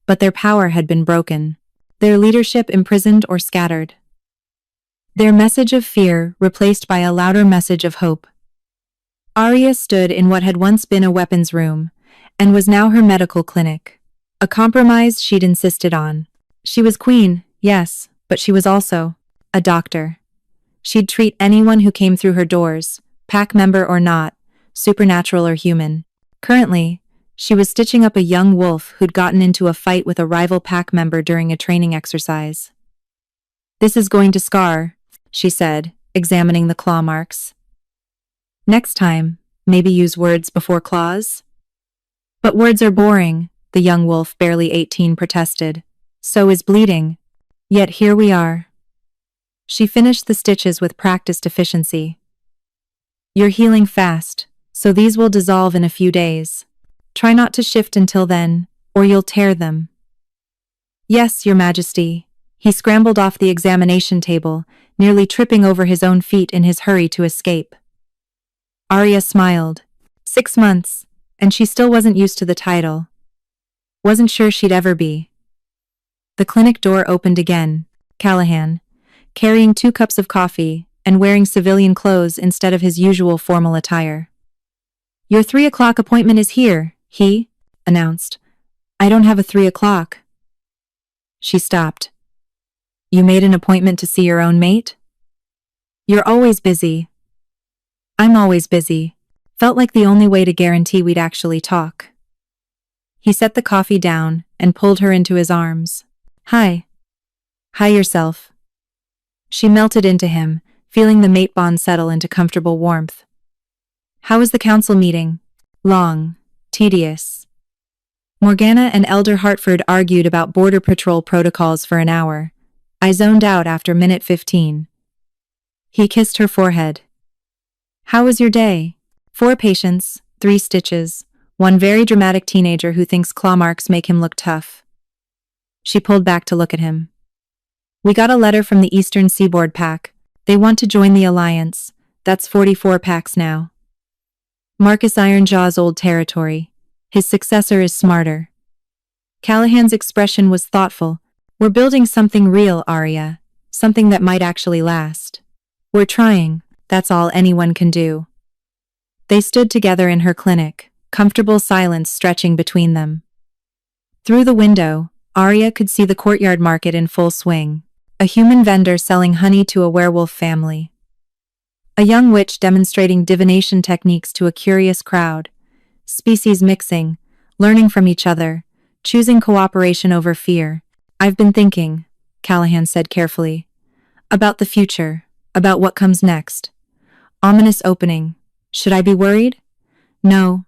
but their power had been broken, their leadership imprisoned or scattered. Their message of fear replaced by a louder message of hope. Arya stood in what had once been a weapons room, and was now her medical clinic. A compromise she'd insisted on. She was queen, yes, but she was also a doctor. She'd treat anyone who came through her doors, pack member or not, supernatural or human. Currently, she was stitching up a young wolf who'd gotten into a fight with a rival pack member during a training exercise. This is going to scar, she said, examining the claw marks. Next time, maybe use words before claws? But words are boring, the young wolf, barely 18, protested. So is bleeding. Yet here we are. She finished the stitches with practiced efficiency. You're healing fast, so these will dissolve in a few days. Try not to shift until then, or you'll tear them. Yes, Your Majesty. He scrambled off the examination table, nearly tripping over his own feet in his hurry to escape. Arya smiled. 6 months, and she still wasn't used to the title. Wasn't sure she'd ever be. The clinic door opened again. Callahan, carrying 2 cups of coffee and wearing civilian clothes instead of his usual formal attire. Your 3 o'clock appointment is here, he announced. I don't have a 3 o'clock. She stopped. You made an appointment to see your own mate? You're always busy. I'm always busy. Felt like the only way to guarantee we'd actually talk. He set the coffee down and pulled her into his arms. Hi. Hi yourself. She melted into him, feeling the mate bond settle into comfortable warmth. How was the council meeting? Long. Tedious. Morgana and Elder Hartford argued about border patrol protocols for an hour. I zoned out after minute 15. He kissed her forehead. How was your day? 4 patients, 3 stitches, one very dramatic teenager who thinks claw marks make him look tough. She pulled back to look at him. We got a letter from the Eastern Seaboard Pack. They want to join the Alliance. That's 44 packs now. Marcus Ironjaw's old territory. His successor is smarter. Callahan's expression was thoughtful. We're building something real, Arya. Something that might actually last. We're trying. That's all anyone can do. They stood together in her clinic, comfortable silence stretching between them. Through the window, Arya could see the courtyard market in full swing. A human vendor selling honey to a werewolf family. A young witch demonstrating divination techniques to a curious crowd. Species mixing, learning from each other, choosing cooperation over fear. I've been thinking, Callahan said carefully, about the future, about what comes next. Ominous opening. Should I be worried? No.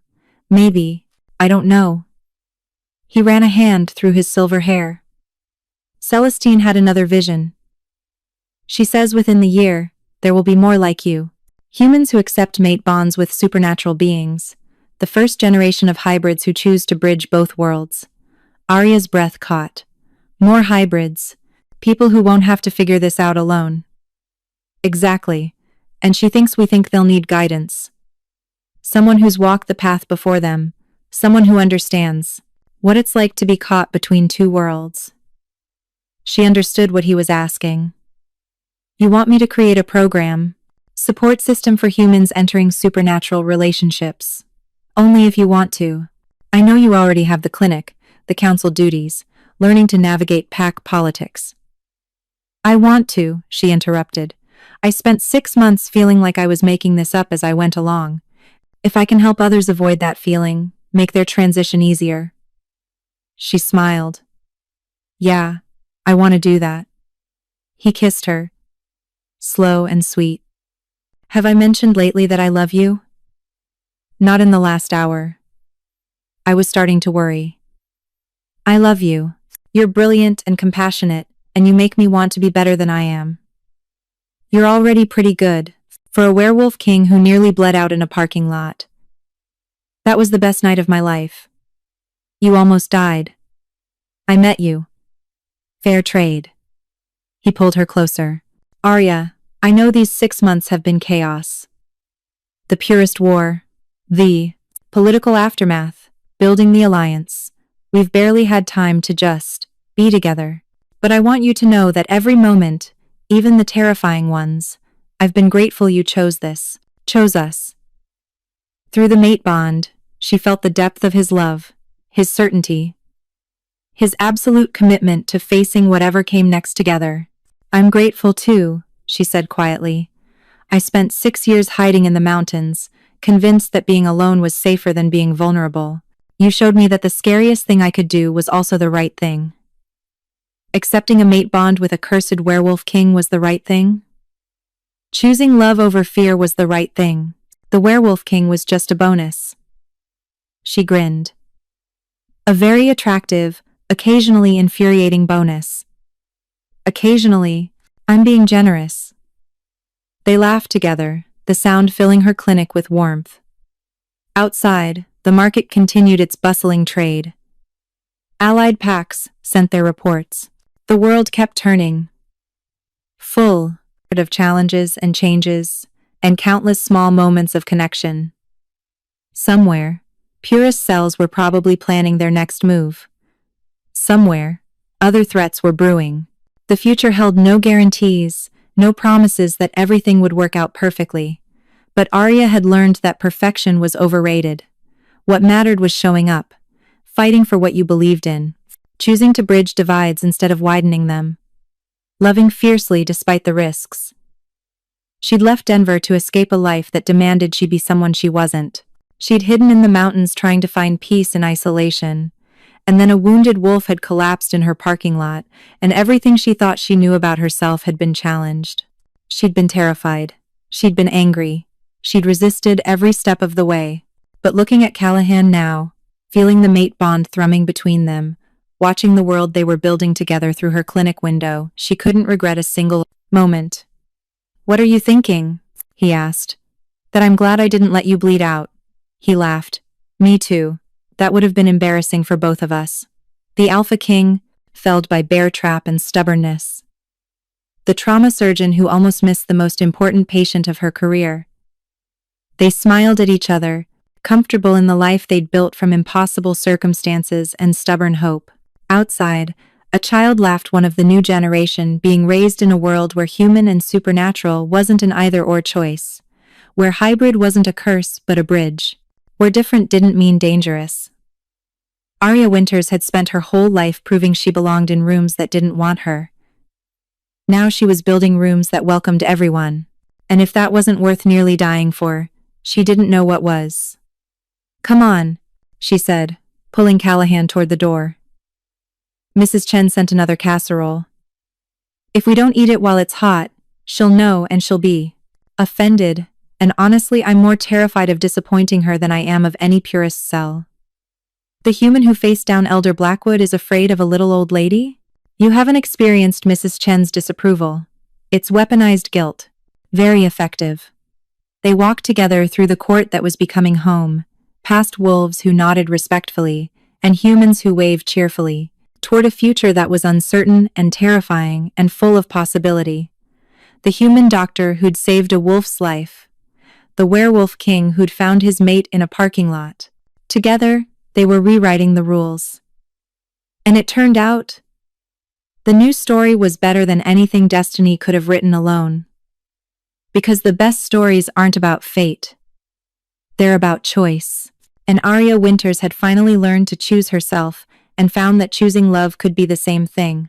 Maybe. I don't know. He ran a hand through his silver hair. Celestine had another vision. She says within the year, there will be more like you. Humans who accept mate bonds with supernatural beings. The first generation of hybrids who choose to bridge both worlds. Arya's breath caught. More hybrids. People who won't have to figure this out alone. Exactly. And she thinks we think they'll need guidance. Someone who's walked the path before them. Someone who understands what it's like to be caught between two worlds. She understood what he was asking. You want me to create a program, support system for humans entering supernatural relationships. Only if you want to. I know you already have the clinic, the council duties, learning to navigate pack politics. I want to, she interrupted. I spent 6 months feeling like I was making this up as I went along. If I can help others avoid that feeling, make their transition easier. She smiled. Yeah, I want to do that. He kissed her. Slow and sweet. Have I mentioned lately that I love you? Not in the last hour. I was starting to worry. I love you. You're brilliant and compassionate, and you make me want to be better than I am. You're already pretty good, for a werewolf king who nearly bled out in a parking lot. That was the best night of my life. You almost died. I met you. Fair trade. He pulled her closer. Arya, I know these 6 months have been chaos. The purest war. The political aftermath. Building the alliance. We've barely had time to just be together. But I want you to know that every moment, even the terrifying ones, I've been grateful you chose this. Chose us. Through the mate bond, she felt the depth of his love, his certainty, his absolute commitment to facing whatever came next together. I'm grateful too, she said quietly. I spent 6 years hiding in the mountains, convinced that being alone was safer than being vulnerable. You showed me that the scariest thing I could do was also the right thing. Accepting a mate bond with a cursed werewolf king was the right thing. Choosing love over fear was the right thing. The werewolf king was just a bonus. She grinned. A very attractive, occasionally infuriating bonus. Occasionally, I'm being generous. They laughed together, the sound filling her clinic with warmth. Outside, the market continued its bustling trade. Allied packs sent their reports. The world kept turning. Full of challenges and changes, and countless small moments of connection. Somewhere, purist cells were probably planning their next move. Somewhere, other threats were brewing. The future held no guarantees, no promises that everything would work out perfectly. But Arya had learned that perfection was overrated. What mattered was showing up, fighting for what you believed in, choosing to bridge divides instead of widening them, loving fiercely despite the risks. She'd left Denver to escape a life that demanded she be someone she wasn't. She'd hidden in the mountains trying to find peace in isolation. And then a wounded wolf had collapsed in her parking lot, and everything she thought she knew about herself had been challenged. She'd been terrified. She'd been angry. She'd resisted every step of the way. But looking at Callahan now, feeling the mate bond thrumming between them, watching the world they were building together through her clinic window, she couldn't regret a single moment. What are you thinking? He asked. That I'm glad I didn't let you bleed out. He laughed. Me too. That would have been embarrassing for both of us. The Alpha King, felled by bear trap and stubbornness. The trauma surgeon who almost missed the most important patient of her career. They smiled at each other, comfortable in the life they'd built from impossible circumstances and stubborn hope. Outside, a child laughed, one of the new generation being raised in a world where human and supernatural wasn't an either-or choice, where hybrid wasn't a curse but a bridge, where different didn't mean dangerous. Arya Winters had spent her whole life proving she belonged in rooms that didn't want her. Now she was building rooms that welcomed everyone, and if that wasn't worth nearly dying for, she didn't know what was. Come on, she said, pulling Callahan toward the door. Mrs. Chen sent another casserole. If we don't eat it while it's hot, she'll know and she'll be offended, and honestly I'm more terrified of disappointing her than I am of any purist's cell. The human who faced down Elder Blackwood is afraid of a little old lady? You haven't experienced Mrs. Chen's disapproval. It's weaponized guilt. Very effective. They walked together through the court that was becoming home, past wolves who nodded respectfully, and humans who waved cheerfully, toward a future that was uncertain and terrifying and full of possibility. The human doctor who'd saved a wolf's life. The werewolf king who'd found his mate in a parking lot. Together, they were rewriting the rules. And it turned out, the new story was better than anything Destiny could have written alone. Because the best stories aren't about fate. They're about choice. And Arya Winters had finally learned to choose herself and found that choosing love could be the same thing.